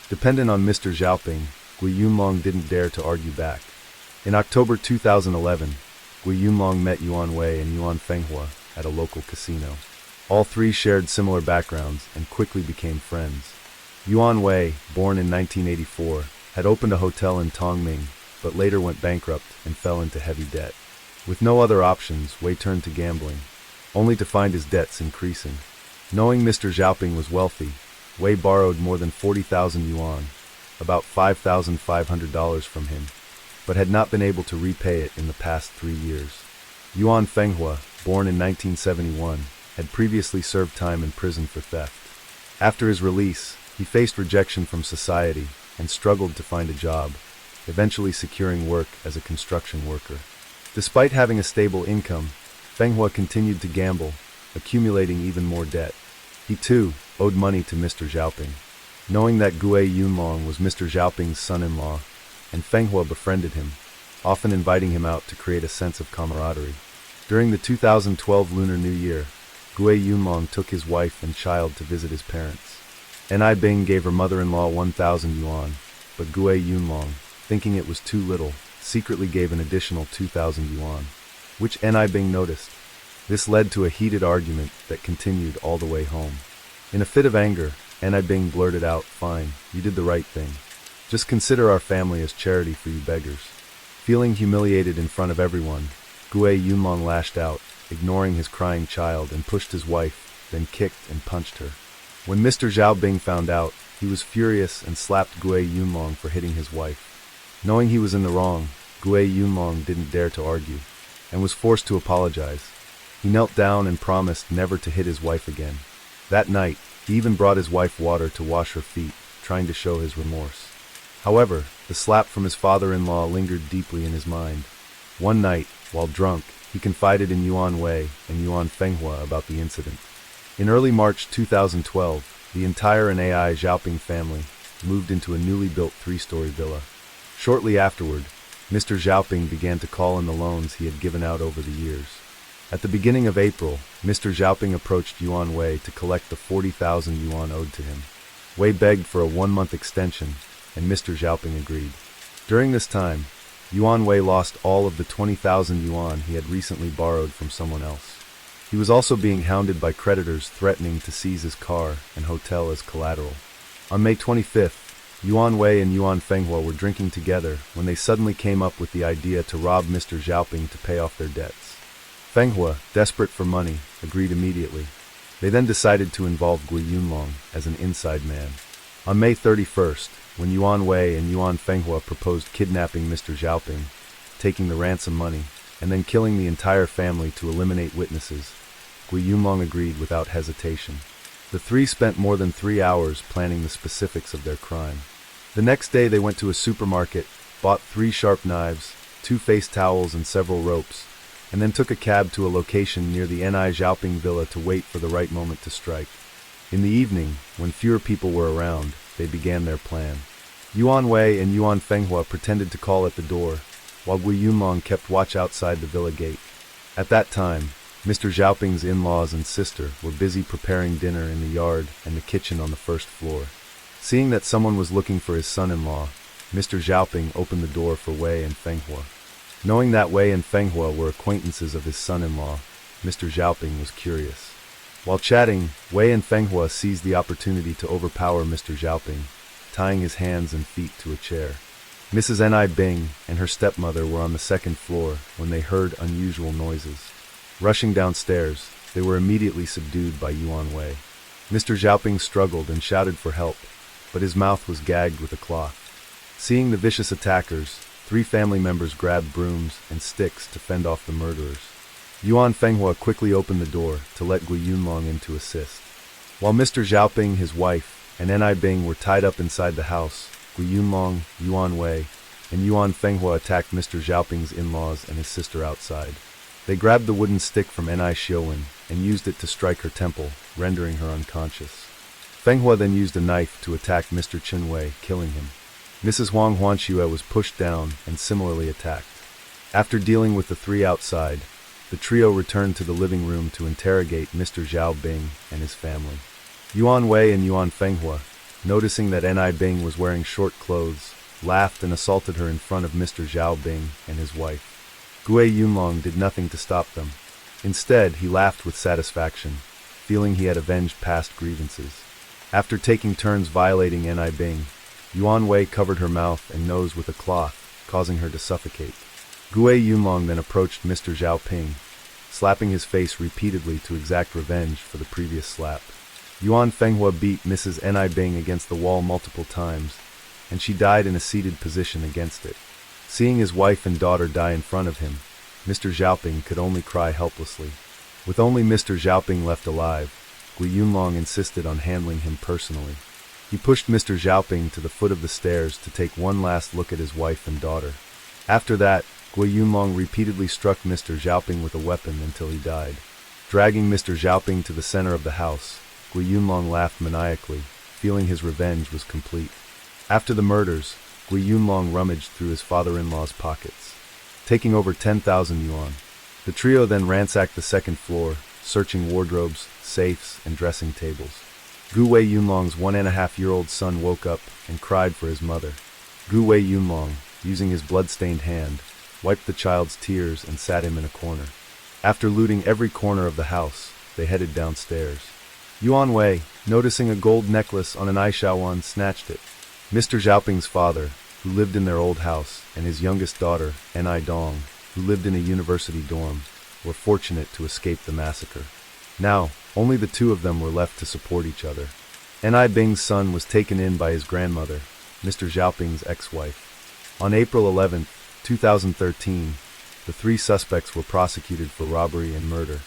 Dependent on Mr. Xiaoping, Gui Yunlong didn't dare to argue back. In October 2011, Gui Yunlong met Yuan Wei and Yuan Fenghua at a local casino. All three shared similar backgrounds and quickly became friends. Yuan Wei, born in 1984, had opened a hotel in Tongming, but later went bankrupt and fell into heavy debt. With no other options, Wei turned to gambling, only to find his debts increasing. Knowing Mr. Xiaoping was wealthy, Wei borrowed more than 40,000 yuan, about $5,500 from him, but had not been able to repay it in the past 3 years. Yuan Fenghua, born in 1971, had previously served time in prison for theft. After his release, he faced rejection from society and struggled to find a job, eventually securing work as a construction worker. Despite having a stable income, Fenghua continued to gamble, accumulating even more debt. He too owed money to Mr. Xiaoping. Knowing that Gui Yunlong was Mr. Xiaoping's son-in-law, and Fenghua befriended him, often inviting him out to create a sense of camaraderie. During the 2012 Lunar New Year, Gui Yunlong took his wife and child to visit his parents. Ni Bing gave her mother-in-law 1,000 yuan, but Gui Yunlong, thinking it was too little, secretly gave an additional 2,000 yuan, which Ni Bing noticed. This led to a heated argument that continued all the way home. In a fit of anger, Ni Bing blurted out, "Fine, you did the right thing. Just consider our family as charity for you beggars." Feeling humiliated in front of everyone, Gui Yunlong lashed out, ignoring his crying child, and pushed his wife, then kicked and punched her. When Mr. Zhao Bing found out, he was furious and slapped Gui Yunlong for hitting his wife. Knowing he was in the wrong, Gui Yunlong didn't dare to argue, and was forced to apologize. He knelt down and promised never to hit his wife again. That night, he even brought his wife water to wash her feet, trying to show his remorse. However, the slap from his father-in-law lingered deeply in his mind. One night, while drunk, he confided in Yuan Wei and Yuan Fenghua about the incident. In early March 2012, the entire Ai Xiaoping family moved into a newly built 3-story villa. Shortly afterward, Mr. Xiaoping began to call in the loans he had given out over the years. At the beginning of April, Mr. Xiaoping approached Yuan Wei to collect the 40,000 yuan owed to him. Wei begged for a 1-month extension, and Mr. Xiaoping agreed. During this time, Yuan Wei lost all of the 20,000 yuan he had recently borrowed from someone else. He was also being hounded by creditors threatening to seize his car and hotel as collateral. On May 25th, Yuan Wei and Yuan Fenghua were drinking together when they suddenly came up with the idea to rob Mr. Xiaoping to pay off their debts. Fenghua, desperate for money, agreed immediately. They then decided to involve Gui Yunlong as an inside man. On May 31st, when Yuan Wei and Yuan Fenghua proposed kidnapping Mr. Xiaoping, taking the ransom money, and then killing the entire family to eliminate witnesses, Gui Yunlong agreed without hesitation. The three spent more than 3 hours planning the specifics of their crime. The next day they went to a supermarket, bought 3 sharp knives, 2 face towels and several ropes, and then took a cab to a location near the Ni Xiaoping villa to wait for the right moment to strike. In the evening, when fewer people were around, they began their plan. Yuan Wei and Yuan Fenghua pretended to call at the door, while Gui Yunlong kept watch outside the villa gate. At that time, Mr. Xiaoping's in-laws and sister were busy preparing dinner in the yard and the kitchen on the first floor. Seeing that someone was looking for his son-in-law, Mr. Xiaoping opened the door for Wei and Fenghua. Knowing that Wei and Fenghua were acquaintances of his son-in-law, Mr. Xiaoping was curious. While chatting, Wei and Fenghua seized the opportunity to overpower Mr. Xiaoping, tying his hands and feet to a chair. Mrs. Ni Bing and her stepmother were on the second floor when they heard unusual noises. Rushing downstairs, they were immediately subdued by Yuan Wei. Mr. Xiaoping struggled and shouted for help, but his mouth was gagged with a cloth. Seeing the vicious attackers, 3 family members grabbed brooms and sticks to fend off the murderers. Yuan Fenghua quickly opened the door to let Gui Yunlong in to assist. While Mr. Xiaoping, his wife, and Ni Bing were tied up inside the house, Gui Yunlong, Yuan Wei, and Yuan Fenghua attacked Mr. Xiaoping's in-laws and his sister outside. They grabbed the wooden stick from Ni Xiuwen and used it to strike her temple, rendering her unconscious. Fenghua then used a knife to attack Mr. Chen Wei, killing him. Mrs. Huang Huanxue was pushed down and similarly attacked. After dealing with the 3 outside, the trio returned to the living room to interrogate Mr. Zhao Bing and his family. Yuan Wei and Yuan Fenghua, noticing that Ni Bing was wearing short clothes, laughed and assaulted her in front of Mr. Zhao Bing and his wife. Gui Yunlong did nothing to stop them. Instead, he laughed with satisfaction, feeling he had avenged past grievances. After taking turns violating Ni Bing, Yuan Wei covered her mouth and nose with a cloth, causing her to suffocate. Gui Yunlong then approached Mr. Zhao Ping, slapping his face repeatedly to exact revenge for the previous slap. Yuan Fenghua beat Mrs. Ni Bing against the wall multiple times, and she died in a seated position against it. Seeing his wife and daughter die in front of him, Mr. Xiaoping could only cry helplessly. With only Mr. Xiaoping left alive, Gui Yunlong insisted on handling him personally. He pushed Mr. Xiaoping to the foot of the stairs to take one last look at his wife and daughter. After that, Gui Yunlong repeatedly struck Mr. Xiaoping with a weapon until he died. Dragging Mr. Xiaoping to the center of the house, Gui Yunlong laughed maniacally, feeling his revenge was complete. After the murders, Gui Yunlong rummaged through his father-in-law's pockets, taking over 10,000 yuan. The trio then ransacked the second floor, searching wardrobes, safes, and dressing tables. Gu Wei Yunlong's 1.5-year-old son woke up and cried for his mother. Gu Wei Yunlong, using his blood-stained hand, wiped the child's tears and sat him in a corner. After looting every corner of the house, they headed downstairs. Yuan Wei, noticing a gold necklace on an Aishawan, snatched it. Mr. Xiaoping's father, who lived in their old house, and his youngest daughter, Ni Dong, who lived in a university dorm, were fortunate to escape the massacre. Now, only the 2 of them were left to support each other. Ni Bing's son was taken in by his grandmother, Mr. Xiaoping's ex-wife. On April 11, 2013, the 3 suspects were prosecuted for robbery and murder.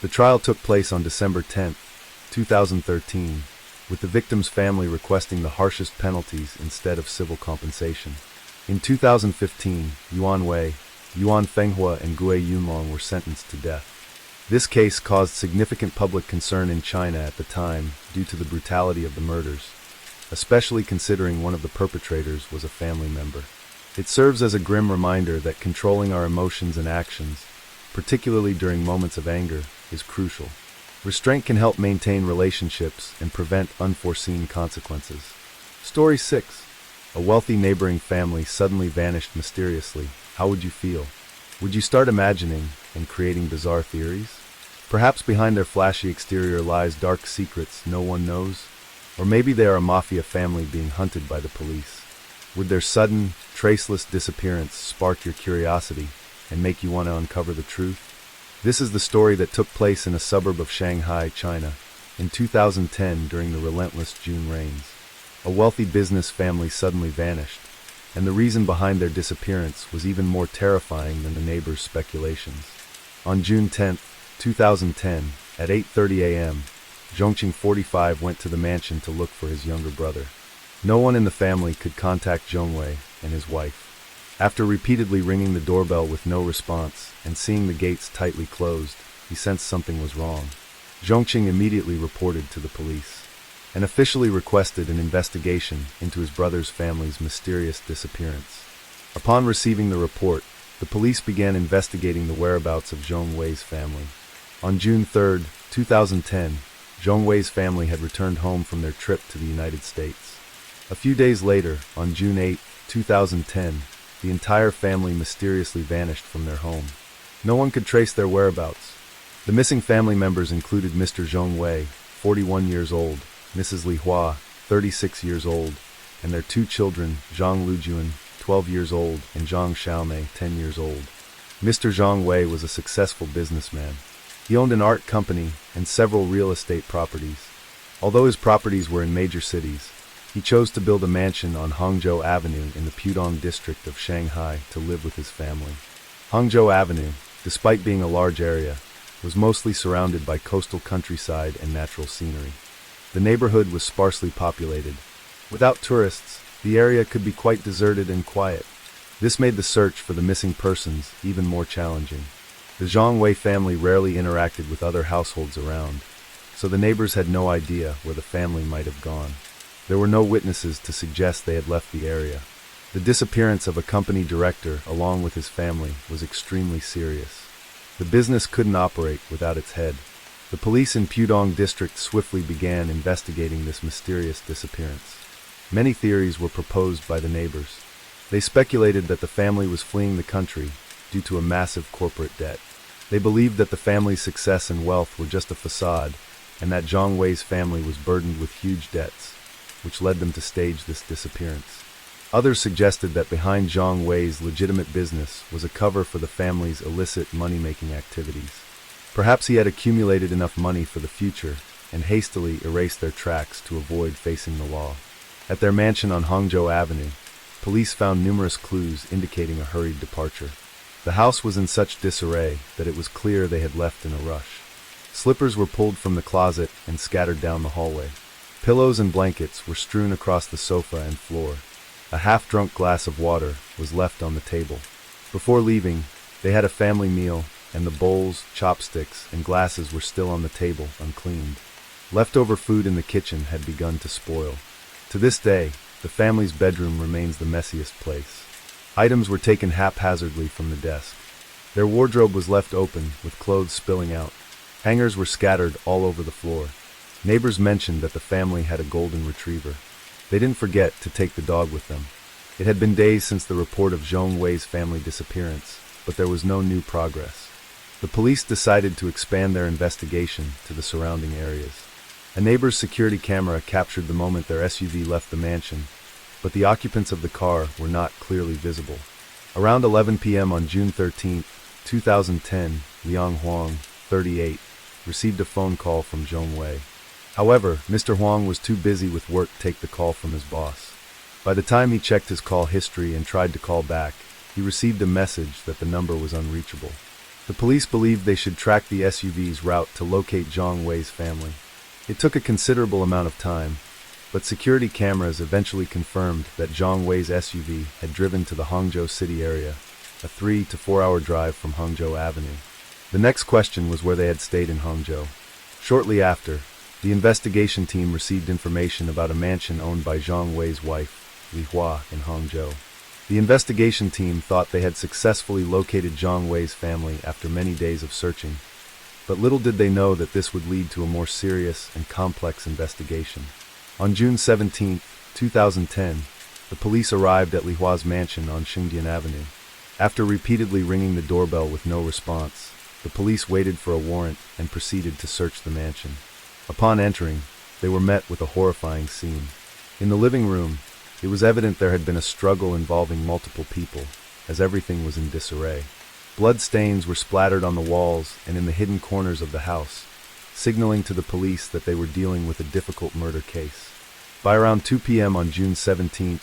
The trial took place on December 10, 2013, with the victim's family requesting the harshest penalties instead of civil compensation. In 2015, Yuan Wei, Yuan Fenghua, and Gui Yunlong were sentenced to death. This case caused significant public concern in China at the time due to the brutality of the murders, especially considering one of the perpetrators was a family member. It serves as a grim reminder that controlling our emotions and actions, particularly during moments of anger, is crucial. Restraint can help maintain relationships and prevent unforeseen consequences. Story 6. A wealthy neighboring family suddenly vanished mysteriously. How would you feel? Would you start imagining and creating bizarre theories? Perhaps behind their flashy exterior lies dark secrets no one knows? Or maybe they are a mafia family being hunted by the police. Would their sudden, traceless disappearance spark your curiosity and make you want to uncover the truth? This is the story that took place in a suburb of Shanghai, China, in 2010 during the relentless June rains. A wealthy business family suddenly vanished, and the reason behind their disappearance was even more terrifying than the neighbors' speculations. On June 10, 2010, at 8:30 a.m., Zhongqing 45 went to the mansion to look for his younger brother. No one in the family could contact Zhongwei and his wife. After repeatedly ringing the doorbell with no response and seeing the gates tightly closed, he sensed something was wrong. Zhongqing immediately reported to the police and officially requested an investigation into his brother's family's mysterious disappearance. Upon receiving the report, the police began investigating the whereabouts of Zhong Wei's family. On June 3, 2010, Zhong Wei's family had returned home from their trip to the United States. A few days later, on June 8, 2010, the entire family mysteriously vanished from their home. No one could trace their whereabouts. The missing family members included Mr. Zhong Wei, 41 years old, Mrs. Li Hua, 36 years old, and their two children, Zhang Lujuan, 12 years old, and Zhang Xiaomei, 10 years old. Mr. Zhong Wei was a successful businessman. He owned an art company and several real estate properties. Although his properties were in major cities, he chose to build a mansion on Hangzhou Avenue in the Pudong district of Shanghai to live with his family. Hangzhou Avenue, despite being a large area, was mostly surrounded by coastal countryside and natural scenery. The neighborhood was sparsely populated. Without tourists, the area could be quite deserted and quiet. This made the search for the missing persons even more challenging. The Zhong Wei family rarely interacted with other households around, so the neighbors had no idea where the family might have gone. There were no witnesses to suggest they had left the area. The disappearance of a company director along with his family was extremely serious. The business couldn't operate without its head. The police in Pudong district swiftly began investigating this mysterious disappearance. Many theories were proposed by the neighbors. They speculated that the family was fleeing the country due to a massive corporate debt. They believed that the family's success and wealth were just a facade, and that Zhong Wei's family was burdened with huge debts, which led them to stage this disappearance. Others suggested that behind Zhong Wei's legitimate business was a cover for the family's illicit money-making activities. Perhaps he had accumulated enough money for the future and hastily erased their tracks to avoid facing the law. At their mansion on Hangzhou Avenue, police found numerous clues indicating a hurried departure. The house was in such disarray that it was clear they had left in a rush. Slippers were pulled from the closet and scattered down the hallway. Pillows and blankets were strewn across the sofa and floor. A half-drunk glass of water was left on the table. Before leaving, they had a family meal, and the bowls, chopsticks, and glasses were still on the table, uncleaned. Leftover food in the kitchen had begun to spoil. To this day, the family's bedroom remains the messiest place. Items were taken haphazardly from the desk. Their wardrobe was left open, with clothes spilling out. Hangers were scattered all over the floor. Neighbors mentioned that the family had a golden retriever. They didn't forget to take the dog with them. It had been days since the report of Zhong Wei's family disappearance, but there was no new progress. The police decided to expand their investigation to the surrounding areas. A neighbor's security camera captured the moment their SUV left the mansion, but the occupants of the car were not clearly visible. Around 11 p.m. on June 13, 2010, Liang Huang, 38, received a phone call from Zhong Wei. However, Mr. Huang was too busy with work to take the call from his boss. By the time he checked his call history and tried to call back, he received a message that the number was unreachable. The police believed they should track the SUV's route to locate Zhong Wei's family. It took a considerable amount of time, but security cameras eventually confirmed that Zhong Wei's SUV had driven to the Hangzhou city area, a 3 to 4 hour drive from Hangzhou Avenue. The next question was where they had stayed in Hangzhou. Shortly after, the investigation team received information about a mansion owned by Zhong Wei's wife, Li Hua, in Hangzhou. The investigation team thought they had successfully located Zhong Wei's family after many days of searching, but little did they know that this would lead to a more serious and complex investigation. On June 17, 2010, the police arrived at Li Hua's mansion on Xingdian Avenue. After repeatedly ringing the doorbell with no response, the police waited for a warrant and proceeded to search the mansion. Upon entering, they were met with a horrifying scene. In the living room, it was evident there had been a struggle involving multiple people, as everything was in disarray. Blood stains were splattered on the walls and in the hidden corners of the house, signaling to the police that they were dealing with a difficult murder case. By around 2 p.m. on June 17,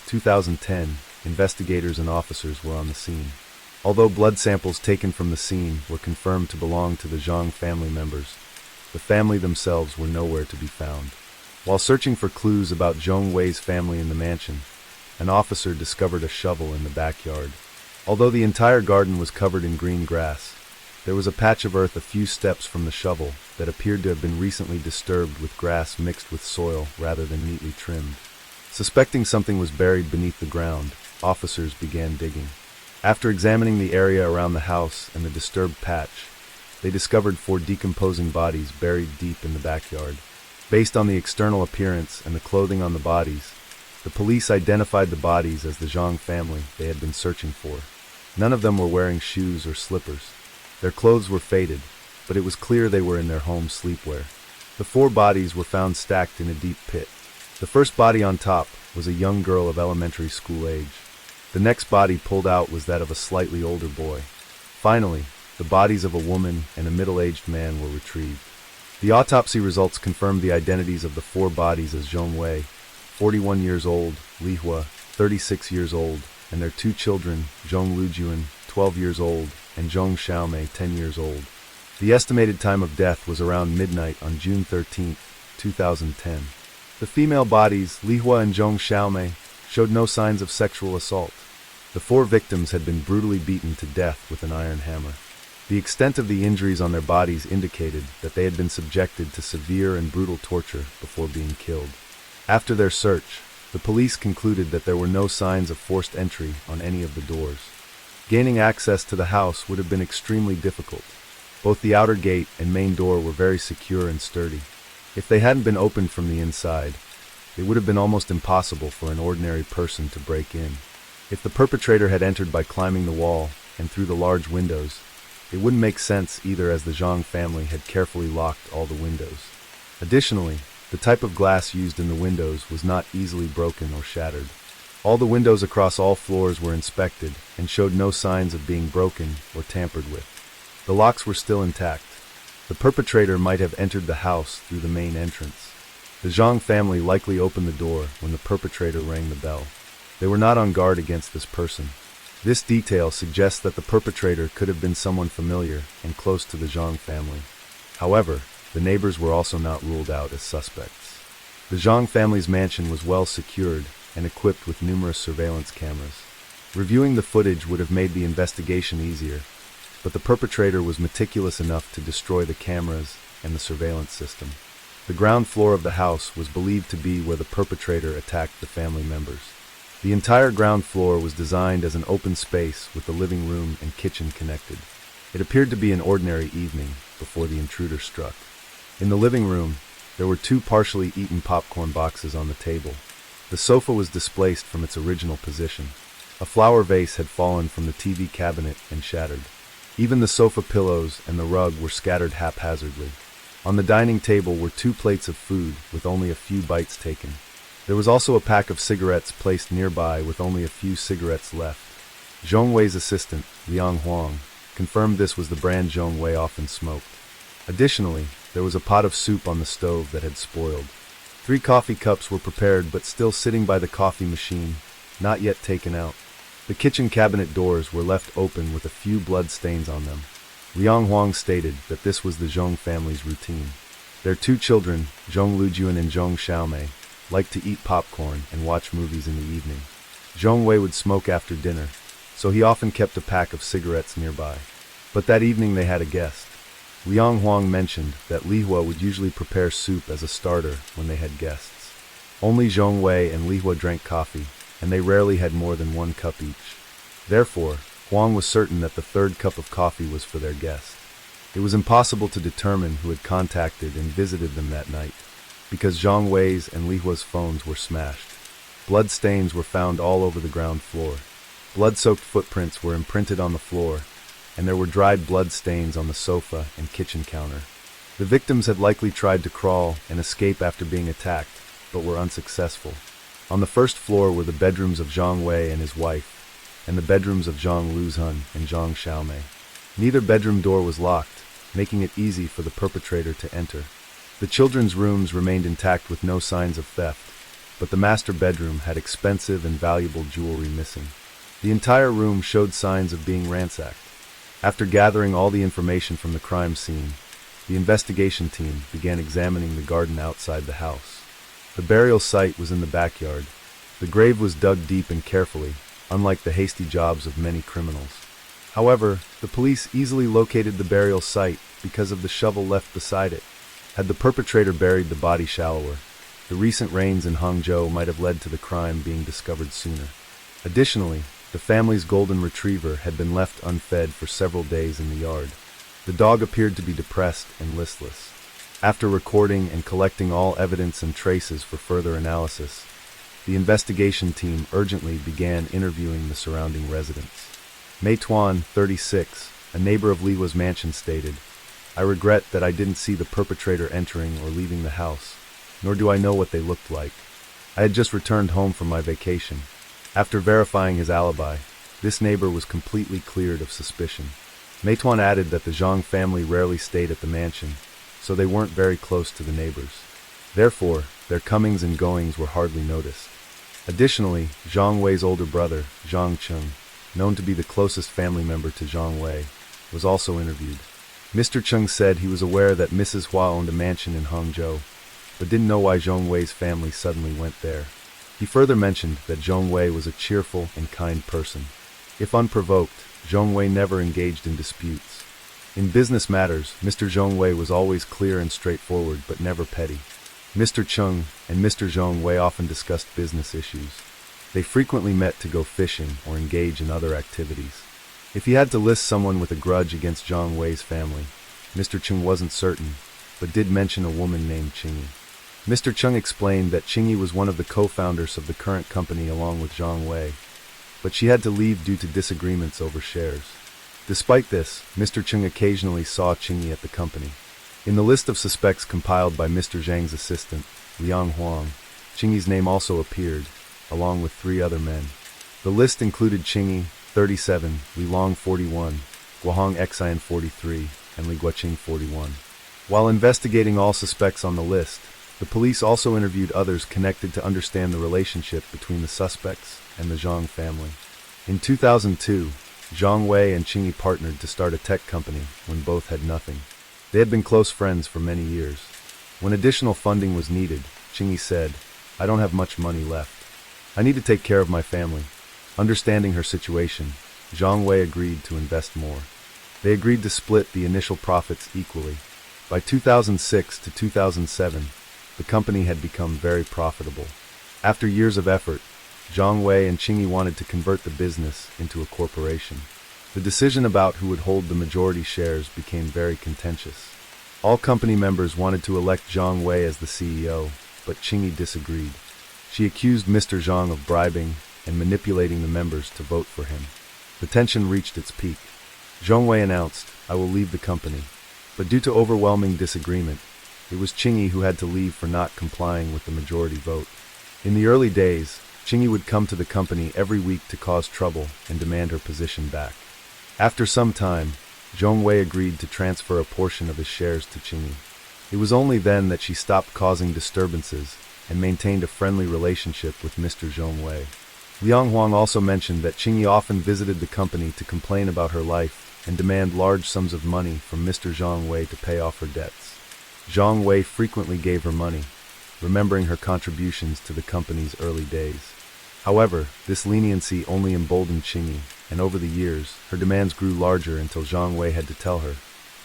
2010, investigators and officers were on the scene. Although blood samples taken from the scene were confirmed to belong to the Zhang family members, the family themselves were nowhere to be found. While searching for clues about Zhong Wei's family in the mansion, an officer discovered a shovel in the backyard. Although the entire garden was covered in green grass, There was a patch of earth a few steps from the shovel that appeared to have been recently disturbed with grass mixed with soil rather than neatly trimmed. Suspecting something was buried beneath the ground, officers began digging. After examining the area around the house and the disturbed patch, they discovered 4 decomposing bodies buried deep in the backyard. Based on the external appearance and the clothing on the bodies, the police identified the bodies as the Zhang family they had been searching for. None of them were wearing shoes or slippers. Their clothes were faded, but it was clear they were in their home sleepwear. The 4 bodies were found stacked in a deep pit. The first body on top was a young girl of elementary school age. The next body pulled out was that of a slightly older boy. Finally, the bodies of a woman and a middle-aged man were retrieved. The autopsy results confirmed the identities of the 4 bodies as Zhong Wei, 41 years old, Li Hua, 36 years old, and their 2 children, Zhong Lujuan, 12 years old, and Zhong Xiaomei, 10 years old. The estimated time of death was around midnight on June 13, 2010. The female bodies, Li Hua and Zhong Xiaomei, showed no signs of sexual assault. The 4 victims had been brutally beaten to death with an iron hammer. The extent of the injuries on their bodies indicated that they had been subjected to severe and brutal torture before being killed. After their search, the police concluded that there were no signs of forced entry on any of the doors. Gaining access to the house would have been extremely difficult. Both the outer gate and main door were very secure and sturdy. If they hadn't been opened from the inside, it would have been almost impossible for an ordinary person to break in. If the perpetrator had entered by climbing the wall and through the large windows, it wouldn't make sense either, as the Zhang family had carefully locked all the windows. Additionally, the type of glass used in the windows was not easily broken or shattered. All the windows across all floors were inspected and showed no signs of being broken or tampered with. The locks were still intact. The perpetrator might have entered the house through the main entrance. The Zhang family likely opened the door when the perpetrator rang the bell. They were not on guard against this person. This detail suggests that the perpetrator could have been someone familiar and close to the Zhang family. However, the neighbors were also not ruled out as suspects. The Zhang family's mansion was well secured and equipped with numerous surveillance cameras. Reviewing the footage would have made the investigation easier, but the perpetrator was meticulous enough to destroy the cameras and the surveillance system. The ground floor of the house was believed to be where the perpetrator attacked the family members. The entire ground floor was designed as an open space with the living room and kitchen connected. It appeared to be an ordinary evening before the intruder struck. In the living room, there were 2 partially eaten popcorn boxes on the table. The sofa was displaced from its original position. A flower vase had fallen from the TV cabinet and shattered. Even the sofa pillows and the rug were scattered haphazardly. On the dining table were 2 plates of food with only a few bites taken. There was also a pack of cigarettes placed nearby with only a few cigarettes left. Zhong Wei's assistant, Liang Huang, confirmed this was the brand Zhong Wei often smoked. Additionally, there was a pot of soup on the stove that had spoiled. 3 coffee cups were prepared but still sitting by the coffee machine, not yet taken out. The kitchen cabinet doors were left open with a few blood stains on them. Liang Huang stated that this was the Zhong family's routine. Their 2 children, Zhong Lujuan and Zhong Xiaomei, liked to eat popcorn and watch movies in the evening. Zhong Wei would smoke after dinner, so he often kept a pack of cigarettes nearby. But that evening they had a guest. Liang Huang mentioned that Li Hua would usually prepare soup as a starter when they had guests. Only Zhong Wei and Li Hua drank coffee, and they rarely had more than 1 cup each. Therefore, Huang was certain that the 3rd cup of coffee was for their guest. It was impossible to determine who had contacted and visited them that night, because Zhong Wei's and Li Hua's phones were smashed. Blood stains were found all over the ground floor. Blood-soaked footprints were imprinted on the floor, and there were dried blood stains on the sofa and kitchen counter. The victims had likely tried to crawl and escape after being attacked, but were unsuccessful. On the 1st floor were the bedrooms of Zhong Wei and his wife, and the bedrooms of Zhong Lujuan and Zhong Xiaomei. Neither bedroom door was locked, making it easy for the perpetrator to enter. The children's rooms remained intact with no signs of theft, but the master bedroom had expensive and valuable jewelry missing. The entire room showed signs of being ransacked. After gathering all the information from the crime scene, the investigation team began examining the garden outside the house. The burial site was in the backyard. The grave was dug deep and carefully, unlike the hasty jobs of many criminals. However, the police easily located the burial site because of the shovel left beside it. Had the perpetrator buried the body shallower, the recent rains in Hangzhou might have led to the crime being discovered sooner. Additionally, the family's golden retriever had been left unfed for several days in the yard. The dog appeared to be depressed and listless. After recording and collecting all evidence and traces for further analysis, the investigation team urgently began interviewing the surrounding residents. Mei Tuan, 36, a neighbor of Li Hua's mansion stated, "I regret that I didn't see the perpetrator entering or leaving the house, nor do I know what they looked like. I had just returned home from my vacation." After verifying his alibi, this neighbor was completely cleared of suspicion. Mei Tuan added that the Zhang family rarely stayed at the mansion, so they weren't very close to the neighbors. Therefore, their comings and goings were hardly noticed. Additionally, Zhang Wei's older brother, Zhang Cheng, known to be the closest family member to Zhang Wei, was also interviewed. Mr. Cheng said he was aware that Mrs. Hua owned a mansion in Hangzhou, but didn't know why Zhang Wei's family suddenly went there. He further mentioned that Zhang Wei was a cheerful and kind person. If unprovoked, Zhang Wei never engaged in disputes. In business matters, Mr. Zhang Wei was always clear and straightforward, but never petty. Mr. Cheng and Mr. Zhang Wei often discussed business issues. They frequently met to go fishing or engage in other activities. If he had to list someone with a grudge against Zhang Wei's family, Mr. Cheng wasn't certain, but did mention a woman named Qingyi. Mr. Cheng explained that Qingyi was one of the co-founders of the current company along with Zhang Wei, but she had to leave due to disagreements over shares. Despite this, Mr. Cheng occasionally saw Qingyi at the company. In the list of suspects compiled by Mr. Zhang's assistant, Liang Huang, Qingyi's name also appeared, along with 3 other men. The list included Qingyi, 37, Li Long, 41, Guohong Xian, 43, and Li Guoqing, 41. While investigating all suspects on the list, the police also interviewed others connected to understand the relationship between the suspects and the Zhang family. In 2002, Zhang Wei and Qingyi partnered to start a tech company when both had nothing. They had been close friends for many years. When additional funding was needed, Qingyi said, "I don't have much money left. I need to take care of my family." Understanding her situation, Zhang Wei agreed to invest more. They agreed to split the initial profits equally. By 2006 to 2007, the company had become very profitable. After years of effort, Zhang Wei and Qingyi wanted to convert the business into a corporation. The decision about who would hold the majority shares became very contentious. All company members wanted to elect Zhang Wei as the CEO, but Qingyi disagreed. She accused Mr. Zhang of bribing and manipulating the members to vote for him. The tension reached its peak. Zhang Wei announced, "I will leave the company." But due to overwhelming disagreement, it was Qingyi who had to leave for not complying with the majority vote. In the early days, Qingyi would come to the company every week to cause trouble and demand her position back. After some time, Zhang Wei agreed to transfer a portion of his shares to Qingyi. It was only then that she stopped causing disturbances and maintained a friendly relationship with Mr. Zhang Wei. Liang Huang also mentioned that Qingyi often visited the company to complain about her life and demand large sums of money from Mr. Zhang Wei to pay off her debts. Zhang Wei frequently gave her money, remembering her contributions to the company's early days. However, this leniency only emboldened Qingyi, and over the years, her demands grew larger until Zhang Wei had to tell her,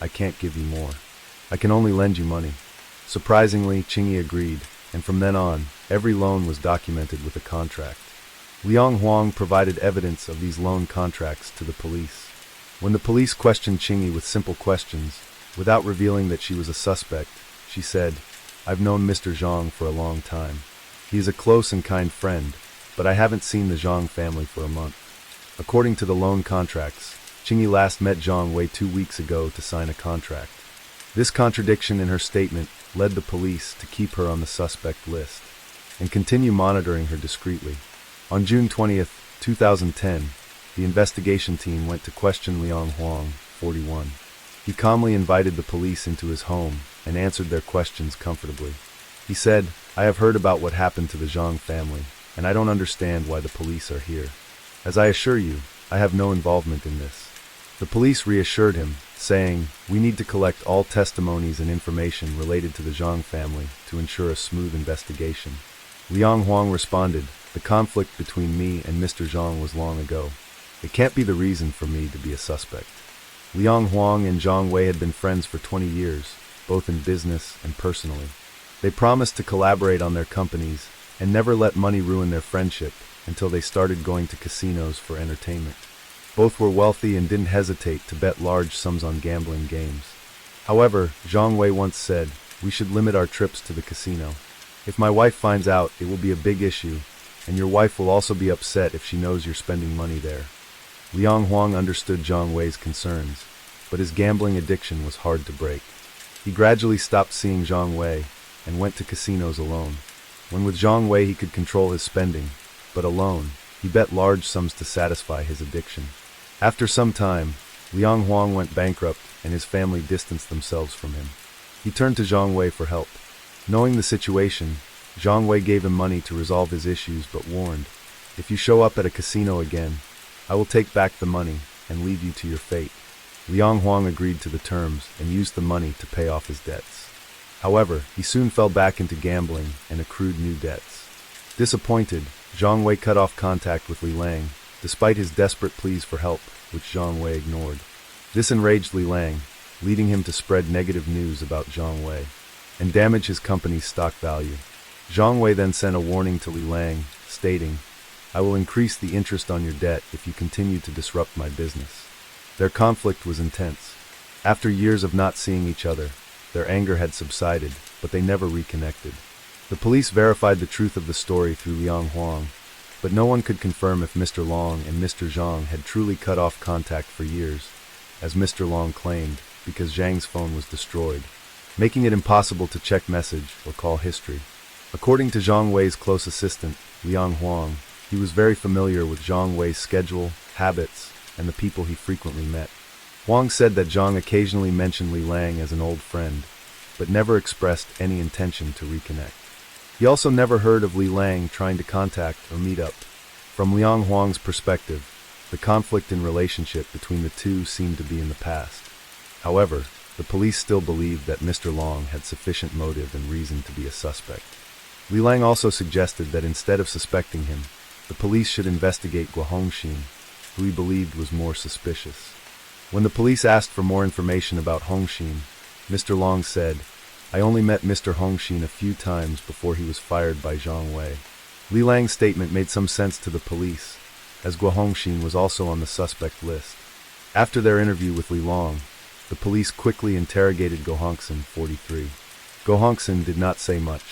"I can't give you more. I can only lend you money." Surprisingly, Qingyi agreed, and from then on, every loan was documented with a contract. Liang Huang provided evidence of these loan contracts to the police. When the police questioned Qingyi with simple questions, without revealing that she was a suspect, she said, "I've known Mr. Zhang for a long time. He is a close and kind friend, but I haven't seen the Zhang family for a month." According to the loan contracts, Qingyi last met Zhang Wei 2 weeks ago to sign a contract. This contradiction in her statement led the police to keep her on the suspect list and continue monitoring her discreetly. On June 20th, 2010, the investigation team went to question Liang Huang, 41. He calmly invited the police into his home and answered their questions comfortably. He said, "I have heard about what happened to the Zhang family, and I don't understand why the police are here. As I assure you, I have no involvement in this." The police reassured him, saying, "We need to collect all testimonies and information related to the Zhang family to ensure a smooth investigation." Liang Huang responded, "The conflict between me and Mr. Zhang was long ago. It can't be the reason for me to be a suspect. Liang Huang and Zhang Wei had been friends for 20 years, both in business and personally. They promised to collaborate on their companies and never let money ruin their friendship until they started going to casinos for entertainment. Both were wealthy and didn't hesitate to bet large sums on gambling games. However, Zhang Wei once said, "We should limit our trips to the casino. If my wife finds out, it will be a big issue, and your wife will also be upset if she knows you're spending money there." Liang Huang understood Zhang Wei's concerns, but his gambling addiction was hard to break. He gradually stopped seeing Zhang Wei and went to casinos alone. When with Zhang Wei he could control his spending, but alone, he bet large sums to satisfy his addiction. After some time, Liang Huang went bankrupt and his family distanced themselves from him. He turned to Zhang Wei for help. Knowing the situation, Zhang Wei gave him money to resolve his issues but warned, "If you show up at a casino again, I will take back the money and leave you to your fate." Liang Huang agreed to the terms and used the money to pay off his debts. However, he soon fell back into gambling and accrued new debts. Disappointed, Zhang Wei cut off contact with Li Lang, despite his desperate pleas for help, which Zhang Wei ignored. This enraged Li Lang, leading him to spread negative news about Zhang Wei and damage his company's stock value. Zhang Wei then sent a warning to Li Lang, stating, "I will increase the interest on your debt if you continue to disrupt my business." Their conflict was intense. After years of not seeing each other, their anger had subsided, but they never reconnected. The police verified the truth of the story through Liang Huang, but no one could confirm if Mr. Long and Mr. Zhang had truly cut off contact for years, as Mr. Long claimed, because Zhang's phone was destroyed, making it impossible to check message or call history. According to Zhang Wei's close assistant, Liang Huang, he was very familiar with Zhang Wei's schedule, habits, and the people he frequently met. Huang said that Zhang occasionally mentioned Li Lang as an old friend, but never expressed any intention to reconnect. He also never heard of Li Lang trying to contact or meet up. From Liang Huang's perspective, the conflict in relationship between the two seemed to be in the past. However, the police still believed that Mr. Long had sufficient motive and reason to be a suspect. Li Lang also suggested that instead of suspecting him, the police should investigate Guo Hongxin, who he believed was more suspicious. When the police asked for more information about Hongxin, Mr. Long said, "I only met Mr. Hongxin a few times before he was fired by Zhang Wei." Li Lang's statement made some sense to the police, as Guo Hongxin was also on the suspect list. After their interview with Li Long, the police quickly interrogated Guo Hongxin, 43. Guo Hongxin did not say much.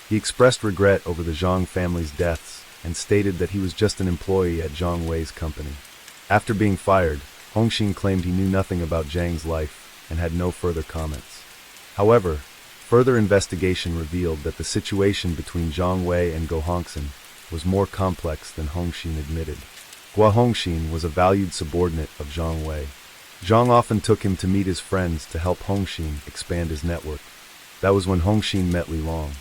He expressed regret over the Zhang family's deaths and stated that he was just an employee at Zhang Wei's company. After being fired, Hongxin claimed he knew nothing about Zhang's life and had no further comments. However, further investigation revealed that the situation between Zhang Wei and Guo Hongxin was more complex than Hongxin admitted. Guo Hongxin was a valued subordinate of Zhang Wei. Zhang often took him to meet his friends to help Hongxin expand his network. That was when Hongxin met Li Long.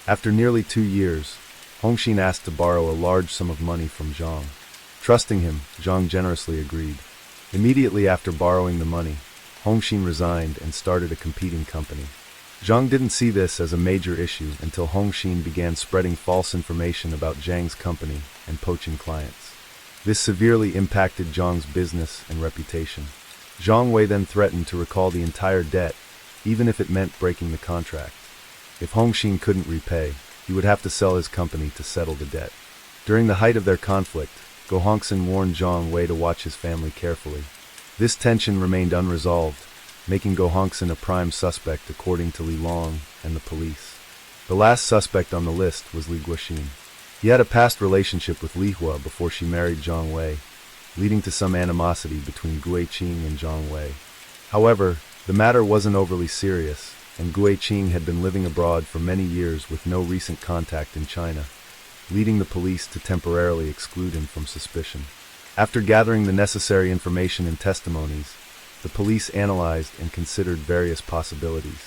After nearly 2 years, Hongxin asked to borrow a large sum of money from Zhang. Trusting him, Zhang generously agreed. Immediately after borrowing the money, Hongxin resigned and started a competing company. Zhang didn't see this as a major issue until Hongxin began spreading false information about Zhang's company and poaching clients. This severely impacted Zhang's business and reputation. Zhang Wei then threatened to recall the entire debt, even if it meant breaking the contract. If Hongxin couldn't repay, he would have to sell his company to settle the debt. During the height of their conflict, Guo Hongxin warned Zhang Wei to watch his family carefully. This tension remained unresolved, making Guo Hongxin a prime suspect according to Li Long and the police. The last suspect on the list was Li Guoxin. He had a past relationship with Li Hua before she married Zhang Wei, leading to some animosity between Guiqing and Zhang Wei. However, the matter wasn't overly serious, and Guiqing had been living abroad for many years with no recent contact in China, leading the police to temporarily exclude him from suspicion. After gathering the necessary information and testimonies, the police analyzed and considered various possibilities.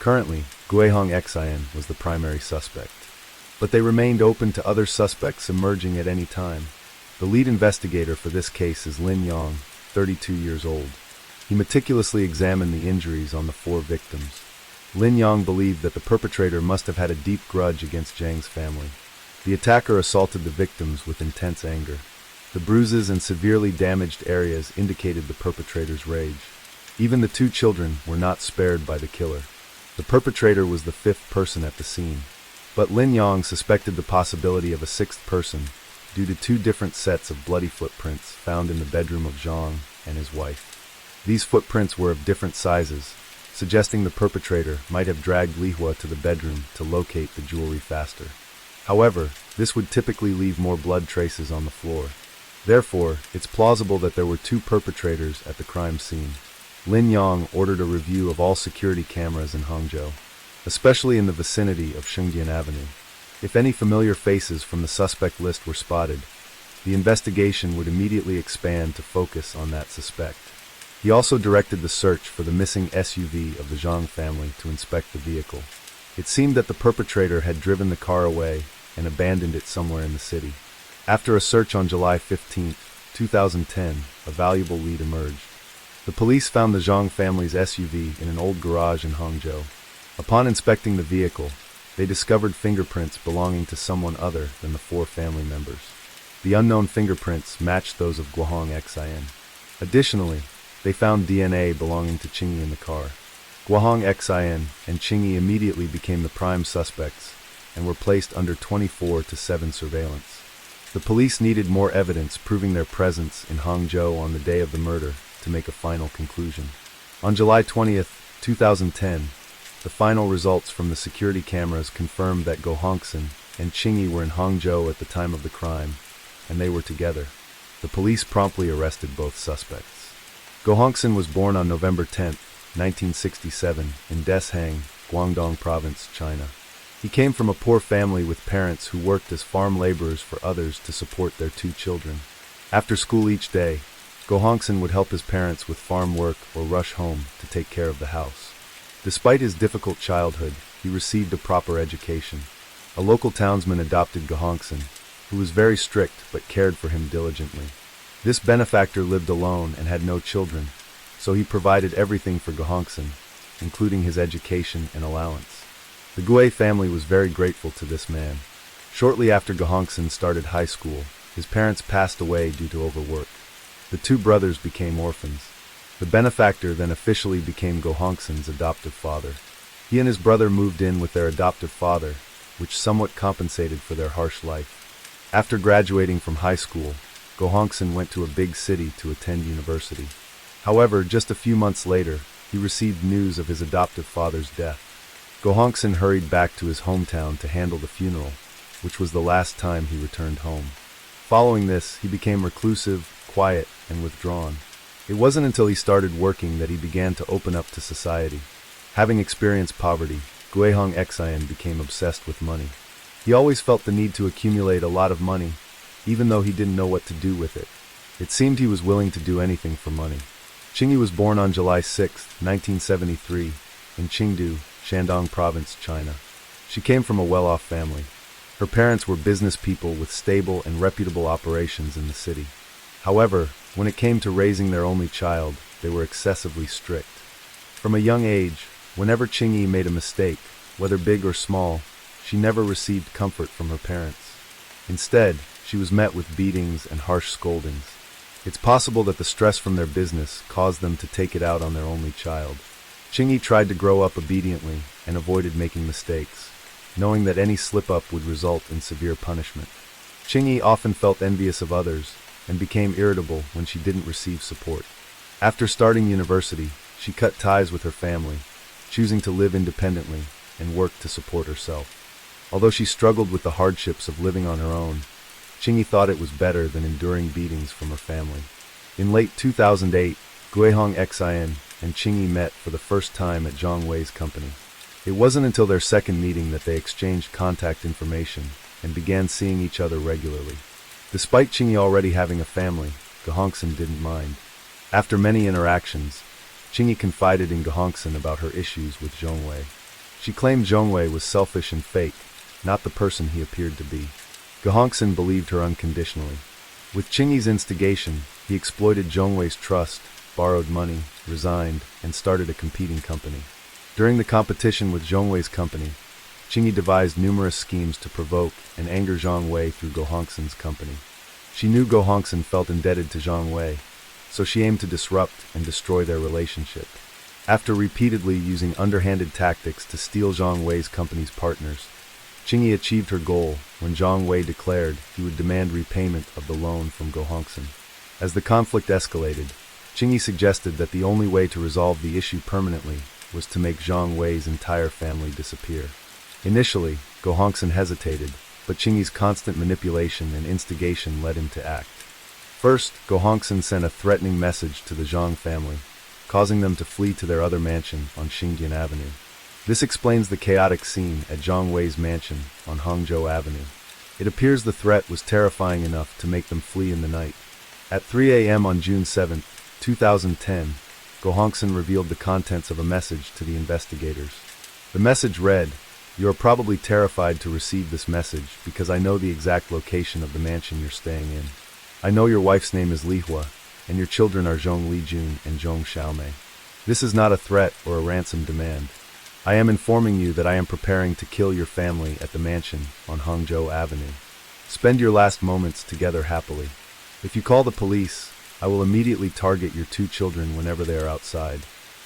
Currently, Guihong Xian was the primary suspect, but they remained open to other suspects emerging at any time. The lead investigator for this case is Lin Yang, 32 years old. He meticulously examined the injuries on the 4 victims. Lin Yang believed that the perpetrator must have had a deep grudge against Zhang's family. The attacker assaulted the victims with intense anger. The bruises and severely damaged areas indicated the perpetrator's rage. Even the two children were not spared by the killer. The perpetrator was the fifth person at the scene, but Lin Yang suspected the possibility of a sixth person due to two different sets of bloody footprints found in the bedroom of Zhang and his wife. These footprints were of different sizes, suggesting the perpetrator might have dragged Li Hua to the bedroom to locate the jewelry faster. However, this would typically leave more blood traces on the floor. Therefore, it's plausible that there were two perpetrators at the crime scene. Lin Yang ordered a review of all security cameras in Hangzhou, especially in the vicinity of Shengdian Avenue. If any familiar faces from the suspect list were spotted, the investigation would immediately expand to focus on that suspect. He also directed the search for the missing SUV of the Zhang family to inspect the vehicle. It seemed that the perpetrator had driven the car away and abandoned it somewhere in the city. After a search on July 15, 2010, a valuable lead emerged. The police found the Zhang family's SUV in an old garage in Hangzhou. Upon inspecting the vehicle, they discovered fingerprints belonging to someone other than the four family members. The unknown fingerprints matched those of Guohong Xin. Additionally, they found DNA belonging to Qingyi in the car. Guohong Xin and Qingyi immediately became the prime suspects and were placed under 24/7 surveillance. The police needed more evidence proving their presence in Hangzhou on the day of the murder to make a final conclusion. On July 20, 2010, the final results from the security cameras confirmed that Guohongxin and Qingyi were in Hangzhou at the time of the crime, and they were together. The police promptly arrested both suspects. Guohongxin was born on November 10, 1967, in Deshang, Guangdong Province, China. He came from a poor family with parents who worked as farm laborers for others to support their two children. After school each day, Guohongxin would help his parents with farm work or rush home to take care of the house. Despite his difficult childhood, he received a proper education. A local townsman adopted Guohongxin, who was very strict but cared for him diligently. This benefactor lived alone and had no children, so he provided everything for Guohongxin, including his education and allowance. The Gui family was very grateful to this man. Shortly after Guohongxin started high school, his parents passed away due to overwork. The two brothers became orphans. The benefactor then officially became Guohongxin's adoptive father. He and his brother moved in with their adoptive father, which somewhat compensated for their harsh life. After graduating from high school, Guohongxin went to a big city to attend university. However, just a few months later, he received news of his adoptive father's death. Guohongxin hurried back to his hometown to handle the funeral, which was the last time he returned home. Following this, he became reclusive, quiet, and withdrawn. It wasn't until he started working that he began to open up to society. Having experienced poverty, Guohong Xin became obsessed with money. He always felt the need to accumulate a lot of money, even though he didn't know what to do with it. It seemed he was willing to do anything for money. Qingyi was born on July 6, 1973, in Chengdu, Shandong Province, China. She came from a well-off family. Her parents were business people with stable and reputable operations in the city. However, when it came to raising their only child, they were excessively strict. From a young age, whenever Qingyi made a mistake, whether big or small, she never received comfort from her parents. Instead, she was met with beatings and harsh scoldings. It's possible that the stress from their business caused them to take it out on their only child. Qingyi tried to grow up obediently and avoided making mistakes, knowing that any slip-up would result in severe punishment. Qingyi often felt envious of others and became irritable when she didn't receive support. After starting university, she cut ties with her family, choosing to live independently and work to support herself. Although she struggled with the hardships of living on her own, Qingyi thought it was better than enduring beatings from her family. In late 2008, Guohong Xin and Qingyi met for the first time at Zhang Wei's company. It wasn't until their second meeting that they exchanged contact information and began seeing each other regularly. Despite Qingyi already having a family, Guohongxin didn't mind. After many interactions, Qingyi confided in Guohongxin about her issues with Zhang Wei. She claimed Zhang Wei was selfish and fake, not the person he appeared to be. Guohongxin believed her unconditionally. With Qingyi's instigation, he exploited Zhang Wei's trust, borrowed money, resigned, and started a competing company. During the competition with Zhang Wei's company, Qingyi devised numerous schemes to provoke and anger Zhang Wei through Guohongxin's company. She knew Go Hongxin felt indebted to Zhang Wei, so she aimed to disrupt and destroy their relationship. After repeatedly using underhanded tactics to steal Zhang Wei's company's partners, Qingyi achieved her goal when Zhang Wei declared he would demand repayment of the loan from Go Hongxin. As the conflict escalated, Qingyi suggested that the only way to resolve the issue permanently was to make Zhang Wei's entire family disappear. Initially, Go Hongxin hesitated, but Qingyi's constant manipulation and instigation led him to act. First, Go Hongxin sent a threatening message to the Zhang family, causing them to flee to their other mansion on Xingdian Avenue. This explains the chaotic scene at Zhang Wei's mansion on Hangzhou Avenue. It appears the threat was terrifying enough to make them flee in the night. At 3 a.m. on June 7, 2010, Go Hongxin revealed the contents of a message to the investigators. The message read, "You are probably terrified to receive this message because I know the exact location of the mansion you're staying in. I know your wife's name is Li Hua, and your children are Zhong Lijun and Zhong Xiaomei. This is not a threat or a ransom demand. I am informing you that I am preparing to kill your family at the mansion on Hangzhou Avenue. Spend your last moments together happily. If you call the police, I will immediately target your 2 children whenever they are outside.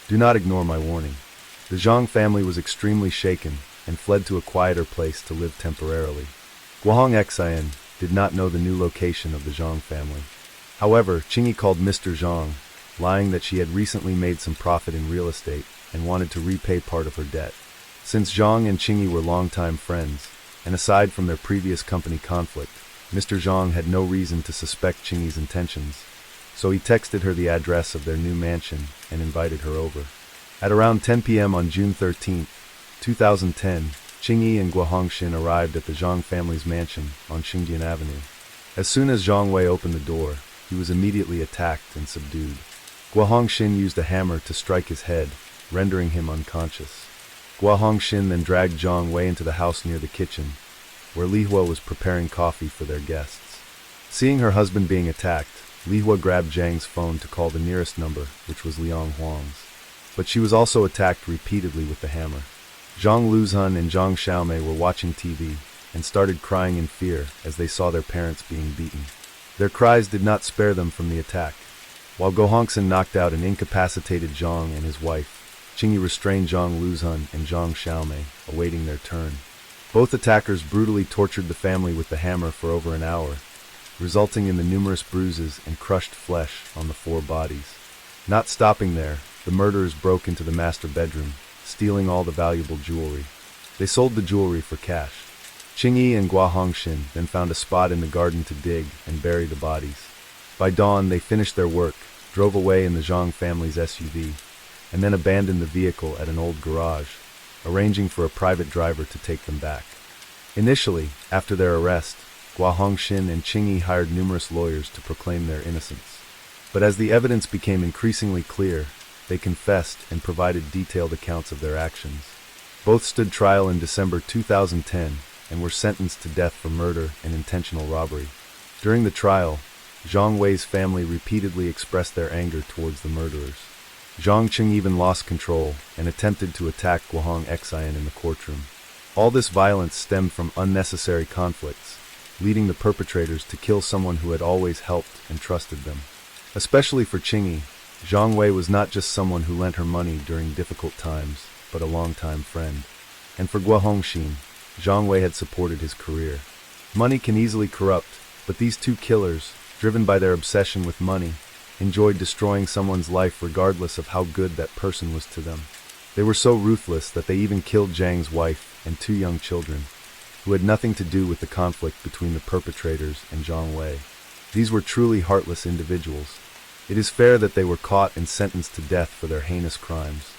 Do not ignore my warning." The Zhang family was extremely shaken and fled to a quieter place to live temporarily. Guohong Xian did not know the new location of the Zhang family. However, Qingyi called Mr. Zhang, lying that she had recently made some profit in real estate and wanted to repay part of her debt. Since Zhang and Qingyi were longtime friends, and aside from their previous company conflict, Mr. Zhang had no reason to suspect Qingyi's intentions, so he texted her the address of their new mansion and invited her over. At around 10 p.m. on June 13, 2010, Qingyi and Guo Hongxin arrived at the Zhang family's mansion on Xingdian Avenue. As soon as Zhang Wei opened the door, he was immediately attacked and subdued. Guo Hongxin used a hammer to strike his head, rendering him unconscious. Guo Hongxin then dragged Zhang Wei into the house near the kitchen, where Li Hua was preparing coffee for their guests. Seeing her husband being attacked, Li Hua grabbed Zhang's phone to call the nearest number, which was Liang Huang's. But she was also attacked repeatedly with the hammer. Zhang Luzhan and Zhang Xiaomei were watching TV and started crying in fear as they saw their parents being beaten. Their cries did not spare them from the attack. While Go Hongxin knocked out and incapacitated Zhang and his wife, Qingyi restrained Zhang Luzhan and Zhang Xiaomei, awaiting their turn. Both attackers brutally tortured the family with the hammer for over an hour, resulting in the numerous bruises and crushed flesh on the 4 bodies. Not stopping there, the murderers broke into the master bedroom, stealing all the valuable jewelry. They sold the jewelry for cash. Qingyi and Guo Hongxin then found a spot in the garden to dig and bury the bodies. By dawn, they finished their work, drove away in the Zhang family's SUV, and then abandoned the vehicle at an old garage, arranging for a private driver to take them back. Initially, after their arrest, Guo Hongxin and Qingyi hired numerous lawyers to proclaim their innocence. But as the evidence became increasingly clear, they confessed and provided detailed accounts of their actions. Both stood trial in December 2010 and were sentenced to death for murder and intentional robbery. During the trial, Zhang Wei's family repeatedly expressed their anger towards the murderers. Zhang Qing even lost control and attempted to attack Guohong Xian in the courtroom. All this violence stemmed from unnecessary conflicts, leading the perpetrators to kill someone who had always helped and trusted them. Especially for Qingyi, Zhang Wei was not just someone who lent her money during difficult times, but a longtime friend. And for Guo Hongxin, Zhang Wei had supported his career. Money can easily corrupt, but these 2 killers, driven by their obsession with money, enjoyed destroying someone's life regardless of how good that person was to them. They were so ruthless that they even killed Zhang's wife and 2 young children, who had nothing to do with the conflict between the perpetrators and Zhang Wei. These were truly heartless individuals. It is fair that they were caught and sentenced to death for their heinous crimes.